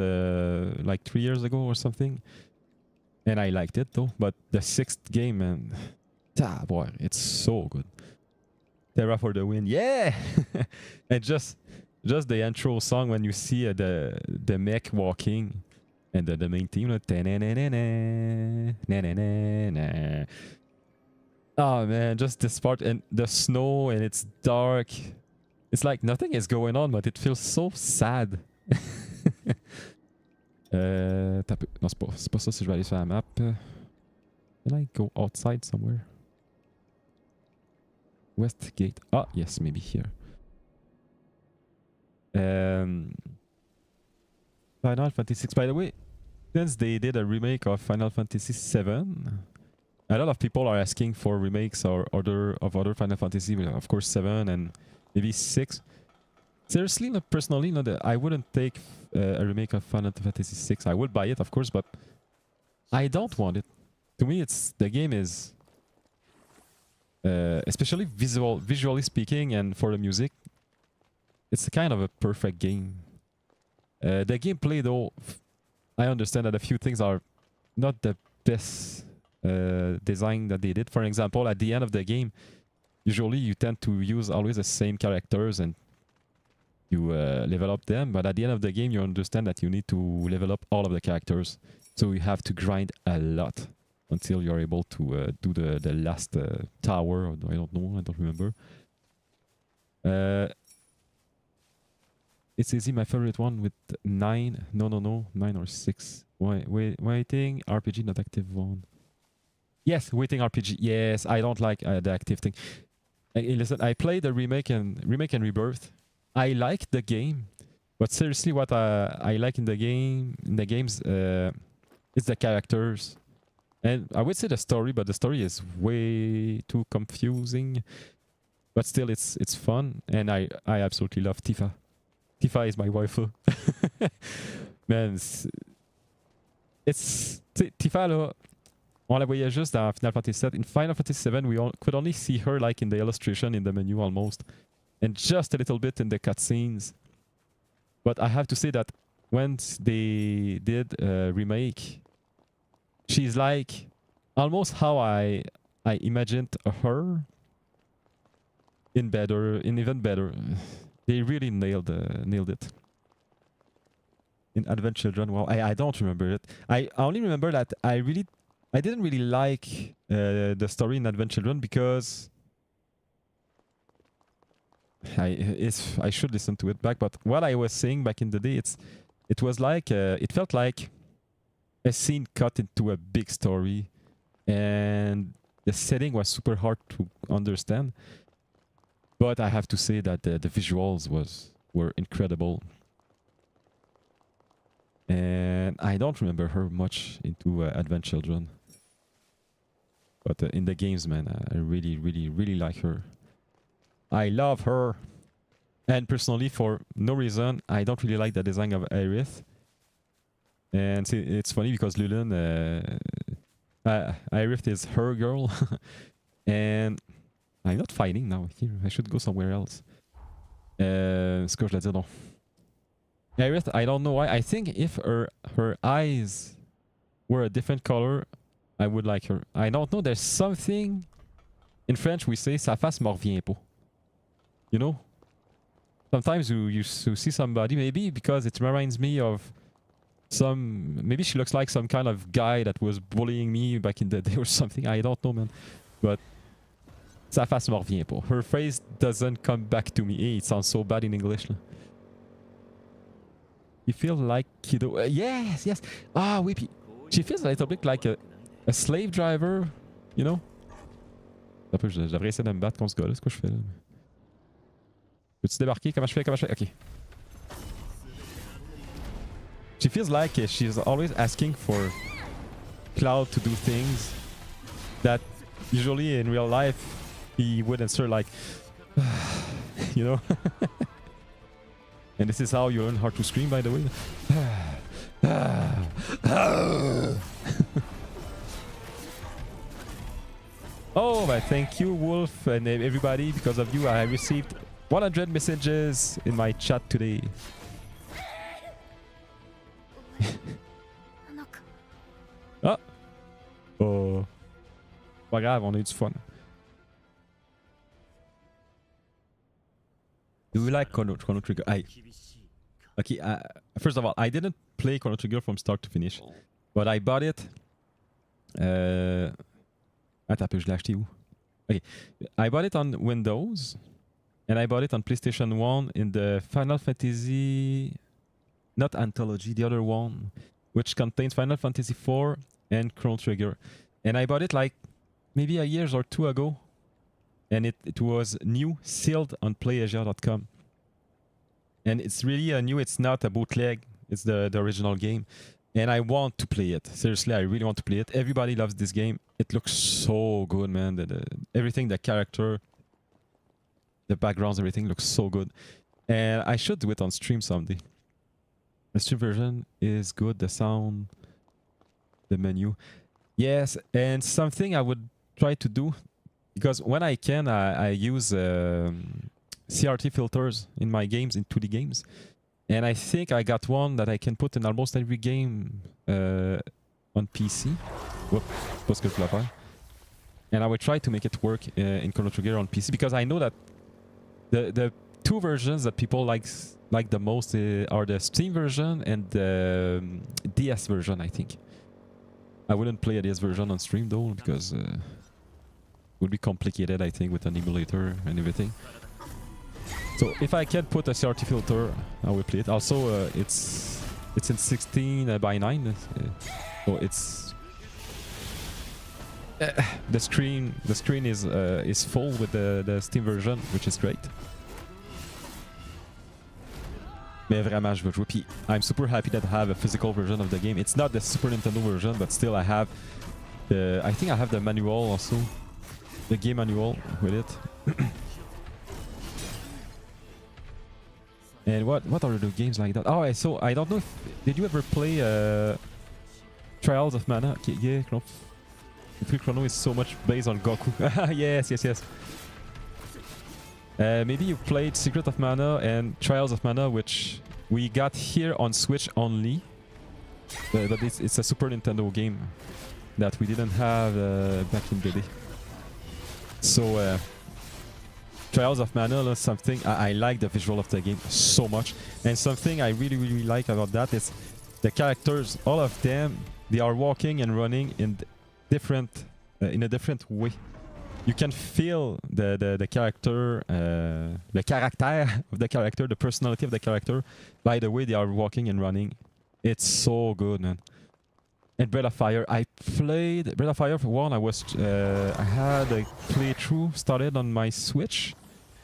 like 3 years ago or something, and I liked it though. But the 6th game, man, boy, it's so good. Terra for the win, yeah! And just the intro song when you see the mech walking and the main theme. Oh man, just this part and the snow and it's dark. It's like nothing is going on, but it feels so sad. Non, c'est pas ça si je vais aller sur la map. Can I go outside somewhere? Westgate. Ah, yes, maybe here. Final Fantasy 6. By the way, since they did a remake of Final Fantasy 7, a lot of people are asking for remakes or other Final Fantasy. Of course, 7 and maybe 6. Seriously, personally, I wouldn't take a remake of Final Fantasy 6. I would buy it, of course, but I don't want it. To me, the game is, especially visually speaking, and for the music, it's kind of a perfect game. The gameplay, though, I understand that a few things are not the best design that they did. For example, at the end of the game, usually you tend to use always the same characters and you level up them, but at the end of the game you understand that you need to level up all of the characters, so you have to grind a lot until you're able to do the last tower. I don't remember. It's easy, my favorite one with 9. No, 9 or 6. Waiting RPG, not active one. Yes, waiting RPG. Yes, I don't like the active thing. Listen, I played the remake and Rebirth. I like the game, but seriously, what I like in the games, is the characters, and I would say the story. But the story is way too confusing. But still, it's fun, and I absolutely love Tifa. Tifa is my waifu. Man, it's Tifa là. On la voyait juste dans Final Fantasy 7. In Final Fantasy 7, we could only see her like in the illustration in the menu almost, and just a little bit in the cutscenes. But I have to say that once they did a remake, she's like almost how I imagined her, in even better. They really nailed it. In Advent Children, well, I don't remember it. I only remember that I didn't really like the story in Advent Children because I should listen to it back. But what I was saying back in the day, it was like it felt like a scene cut into a big story, and the setting was super hard to understand. But I have to say that the visuals were incredible. And I don't remember her much into Advent Children. But in the games, man, I really, really, really like her. I love her. And personally, for no reason, I don't really like the design of Aerith. And see, it's funny because Lulin, Aerith is her girl. And I'm not fighting now here. I should go somewhere else. Ce que je voulais dire, non. Aerith, I don't know why. I think if her eyes were a different color, I would like her. I don't know. There's something in French we say sa face me revient pas. You know? Sometimes you see somebody, maybe because it reminds me of maybe she looks like some kind of guy that was bullying me back in the day or something. I don't know, man. But Sa face me revient pas. Her face doesn't come back to me. Hey, it sounds so bad in English. Là. You feel like Kido. Yes, yes. Ah, oui. She feels a little bit like a slave driver, you know? Un peu, je devrais essayer de me battre contre ce gars-là. C'est quoi je fais là? Peux-tu débarquer? Comment je fais? Ok. She feels like she's always asking for Cloud to do things that usually in real life he would answer like, you know? And this is how you learn how to scream, by the way. Oh, but thank you, Wolf, and everybody. Because of you, I received 100 messages in my chat today. Ah! Oh. Pas grave, on a eu du fun. Do you like Chrono Trigger? Okay, first of all, I didn't play Chrono Trigger from start to finish. But I bought it. Attends un peu, je l'ai acheté où? Okay, I bought it on Windows. And I bought it on PlayStation 1 in the Final Fantasy... Not Anthology, the other one. Which contains Final Fantasy 4 and Chrono Trigger. And I bought it like maybe a year or two ago. And it was new, sealed on PlayAsia.com. And it's really a new, it's not a bootleg, it's the original game. And I want to play it. Seriously, I really want to play it. Everybody loves this game. It looks so good, man. Everything, the character, the backgrounds, everything looks so good. And I should do it on stream someday. The stream version is good, the sound, the menu. Yes, and something I would try to do, because when I can, I use CRT filters in my games, in 2D games. And I think I got one that I can put in almost every game on PC. Whoop, pas ce que je voulais faire. And I will try to make it work in Chrono Trigger on PC, because I know that the two versions that people like the most are the Steam version and the DS version, I think. I wouldn't play a DS version on stream though, because it would be complicated, I think, with an emulator and everything. So if I can put a CRT filter, I will play it. Also, it's in 16 by 9, so it's the screen is full with the Steam version, which is great. Mais vraiment, je veux jouer. Puis I'm super happy that I have a physical version of the game. It's not the Super Nintendo version, but still I have I think I have the manual also, the game manual with it. And what are the games like that? Oh, so I don't know if... Did you ever play Trials of Mana? Okay, yeah, Chrono is so much based on Goku. Yes. Maybe you played Secret of Mana and Trials of Mana, which we got here on Switch only. But it's a Super Nintendo game that we didn't have back in the day. So... Trials of Mana is something I like the visual of the game so much, and something I really like about that is the characters. All of them, they are walking and running in in a different way. You can feel the character, the character of the character, the personality of the character by the way they are walking and running. It's so good, man. And Breath of Fire, I played Breath of Fire for one. I had a playthrough started on my Switch.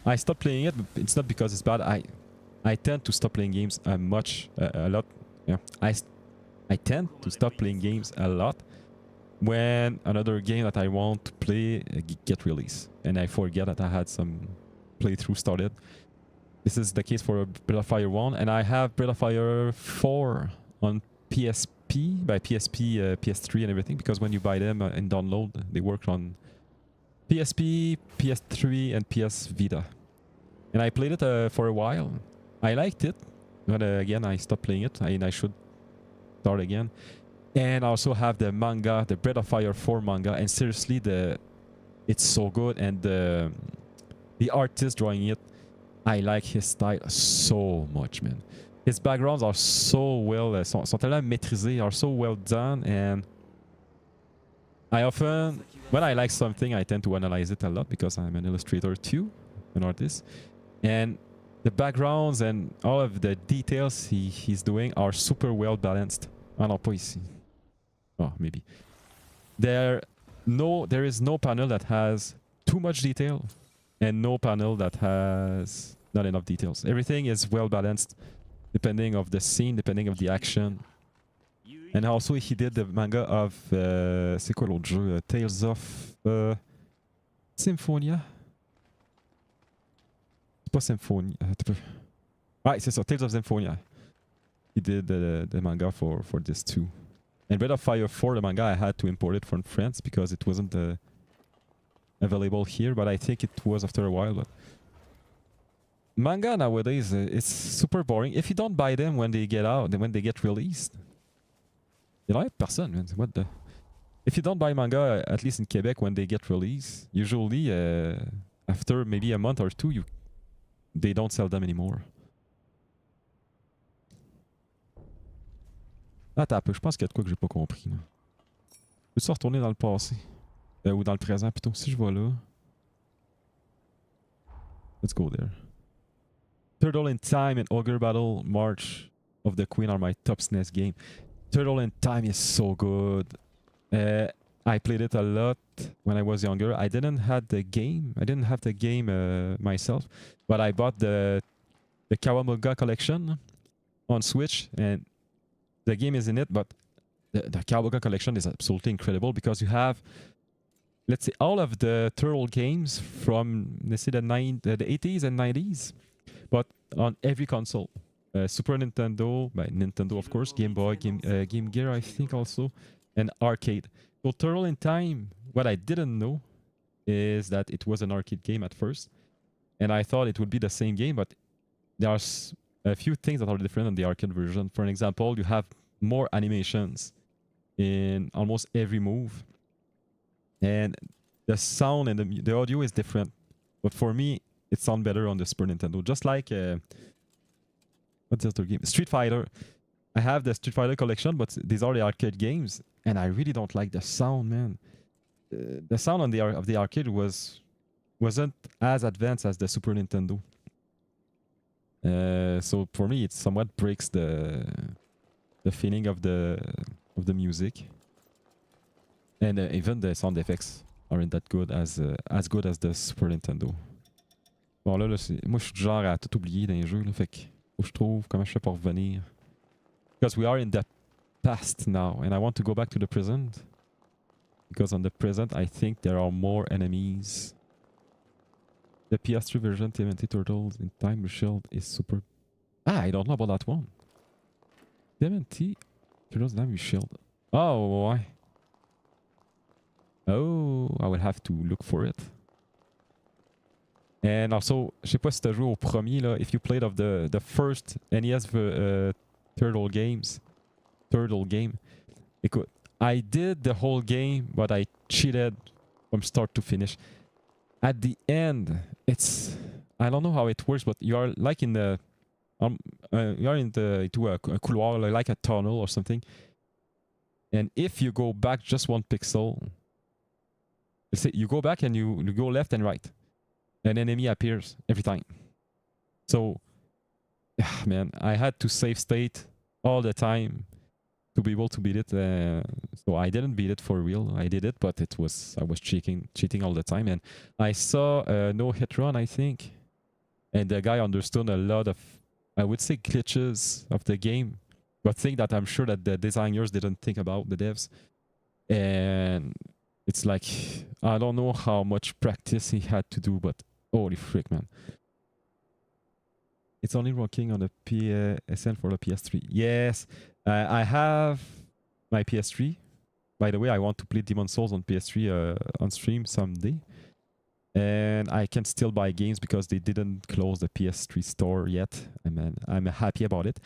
I stopped playing it, but it's not because it's bad. I tend to stop playing games a lot. Yeah, I tend to stop playing games a lot when another game that I want to play get released, and I forget that I had some playthrough started. This is the case for Breath of Fire 1, and I have Breath of Fire 4 on PSP, by PSP, PS3 and everything, because when you buy them and download, they work on PSP, PS3 and PS Vita. And I played it for a while. I liked it, but again I stopped playing it, and I should start again. And I also have the manga, the Breath of Fire 4 manga, and seriously, it's so good, and the artist drawing it, I like his style so much, man. His backgrounds are so well, sont tellement maîtrisés, are so well done, and I often, when I like something, I tend to analyze it a lot because I'm an illustrator too, an artist. And the backgrounds and all of the details he's doing are super well balanced. Ah non, pas ici. Oh, maybe. There is no panel that has too much detail and no panel that has not enough details. Everything is well balanced depending of the scene, depending of the action. And also he did the manga of c'est quoi l'autre jeu? Tales of Symphonia? C'est pas Symphonia. Ouais, c'est ça, Tales of Symphonia. He did the manga for this too. And Breath of Fire 4, the manga, I had to import it from France because it wasn't available here, but I think it was after a while. But manga nowadays, it's super boring. If you don't buy them when they get out, when they get released, you know, personne, man. What the? If you don't buy manga, at least in Quebec, when they get released, usually after maybe a month or two, they don't sell them anymore. Attends un peu, je pense qu'il y a de quoi que j'ai pas compris. Là. Peux-tu retourner dans le passé? Ou dans le présent plutôt, si je vais là. Let's go there. Turtle in Time and Ogre Battle March of the Queen are my top SNES game. Turtle in Time is so good. I played it a lot when I was younger. I didn't have the game. Myself, but I bought the Kawamuga collection on Switch, and the game is in it. But the Kawamuga collection is absolutely incredible because you have, let's say, all of the Turtle games from, let's say, the 80s and 90s, but on every console. Super Nintendo, by Nintendo of course, Game Boy, Game Gear I think also, and arcade. So Turtle in Time, what I didn't know is that it was an arcade game at first, and I thought it would be the same game, but there are a few things that are different in the arcade version. For an example, you have more animations in almost every move, and the sound and the audio is different. But for me, it sounds better on the Super Nintendo, just like what's the other game? Street Fighter. I have the Street Fighter collection, but these are the arcade games, and I really don't like the sound, man. The sound on of the arcade wasn't as advanced as the Super Nintendo. So for me, it somewhat breaks the feeling of the music, and even the sound effects aren't that good as the Super Nintendo. Bon là moi je suis du genre à tout oublier dans les jeux là, fait que faut que je trouve comment je fais pour revenir. Because we are in the past now, and I want to go back to the present. Because on the present, I think there are more enemies. The PS3 version, TMNT Turtles in Time Shield is super. Ah, I don't know about that one. TMNT Turtles Time Shield. Oh, why? Oh, I will have to look for it. And also, je sais pas si t'as joué au premier là. If you played of the first NES Turtle game. Écoute, I did the whole game, but I cheated from start to finish. At the end, I don't know how it works, but you are like in the you are into a couloir, like a tunnel or something. And if you go back just one pixel, let's say you go back and you go left and right, an enemy appears every time. So, man, I had to save state all the time to be able to beat it. So I didn't beat it for real. I did it, but I was cheating all the time. And I saw No Hit Run, I think, and the guy understood a lot of, I would say, glitches of the game, but thing that I'm sure that the designers didn't think about, the devs. And it's like, I don't know how much practice he had to do, but holy frick, man. It's only working on the PSN for the PS3. Yes, I have my PS3. By the way, I want to play Demon's Souls on PS3 on stream someday. And I can still buy games because they didn't close the PS3 store yet. I'm happy about it.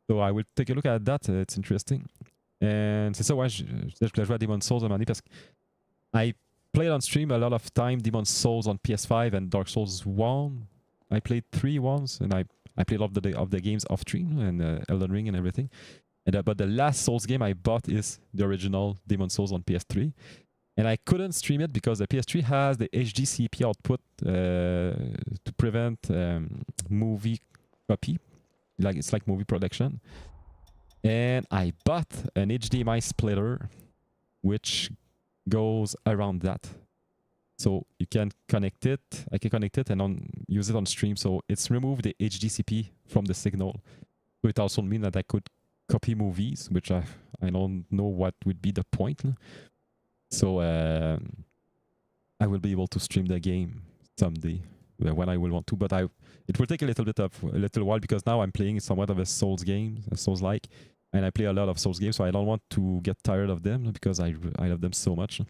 So I will take a look at that. It's interesting. And c'est ça, ouais, je voulais jouer à Demon's Souls à un moment donné parce que I played on stream a lot of time Demon's Souls on PS5 and Dark Souls 1. I played 3 once, and I played all of the games off stream and Elden Ring and everything. And but the last Souls game I bought is the original Demon's Souls on PS3. and I couldn't stream it because the PS3 has the HDCP output to prevent movie copy, like it's like movie production. And I bought an HDMI splitter, which goes around that. So you can connect it. I can connect it and use it on stream. So it's removed the HDCP from the signal. So it also means that I could copy movies, which I don't know what would be the point. So I will be able to stream the game someday when I will want to. But it will take a little while because now I'm playing somewhat of a Souls game, a Souls-like, and I play a lot of Souls games. So I don't want to get tired of them because I love them so much.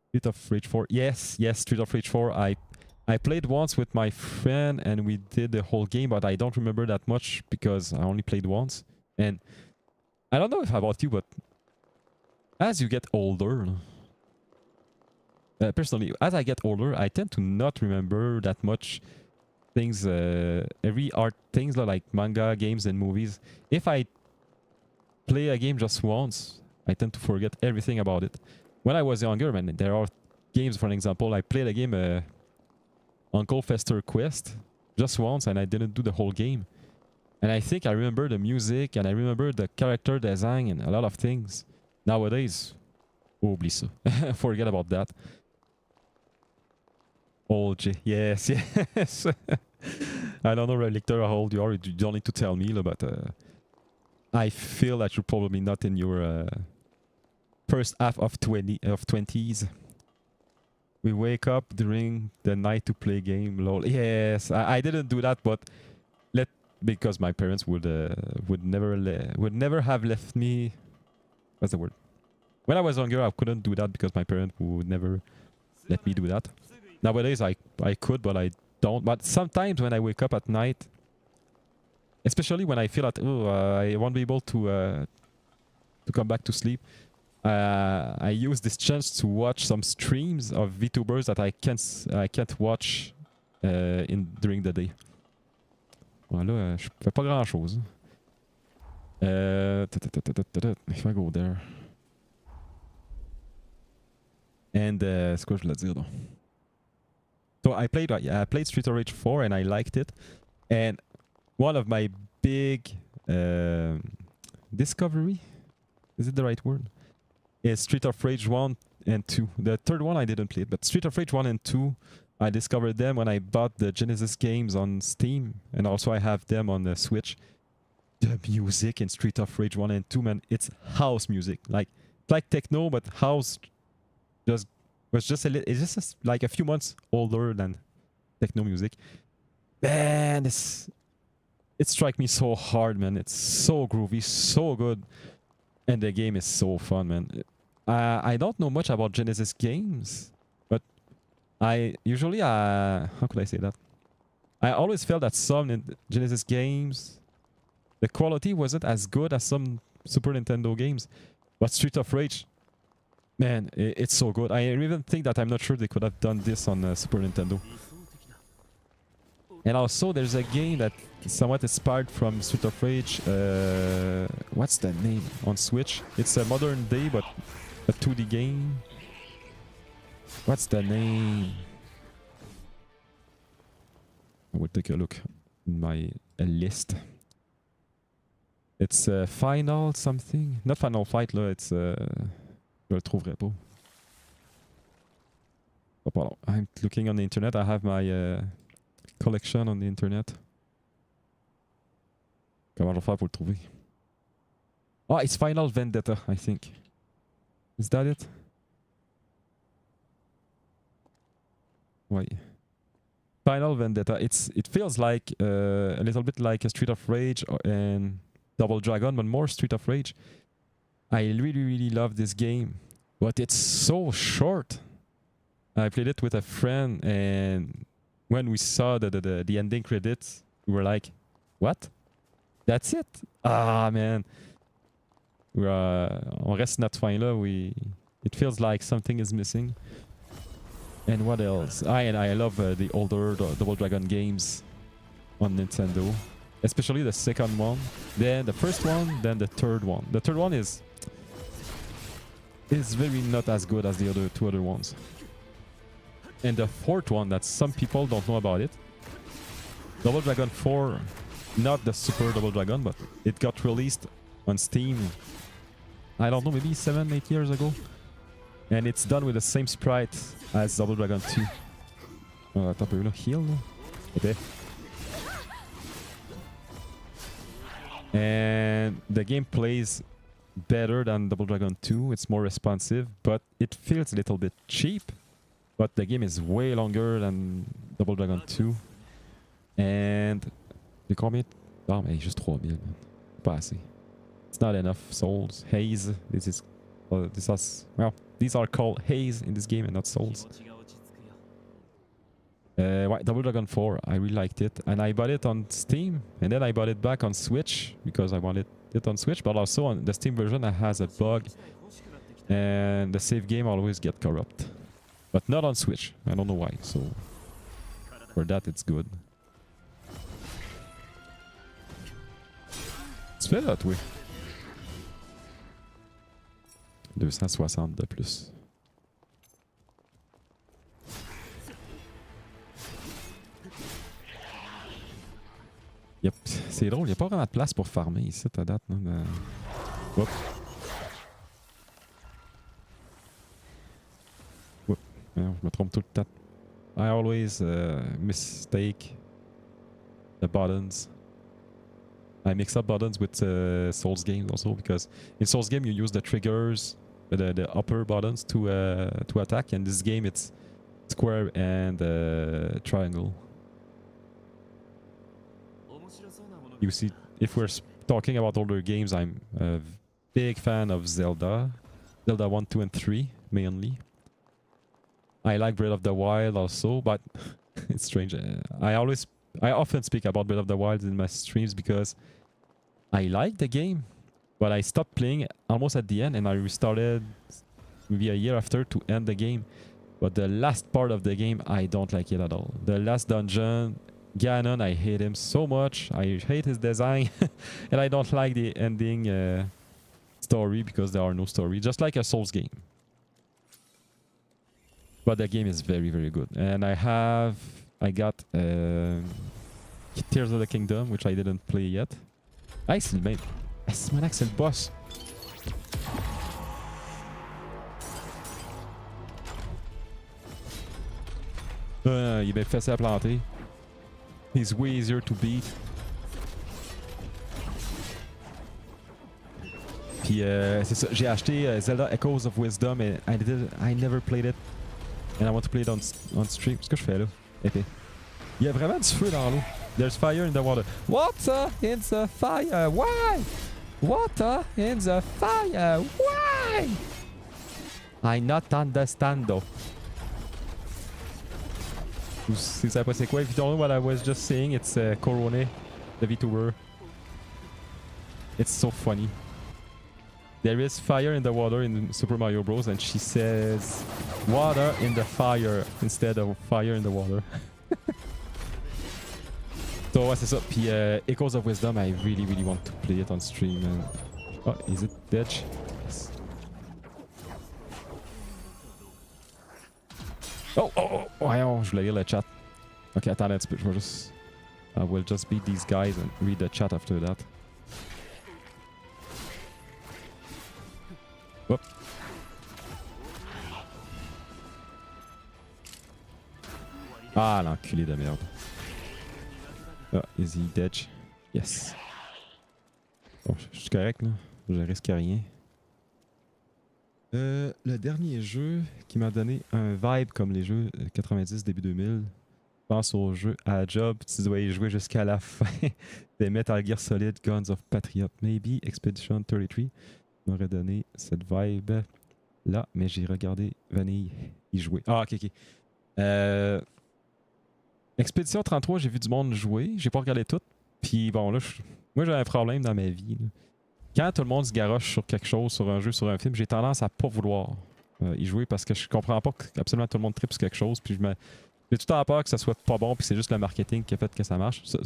Street of Rage 4. Yes, Street of Rage 4. I played once with my friend and we did the whole game, but I don't remember that much because I only played once. And I don't know if about you, but as you get older, personally, as I get older, I tend to not remember that much things, every art things like manga, games, and movies. If I play a game just once, I tend to forget everything about it. When I was younger, man, there are games, for example, I played a game, Uncle Fester Quest, just once, and I didn't do the whole game. And I think I remember the music, and I remember the character design, and a lot of things. Nowadays, oublie ça. Forget about that. Old J. Yes, yes. I don't know, Relictor, how old you are. You don't need to tell me, but I feel that you're probably not in your first half of 20s. We wake up during the night to play game. Lol. Yes, I didn't do that, but because my parents would never have left me. What's the word? When I was younger, I couldn't do that because my parents would never let me do that. Nowadays, I could, but I don't. But sometimes when I wake up at night, especially when I feel that I won't be able to come back to sleep, I use this chance to watch some streams of VTubers that I can't watch during the day. Voilà, je fais pas grand chose. If I go there. And c'est quoi je voulais dire donc? So I played Street of Rage 4 and I liked it. And one of my big discovery, is it the right word? Is Street of Rage 1 and 2. The third one I didn't play it, but Street of Rage 1 and 2, I discovered them when I bought the Genesis games on Steam, and also I have them on the Switch. The music in Street of Rage 1 and 2, man, it's house music. Like techno, but house was just it's just like a few months older than techno music. Man, it strikes me so hard, man. It's so groovy, so good. And the game is so fun, man. I don't know much about Genesis games, but I usually, how could I say that? I always felt that some Genesis games, the quality wasn't as good as some Super Nintendo games. But Street of Rage, man, it's so good. I even think that I'm not sure they could have done this on Super Nintendo. And also, there's a game that somewhat inspired from Street of Rage. What's the name? On Switch. It's a modern day, but a 2D game. What's the name? I will take a look in my list. It's Final something. Not Final Fight, là. It's... je le trouverai pas. Oh, pardon. I'm looking on the internet. I have my... collection on the internet. Comment je vais faire pour le trouver? Oh, it's Final Vendetta, I think. Is that it? Wait. Final Vendetta. It feels like a little bit like a Street of Rage and Double Dragon, but more Street of Rage. I really love this game, but it's so short. I played it with a friend, and when we saw the ending credits, we were like, what? That's it? Ah, man. On reste notre fin là. It feels like something is missing. And what else? I love the older Double Dragon games on Nintendo. Especially the second one. Then the first one, then the third one. The third one is... is very not as good as the other two other ones. And the fourth one that some people don't know about it, Double Dragon 4, not the Super Double Dragon, but it got released on Steam, I don't know, maybe 7-8 years ago. And it's done with the same sprite as Double Dragon 2. Attends un peu là, heal là. Okay. And the game plays better than Double Dragon 2, it's more responsive, but it feels a little bit cheap. But the game is way longer than Double Dragon 2. And j'ai combien? Ah mais juste 3000, man. Pas assez. It's not enough souls. Haze. These are called Haze in this game and not souls. Ouais, Double Dragon 4, I really liked it. And I bought it on Steam. And then I bought it back on Switch because I wanted it on Switch. But also on the Steam version it has a bug. And the save game always get corrupt. But not on Switch. I don't know why. So for that it's good. Tu fais là, toi? 260 de plus. Yep. C'est drôle, il n'y a pas vraiment de place pour farmer ici à date. Oups. Oups. Non, je me trompe tout le temps. I always mistake the buttons. I mix up buttons with Souls games also because in Souls game you use the triggers, the upper buttons to attack, and this game it's square and triangle. You see, if we're talking about older games, I'm a big fan of Zelda 1, 2, and 3 mainly. I like Breath of the Wild also, but it's strange. I often speak about Breath of the Wild in my streams because I like the game, but I stopped playing almost at the end and I restarted maybe a year after to end the game. But the last part of the game, I don't like it at all. The last dungeon, Ganon, I hate him so much. I hate his design and I don't like the ending story because there are no story, just like a Souls game. But the game is very, very good. And I got Tears of the Kingdom, which I didn't play yet. Ah, c'est le même. C'est mon c'est le boss. Il est bien facile à planter. He's way easier to beat. Puis c'est ça, j'ai acheté Zelda Echoes of Wisdom et I never played it. And I want to play it on stream. Qu'est-ce que je fais là? Épée. Il y a vraiment du feu dans l'eau. There's fire in the water. Water in the fire. Why? Water in the fire. Why? I not understand though. Si ça pas c'est quoi? If you don't know what I was just saying, it's Corone, the VTuber. It's so funny. There is fire in the water in Super Mario Bros. And she says water in the fire instead of fire in the water. So ouais, c'est ça. Puis Echoes of Wisdom, I really, really want to play it on stream. Oh, is it dead? Yes. Oh, voyons, je voulais lire le chat. Ok, attends un petit peu, je vais juste... I will just beat these guys and read the chat after that. Hop. Ah, l'enculé de merde. Ah, is he dead? Yes. Bon, je suis correct là. Je risque rien. Le dernier jeu qui m'a donné un vibe comme les jeux 90 début 2000. Je pense au jeu à la job, tu dois y jouer jusqu'à la fin. Des Metal Gear Solid, Guns of Patriot, maybe Expedition 33 m'aurait donné cette vibe là, mais j'ai regardé Vanille y jouer. Ah, ok. Expédition 33, j'ai vu du monde jouer, j'ai pas regardé tout. Puis bon, là, moi j'ai un problème dans ma vie. Là. Quand tout le monde se garoche sur quelque chose, sur un jeu, sur un film, j'ai tendance à pas vouloir y jouer parce que je comprends pas que absolument tout le monde tripe sur quelque chose. Puis j'ai tout le temps peur que ça soit pas bon, puis c'est juste le marketing qui a fait que ça marche. Ça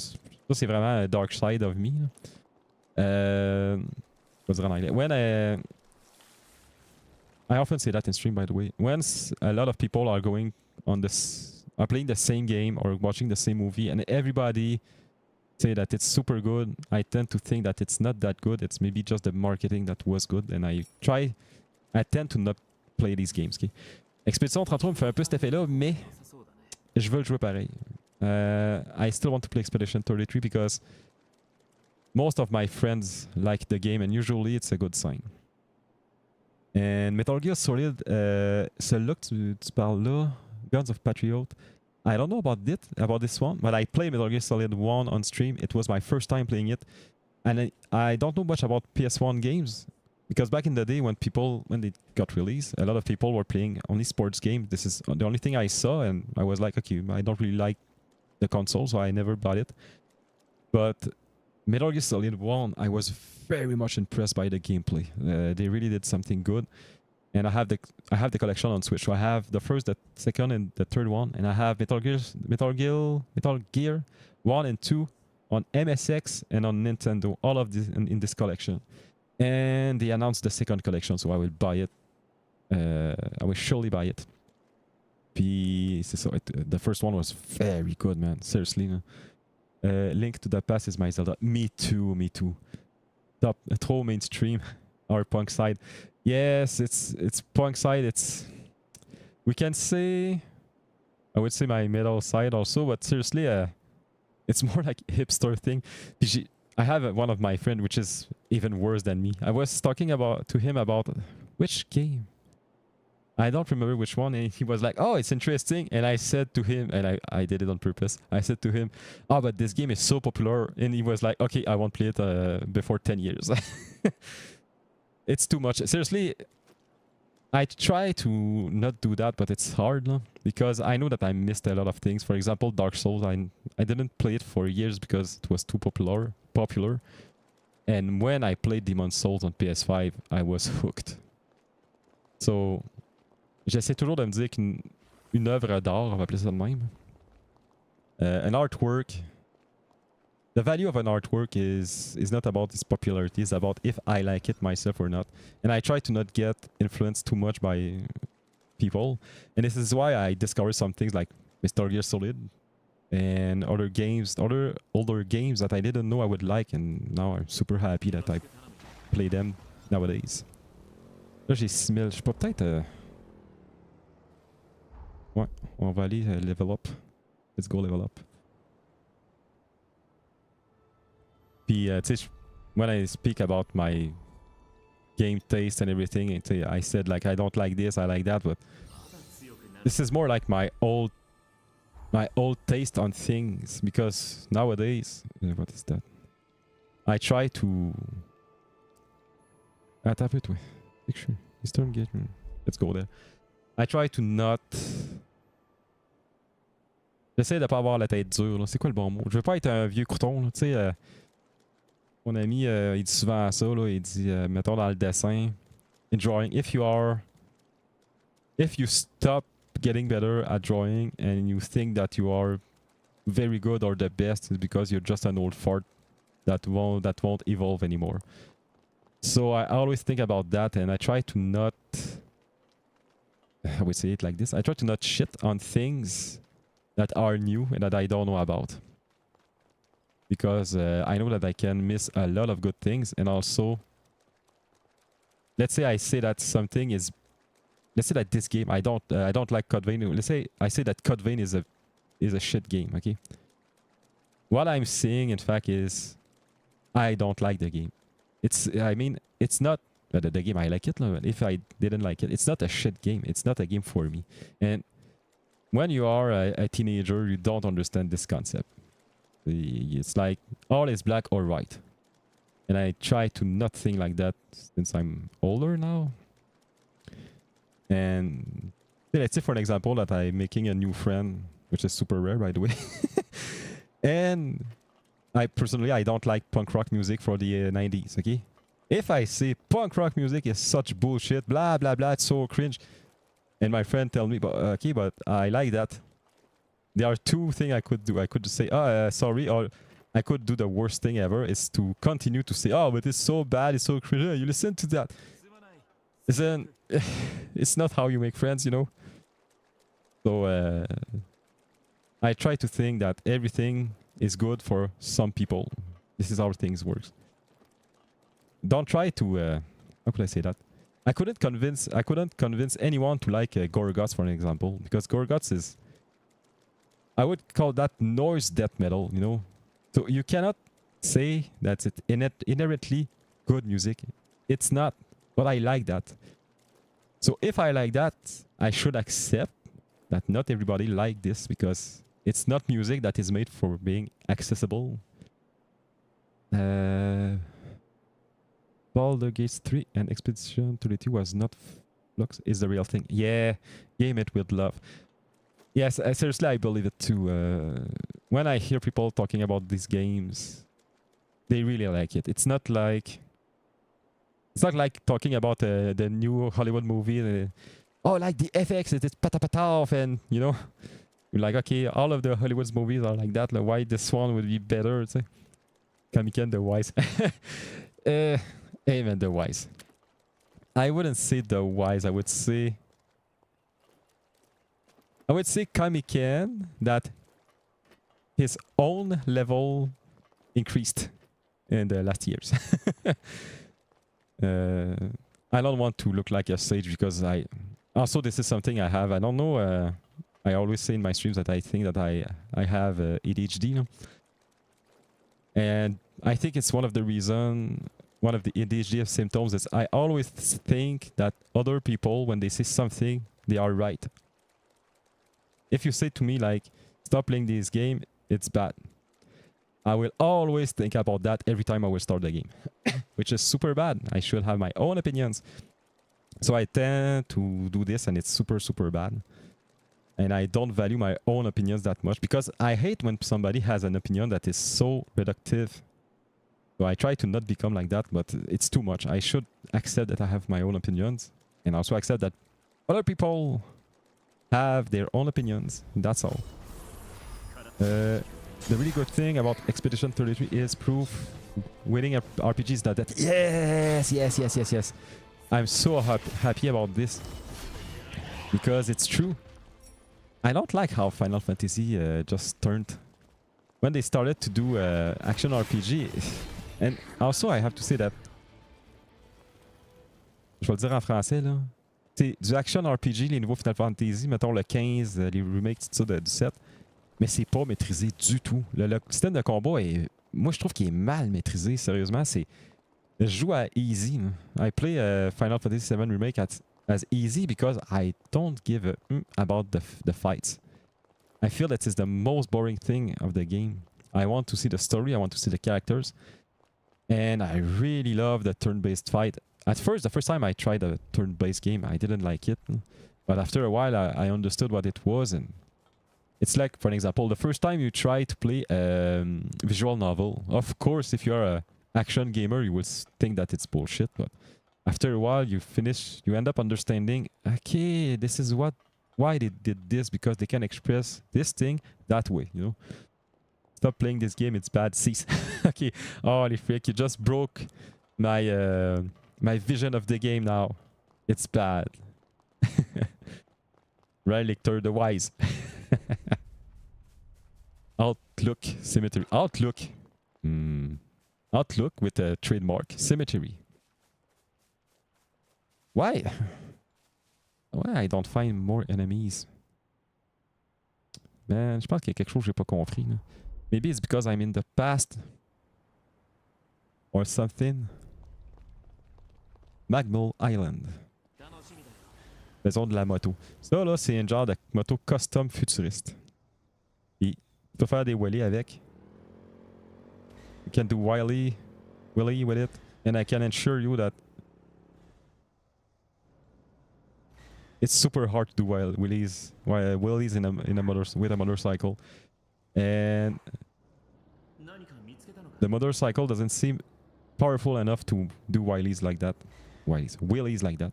c'est vraiment dark side of me. Je vais dire en anglais. I often say that in stream, by the way. Once a lot of people are going on this, are playing the same game or watching the same movie, and everybody say that it's super good, I tend to think that it's not that good. It's maybe just the marketing that was good, and I tend to not play these games. Okay? Expédition 33 me fait un peu cet effet-là, mais je veux le jouer pareil. I still want to play Expedition 33 because most of my friends like the game, and usually it's a good sign. And Metal Gear Solid, celui-là que tu parles là, Guns of Patriot, I don't know about this one, but I played Metal Gear Solid 1 on stream. It was my first time playing it. And I don't know much about PS1 games, because back in the day when they got released, a lot of people were playing only sports games. This is the only thing I saw, and I was like, okay, I don't really like the console, so I never bought it. But Metal Gear Solid 1, I was very much impressed by the gameplay. They really did something good. And I have the collection on Switch. So I have the first, the second, and the third one. And I have Metal Gear 1 and 2 on MSX and on Nintendo. All of this in this collection. And they announced the second collection, so I will buy it. I will surely buy it. The first one was very good, man. Seriously, man. Link to the Past is my Zelda. Me too. Trop mainstream. Our punk side. Yes, it's punk side. We can say, I would say my metal side also, but seriously, it's more like a hipster thing. I have one of my friends which is even worse than me. I was talking to him about which game. I don't remember which one, and he was like, "Oh, it's interesting." And I said to him, and I did it on purpose. I said to him, "Oh, but this game is so popular," and he was like, "Okay, I won't play it before 10 years." It's too much. Seriously, I try to not do that, but it's hard, no? Because I know that I missed a lot of things. For example, Dark Souls, I didn't play it for years because it was too popular. And when I played Demon's Souls on PS5, I was hooked. So, j'essaie toujours de me dire qu'une œuvre d'art, on va appeler ça de même. An artwork, the value of an artwork is not about its popularity, it's about if I like it myself or not. And I try to not get influenced too much by people. And this is why I discovered some things like Metal Gear Solid and other older games that I didn't know I would like, and now I'm super happy that I play them nowadays. Là j'ai 6000, je peux peut-être... Ouais, on va aller level up. Let's go level up. Puis, tu sais, when I speak about my game taste and everything, I said like I don't like this, I like that, but this is more like my old taste on things, because nowadays, what is that? I try to... Attends un peu, toi. Picture. Eastern Gate. Let's go there. I try to not... J'essaie de pas avoir la tête dure. C'est quoi le bon mot? Je veux pas être un vieux crouton. Tu sais, mon ami, il dit souvent ça. Là, il dit, mettons dans le dessin, in drawing, if you stop getting better at drawing and you think that you are very good or the best, it's because you're just an old fart that won't evolve anymore. So I always think about that, and I try to not... I would say it like this. I try to not shit on things that are new and that I don't know about. Because I know that I can miss a lot of good things, and also... Let's say I say that something is... Let's say that this game, I don't like Code Vein. Let's say I say that Code Vein is a shit game, okay? What I'm saying, in fact, is I don't like the game. It's not the game. I like it. If I didn't like it, it's not a shit game. It's not a game for me. And when you are a teenager, you don't understand this concept. It's like all is black or white. And I try to not think like that since I'm older now. And let's say, for an example, that I'm making a new friend, which is super rare, by the way. And I don't like punk rock music for the 90s, okay? If I say punk rock music is such bullshit, blah, blah, blah, it's so cringe, and my friend tell me, but I like that, there are two things I could do. I could say, sorry, or I could do the worst thing ever, is to continue to say, oh, but it's so bad, it's so cringe, you listen to that. isn't it's not how you make friends, you know. So I try to think that everything is good for some people. This is how things works. Don't try to how could I say that? I couldn't convince anyone to like Gorguts, for an example, because Gorguts is, I would call that noise death metal, you know. So you cannot say that it's inherently good music. It's not, but I like that. So if I like that, I should accept that not everybody like this, because it's not music that is made for being accessible. Baldur's Gate 3 and Expedition 32 was not Flux is the real thing. Yeah, game it with love. Yes, seriously, I believe it too. When I hear people talking about these games, they really like it. It's not like talking about the new Hollywood movie. Oh, like the FX, it's patapataf, and you know, you're like, okay, all of the Hollywood movies are like that. Like, why this one would be better? Say, Kamiken the Wise. Amen, the Wise. I wouldn't say the Wise. I would say Kamiken that his own level increased in the last years. I don't want to look like a sage, because I also, this is something I have. I don't know. I always say in my streams that I think that I have ADHD, you know? And I think it's one of the ADHD symptoms is I always think that other people, when they say something, they are right. If you say to me like, stop playing this game, it's bad, I will always think about that every time I will start the game, which is super bad. I should have my own opinions. So I tend to do this, and it's super, super bad. And I don't value my own opinions that much, because I hate when somebody has an opinion that is so reductive. So I try to not become like that, but it's too much. I should accept that I have my own opinions, and also accept that other people have their own opinions. That's all. The really good thing about Expedition 33 is proof winning RPGs that yes. I'm so happy about this, because it's true. I don't like how Final Fantasy just turned when they started to do action RPG. And also, I have to say that, je vais le dire en français là, c'est du action RPG, les nouveaux Final Fantasy, mettons le 15, les remakes, tout ça du 7, mais c'est pas maîtrisé du tout. Le système de combat est, moi je trouve qu'il est mal maîtrisé, sérieusement. Je joue à easy. I play Final Fantasy 7 Remake as easy because I don't give a about the fights. I feel that it's the most boring thing of the game. I want to see the story, I want to see the characters, and I really love the turn-based fight. At first, the first time I tried a turn-based game, I didn't like it, but after a while I understood what it was, and it's like, for example, the first time you try to play a visual novel, of course, if you're a action gamer, you will think that it's bullshit, but after a while you end up understanding, okay, this is why they did this, because they can express this thing that way, you know. Stop playing this game, it's bad, cease. Okay, holy freak, you just broke my my vision of the game now. It's bad. Right, Lictor the Wise. Outlook Symmetry. Outlook with a trademark. Symmetry. Why? Why I don't find more enemies? Man, je pense qu'il y a quelque chose que j'ai pas compris. Là. Maybe it's because I'm in the past. Or something. Magmel Island. Maison de la moto. Ça, là, c'est un genre de moto custom futuriste. Et tu peux faire des wheelies avec. You can do wheelie with it. And I can assure you that it's super hard to do wheelies with a motorcycle. And the motorcycle doesn't seem powerful enough to do wheelies like that. Wheelies like that.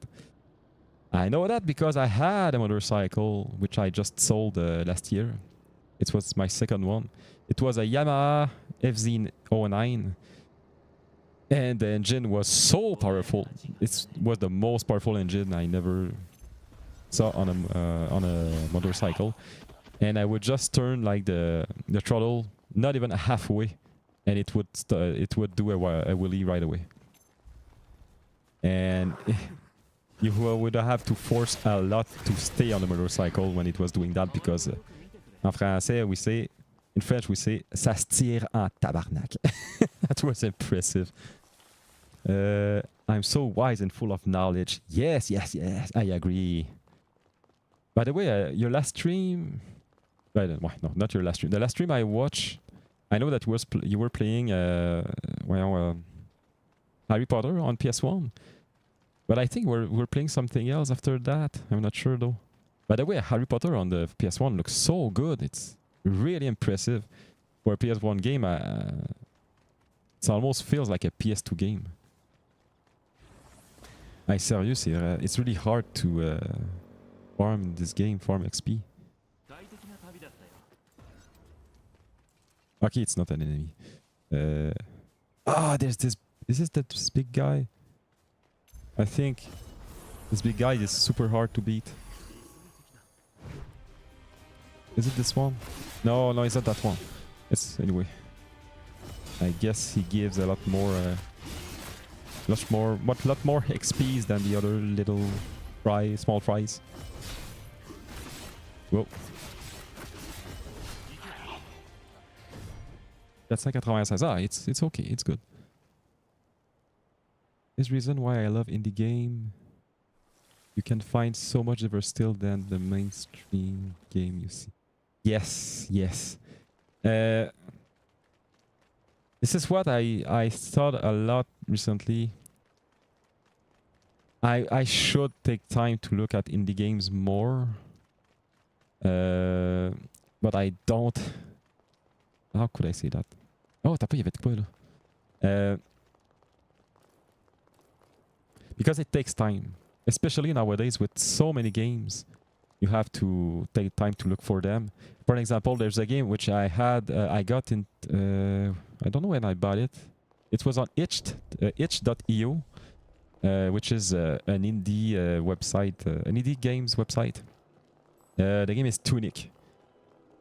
I know that because I had a motorcycle which I just sold last year. It was my second one. It was a Yamaha FZ09. And the engine was so powerful. It was the most powerful engine I never saw on a motorcycle. And I would just turn like the throttle not even halfway, and it would do a wheelie right away. And you would have to force a lot to stay on the motorcycle when it was doing that, because en français we say, in French we say ça se tire en tabarnak. That was impressive. I'm so wise and full of knowledge. Yes, yes, yes, I agree. By the way, your last stream... no, not your last stream. The last stream I watched, I know that you were playing Harry Potter on PS1. But I think we're playing something else after that. I'm not sure though. By the way, Harry Potter on the PS1 looks so good. It's really impressive. For a PS1 game, it almost feels like a PS2 game. I'm serious, it's really hard to farm in this game, farm XP. Okay, it's not an enemy. There's this... Is this big guy? I think this big guy is super hard to beat. Is it this one? No, it's not that one. It's anyway. I guess he gives a lot more XPs than the other little small fries. Whoa. That's like a 96. It's okay, it's good. There's reason why I love indie game. You can find so much diversity than the mainstream game you see. Yes, yes. This is what I thought a lot recently. I should take time to look at indie games more. But I don't. How could I say that? Oh, t'as pas, il y avait de quoi là? Because it takes time, especially nowadays with so many games. You have to take time to look for them. For example, there's a game which I got in, I don't know when I bought it. It was on itch.io, which is an indie website, an indie games website. The game is Tunic.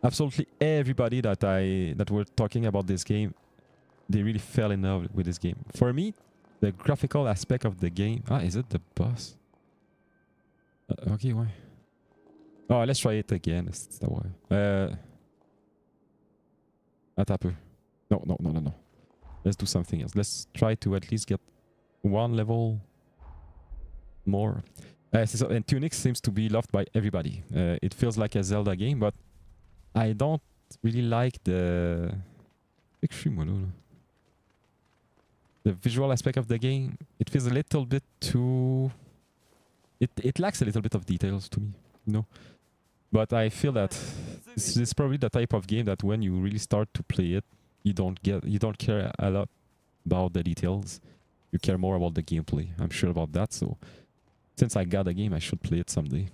Absolutely everybody that were talking about this game, they really fell in love with this game. For me, the graphical aspect of the game... is it the boss? Okay, why? Oh, let's try it again. It's the way. Attends un peu. No. Let's do something else. Let's try to at least get one level more. And Tunic seems to be loved by everybody. It feels like a Zelda game, but I don't really like the visual aspect of the game. It feels a little bit too... It lacks a little bit of details to me, you know. But I feel that this is probably the type of game that when you really start to play it, you don't care a lot about the details. You care more about the gameplay. I'm sure about that. So since I got the game, I should play it someday.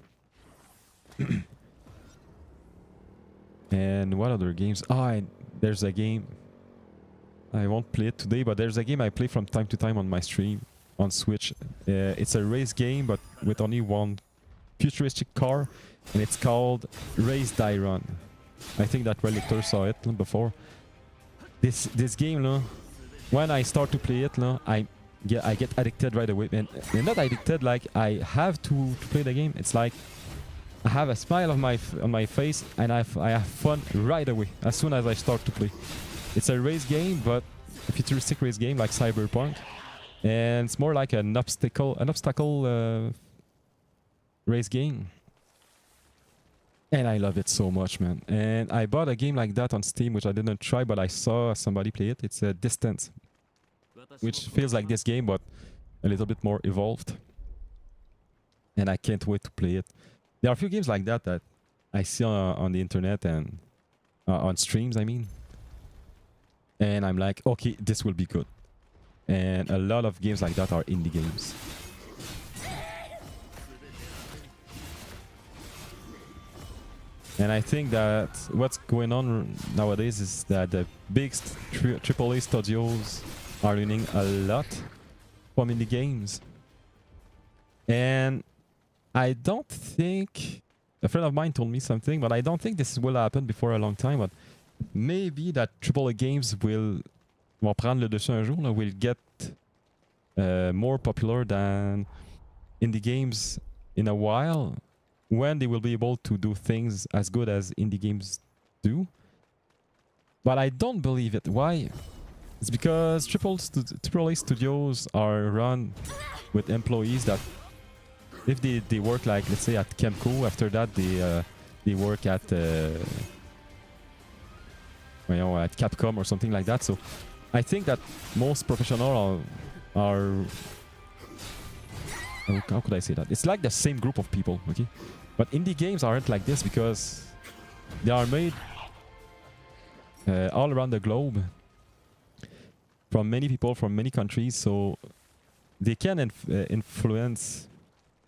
And what other games? There's a game. I won't play it today, but there's a game I play from time to time on my stream on Switch. It's a race game, but with only one futuristic car, and it's called Race Die Run. I think that Relictor saw it before. This game, when I start to play it, I get addicted right away. And not addicted like I have to play the game. It's like I have a smile on my face, and I have fun right away as soon as I start to play. It's a race game, but a futuristic race game like Cyberpunk, and it's more like an obstacle race game. And I love it so much, man. And I bought a game like that on Steam, which I didn't try, but I saw somebody play it. It's a Distance, which feels like this game, but a little bit more evolved. And I can't wait to play it. There are a few games like that that I see on the internet and on streams, I mean. And I'm like, okay, this will be good. And a lot of games like that are indie games. And I think that what's going on nowadays is that the big AAA studios are learning a lot from indie games. And I don't think... A friend of mine told me something, but I don't think this will happen before a long time. But maybe that AAA games vont prendre le dessus un jour, will get more popular than indie games in a while, when they will be able to do things as good as indie games do. But I don't believe it. Why? It's because AAA studios are run with employees that, if they work, like, let's say, at Kemco, after that they work at at Capcom or something like that. So I think that most professionals are how could I say that? It's like the same group of people, okay? But indie games aren't like this because they are made all around the globe from many people from many countries, so they can influence.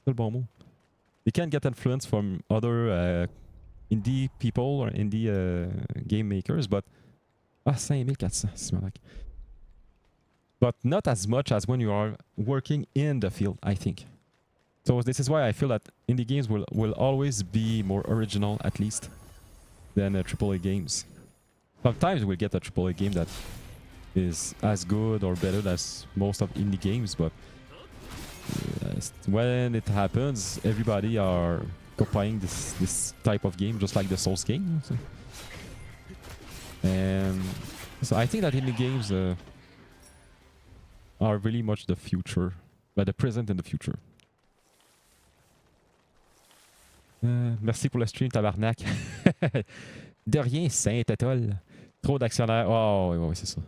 They can get influence from other indie people or indie game makers, but 5400, but not as much as when you are working in the field, I think. So this is why I feel that indie games will always be more original, at least, than AAA games. Sometimes we'll get a AAA game that is as good or better as most of indie games, but when it happens, everybody are copying this type of game, just like the Souls game. And so I think that indie games are really much the future, but the present and the future. Merci pour le stream, tabarnak. De rien, Saint-Étoile. Trop d'actionnaires. Oh, oui, c'est ça.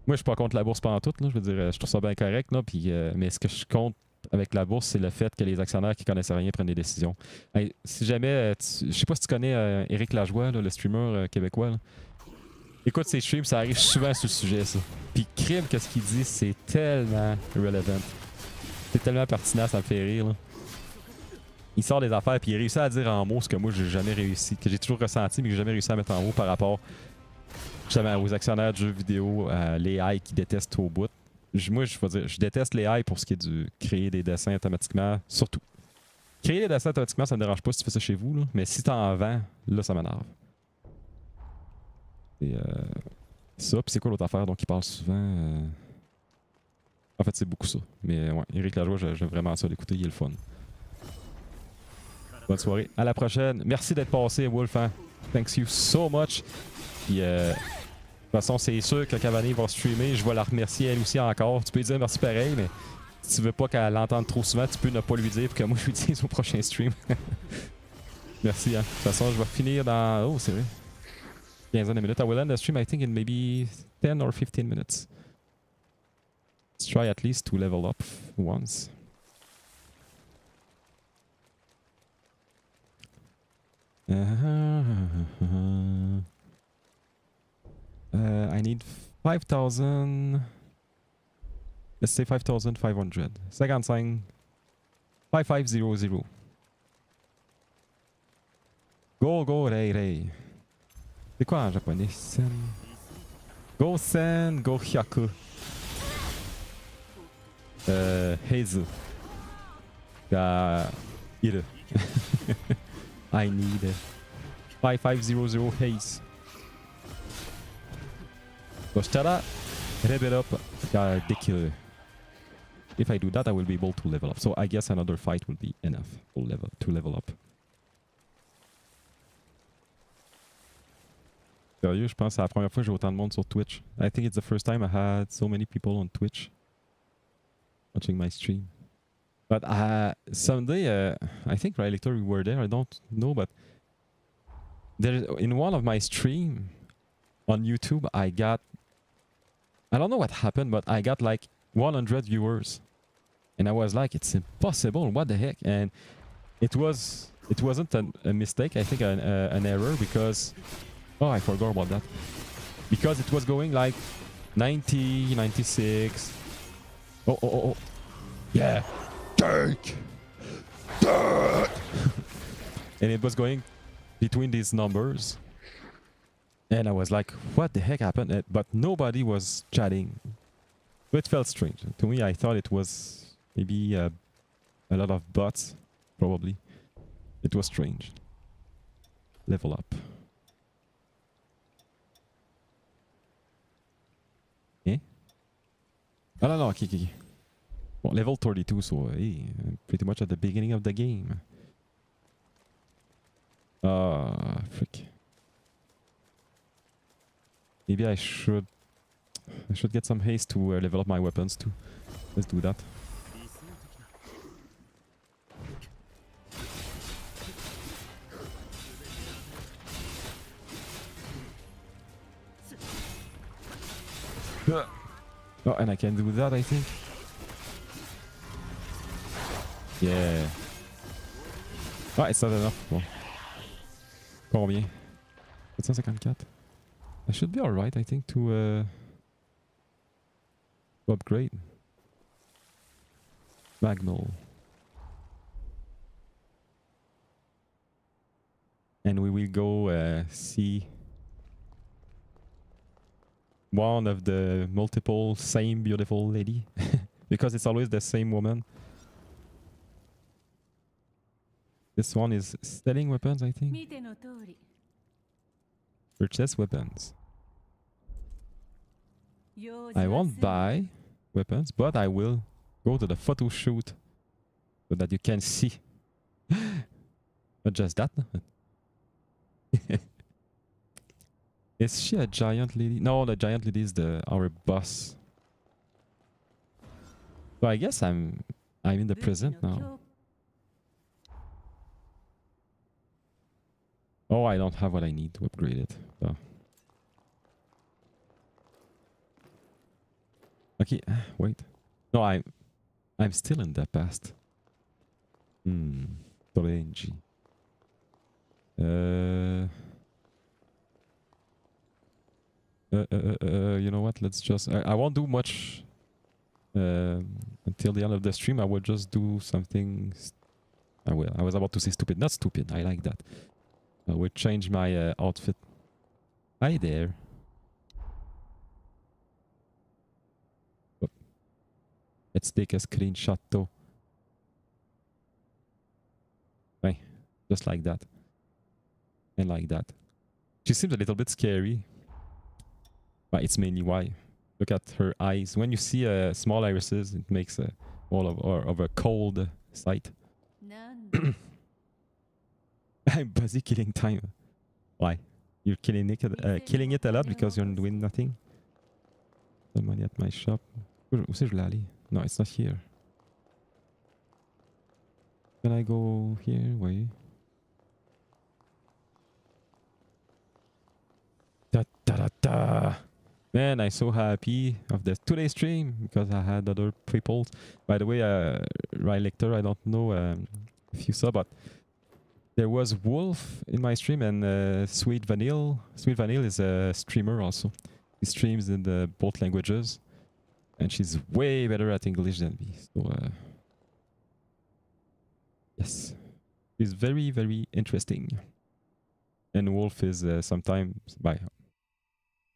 Moi, je suis pas contre la bourse pendant tout. Là. Je veux dire, je trouve ça bien correct. Là, puis, mais ce que je compte avec la bourse, c'est le fait que les actionnaires qui connaissent rien prennent des décisions. Hey, si jamais... je sais pas si tu connais Éric Lajoie, là, le streamer québécois. Là. Écoute ses streams, ça arrive souvent sur le sujet, ça. Puis crime, qu'est-ce qu'il dit, c'est tellement relevant. C'est tellement pertinent, ça me fait rire. Là. Il sort des affaires, puis il réussit à dire en mots ce que moi, j'ai jamais réussi, que j'ai toujours ressenti, mais que j'ai jamais réussi à mettre en mots par rapport justement aux actionnaires de jeux vidéo, les AI qui détestent au bout. Moi, je veux dire, je déteste les AI pour ce qui est du créer des dessins automatiquement, surtout. Créer des dessins automatiquement, ça me dérange pas si tu fais ça chez vous, là, mais si t'en vends, là, ça m'énerve. Et ça, puis c'est quoi l'autre affaire? Donc, il parle souvent. En fait, c'est beaucoup ça. Mais ouais, Éric Lajoie, j'aime vraiment ça d'écouter, il est le fun. Bonne soirée, à la prochaine. Merci d'être passé, Wolf. Hein? Thanks you so much. Puis, de toute façon, c'est sûr que Cavani va streamer. Je vais la remercier elle aussi encore. Tu peux lui dire merci pareil, mais si tu veux pas qu'elle l'entende trop souvent, tu peux ne pas lui dire pour que moi je lui dise au prochain stream. Merci. Hein? De toute façon, je vais finir dans. Oh, c'est vrai. 15 minutes. I will end the stream, I think, in maybe 10 or 15 minutes. Let's try at least to level up once. I need 5,000. Let's say 5,500. 5500. Go, Rei Rei. C'est quoi en japonais? Sen. Go Sen, Go Hyaku. Heizu. Iru. I need 5500 Haze. そしたら level up ができる. If I do that, I will be able to level up. So I guess another fight will be enough to level up. Sérieux, je pense que c'est la première fois que j'ai autant de monde sur Twitch. I think it's the first time I had so many people on Twitch watching my stream. But someday, I think Ray Lector, we were there. I don't know, but there, in one of my stream on YouTube, I don't know what happened, but I got like 100 viewers, and I was like, it's impossible. What the heck? And it wasn't a mistake. I think an error because I forgot about that, because it was going like 90, 96. Oh. Yeah. Take! And it was going between these numbers. And I was like, what the heck happened? But nobody was chatting. But it felt strange. To me, I thought it was maybe a lot of bots, probably. It was strange. Level up. Eh? Oh, no, okay, okay. Well, level 32, so hey, pretty much at the beginning of the game. Frick. Maybe I should get some haste to level up my weapons too. Let's do that. Oh, and I can do that, I think. Yeah. Ah, it's not enough. Bon. Combien? 754. I should be alright, I think, to upgrade. Magnol. And we will go see one of the multiple same beautiful lady. Because it's always the same woman. This one is selling weapons, I think. Purchase weapons. I won't buy weapons, but I will go to the photo shoot so that you can see. Not just that. Is she a giant lady? No, the giant lady is our boss. So I guess I'm in the present now. Oh, I don't have what I need to upgrade it. So. Okay, wait. No, I'm still in the past. Strange. You know what? Let's just. I won't do much until the end of the stream. I will just do something. I will. I was about to say stupid. Not stupid. I like that. I will change my outfit. Hi there. Oh. Let's take a screenshot though. Right. Just like that. And like that. She seems a little bit scary. But it's mainly why. Look at her eyes. When you see small irises, it makes more of a cold sight. I'm busy killing time. Why? You're killing it a lot because you're doing nothing? Some money at my shop. Où c'est je voulais aller? No, it's not here. Can I go here? Wait. Da da da da. Man, I'm so happy of the today's stream because I had other people. By the way, Ryan Lecter, I don't know if you saw, but there was Wolf in my stream and Sweet Vanille. Sweet Vanille is a streamer also. He streams in both languages, and she's way better at English than me. So yes, she's very, very interesting. And Wolf is sometimes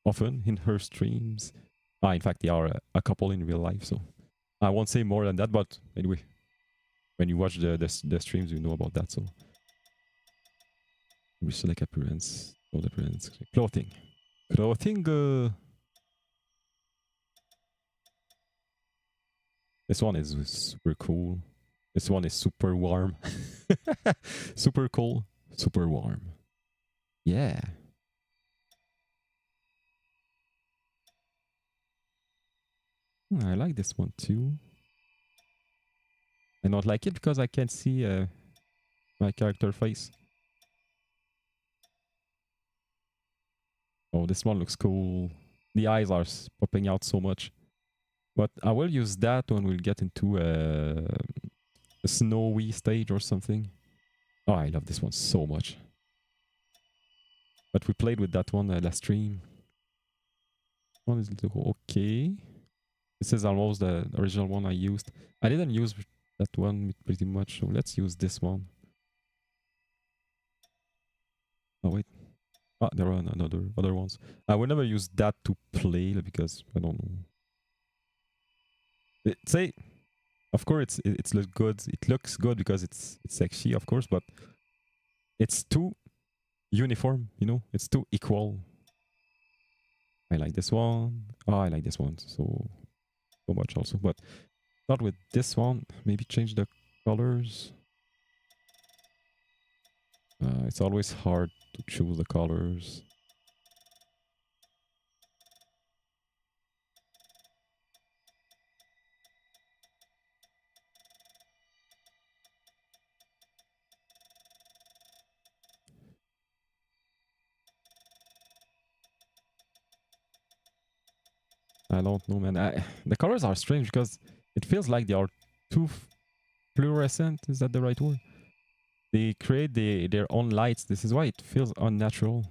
often in her streams. In fact, they are a couple in real life, so I won't say more than that. But anyway, when you watch the streams, you know about that. So we select appearance, old appearance, clothing. This one is super cool. This one is super warm. Super cool, super warm. Yeah. I like this one too. I don't like it because I can't see my character face. Oh, this one looks cool. The eyes are popping out so much. But I will use that when we'll get into a snowy stage or something. Oh, I love this one so much. But we played with that one last stream. One is okay. This is almost the original one I used. I didn't use that one pretty much, so let's use this one. Oh, wait. Ah, there are other ones. I will never use that to play because I don't know. Say, of course, it's look good. It looks good because it's sexy, of course, but it's too uniform. You know, it's too equal. I like this one. Oh, I like this one so much also, but not with this one. Maybe change the colors. It's always hard to choose the colors. I don't know, man. The colors are strange because it feels like they are too fluorescent. Is that the right word? They create their own lights. This is why it feels unnatural.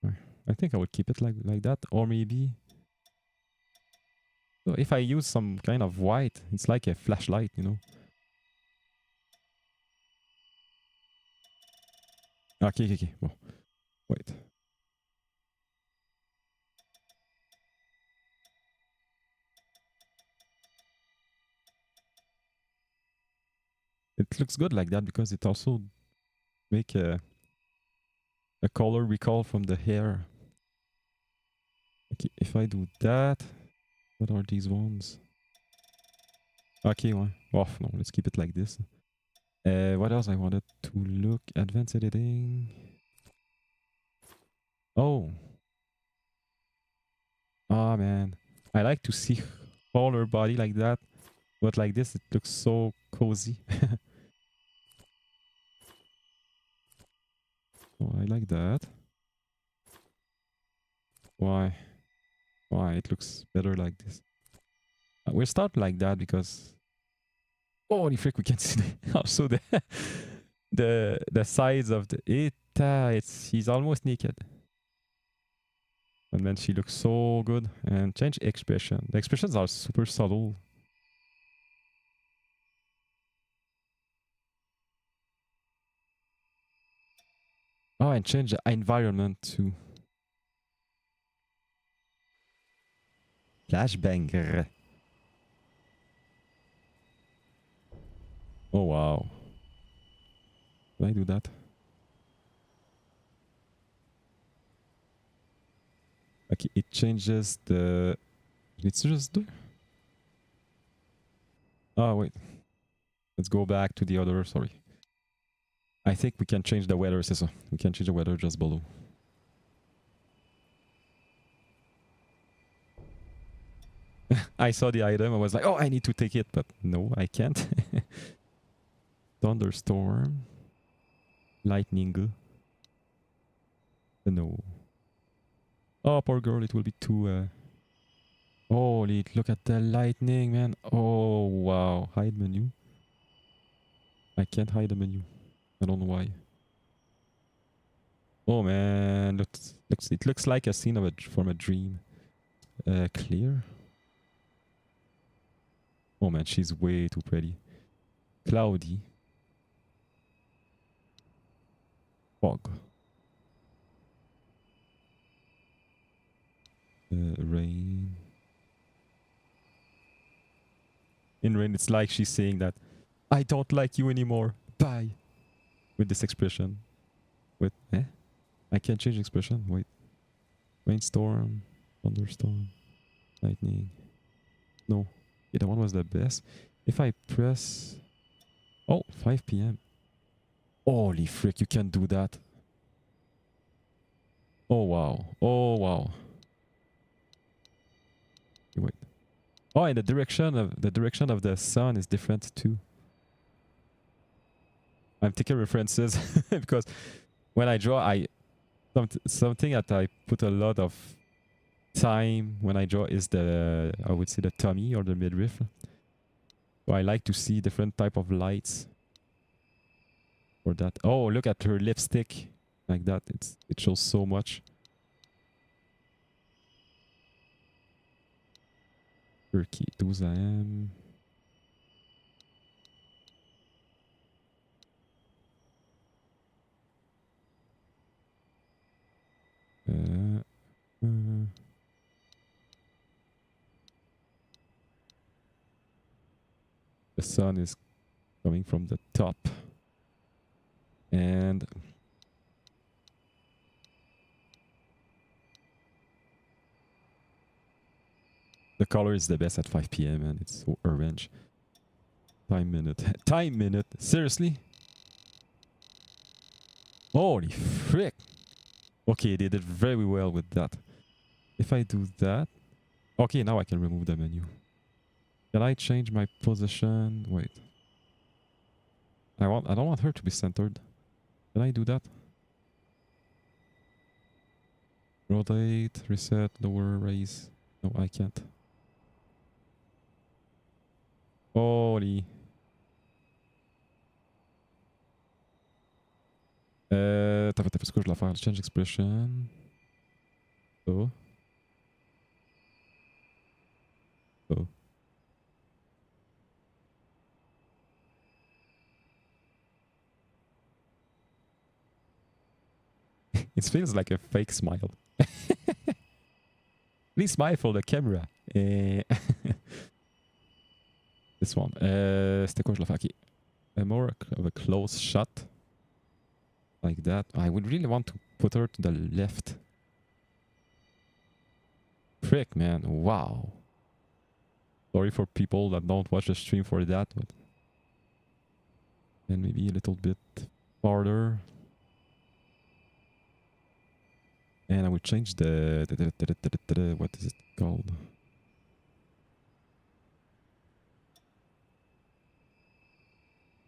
I think I would keep it like that, or maybe so if I use some kind of white, it's like a flashlight, you know. Okay, okay, okay. Well, wait. It looks good like that because it also make a color recall from the hair. Okay, if I do that, what are these ones? Okay, well, oh, no, let's keep it like this. What else I wanted to look? Advanced editing. Oh, ah, man. I like to see all her body like that, but like this, it looks so cozy. Oh, I like that. Why? Why? It looks better like this. We'll start like that because holy frick, we can see also the size of the Eta. He's almost naked. And then she looks so good. And change expression. The expressions are super subtle. Oh, and change the environment too. Flashbanger. Oh wow. Can I do that? Okay, it changes the. It's just do. Oh wait. Let's go back to the other. Sorry. I think we can change the weather, c'est ça. We can change the weather just below. I saw the item. I was like, oh, I need to take it, but no, I can't. Thunderstorm. Lightning. No. Oh, poor girl. It will be too. Holy, look at the lightning, man. Oh, wow. Hide menu. I can't hide the menu. I don't know why. Oh, man. It looks like a scene of from a dream. Clear. Oh, man. She's way too pretty. Cloudy. Fog. Rain. In rain, it's like she's saying that I don't like you anymore. Bye. With this expression. Wait, I can't change expression. Wait. Rainstorm. Thunderstorm. Lightning. No. Yeah, that one was the best. If I press... Oh, 5 p.m. Holy frick, you can do that. Oh, wow. Oh, wow. Wait. Oh, and the direction of the sun is different too. I'm taking references because when I draw, something that I put a lot of time when I draw is I would say the tummy or the midriff. So I like to see different type of lights for that. Oh, look at her lipstick like that. It shows so much. Turkey 12 AM. Uh, The sun is coming from the top. And the color is the best at 5 p.m. and it's so orange. Time minute. Time minute. Seriously? Holy frick. Okay, they did very well with that. If I do that... Okay, now I can remove the menu. Can I change my position? Wait. I don't want her to be centered. Can I do that? Rotate, reset, lower, raise. No, I can't. Holy. T'as fait ce que je dois faire. Change expression. Oh. Oh. It feels like a fake smile. Please smile for the camera. This one. C'était quoi je dois faire? Okay. More of a close shot. Like that. I would really want to put her to the left. Frick, man. Wow. Sorry for people that don't watch the stream for that, but... And maybe a little bit farther. And I would change the what is it called?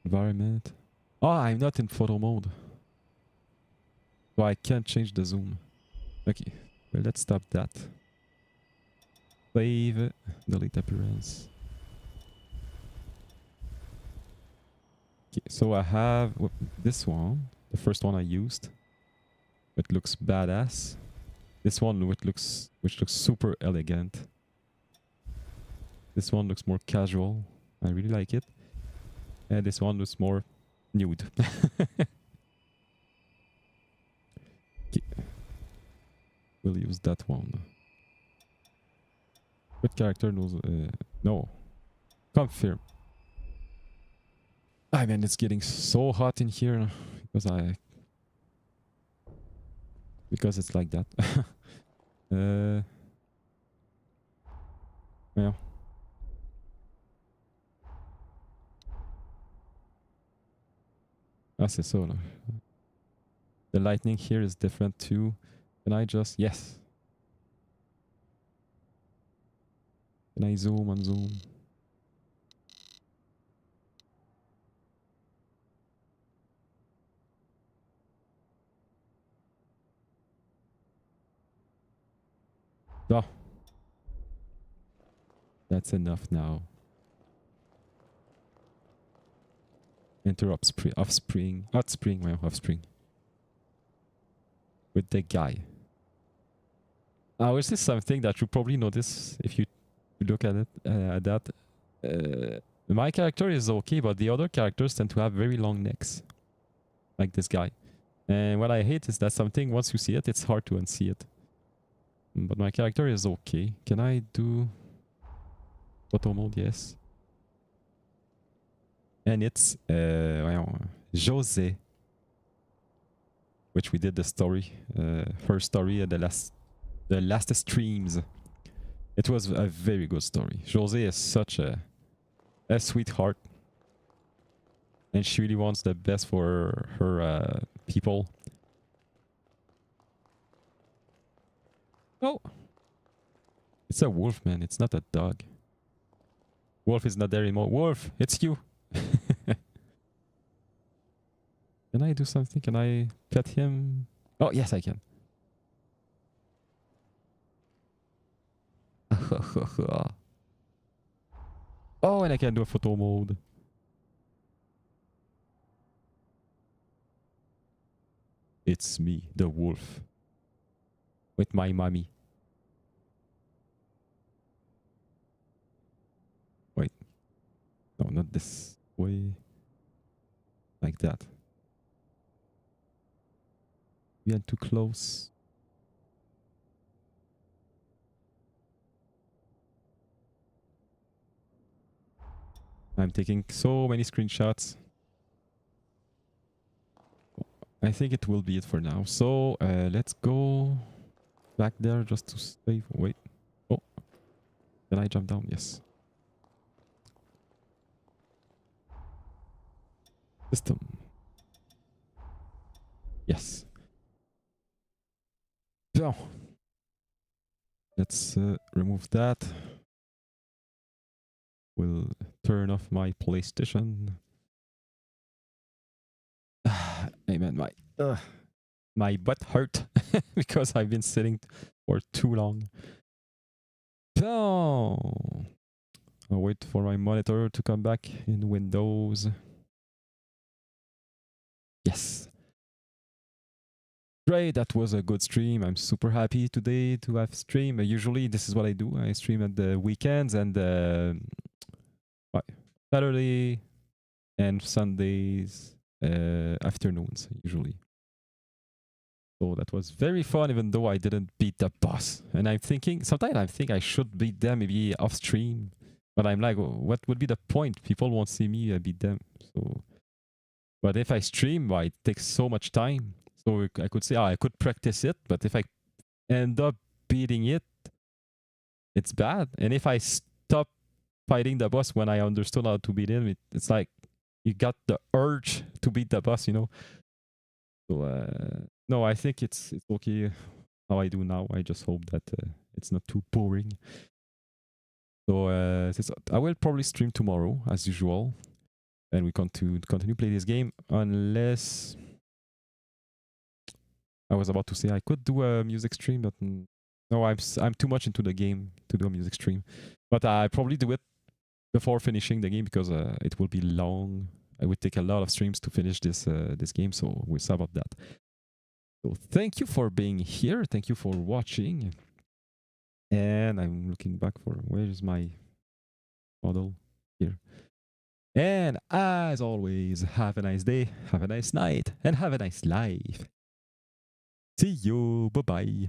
Environment. Oh, I'm not in photo mode. So I can't change the zoom. Okay, well, let's stop that. Save, delete appearance. Okay, so I have this one, the first one I used. It looks badass. This one which looks super elegant. This one looks more casual. I really like it. And this one looks more nude. Okay. We'll use that one. What character knows? No. Confirm. I mean, it's getting so hot in here because it's like that. Yeah. Ah, c'est ça, là. The lightning here is different too. Can I just... Yes. Can I zoom and zoom? Oh. That's enough now. Enter offspring. With the guy. This is something that you probably notice if you look at it. My character is okay, but the other characters tend to have very long necks. Like this guy. And what I hate is that something, once you see it, it's hard to unsee it. But my character is okay. Can I do photo mode? Yes. And it's Jose, which we did the story, her story at the last streams. It was a very good story. Jose is such a sweetheart, and she really wants the best for her people. Oh, it's a wolf, man. It's not a dog. Wolf is not there anymore. Wolf, it's you. Can I do something? Can I pet him? Oh, yes, I can. Oh, and I can do a photo mode. It's me, the wolf. With my mommy. Wait. No, not this way. Like that. We are too close. I'm taking so many screenshots. I think it will be it for now. So let's go back there just to save. Wait. Oh, can I jump down? Yes. System. Yes. So let's remove that. We'll turn off my PlayStation. Hey man, my butt hurt because I've been sitting for too long. So I'll wait for my monitor to come back in Windows. Yes. Great, that was a good stream. I'm super happy today to have stream. Usually this is what I do. I stream at the weekends and Saturday and Sundays afternoons usually. So that was very fun, even though I didn't beat the boss. And I'm thinking, sometimes I think I should beat them maybe off stream. But I'm like, what would be the point? People won't see me beat them. So, but if I stream, it takes so much time. So I could say, I could practice it. But if I end up beating it, it's bad. And if I stop fighting the boss when I understood how to beat him, it's like you got the urge to beat the boss, you know. So no, I think it's okay how I do now. I just hope that it's not too boring. So I will probably stream tomorrow as usual, and we continue play this game unless I was about to say I could do a music stream, but no, I'm too much into the game to do a music stream. But I probably do it before finishing the game because it will be long. It would take a lot of streams to finish this game, so we'll see about that. So thank you for being here. Thank you for watching. And I'm looking back for where is my model here. And as always, have a nice day, have a nice night, and have a nice life. See you. Bye bye.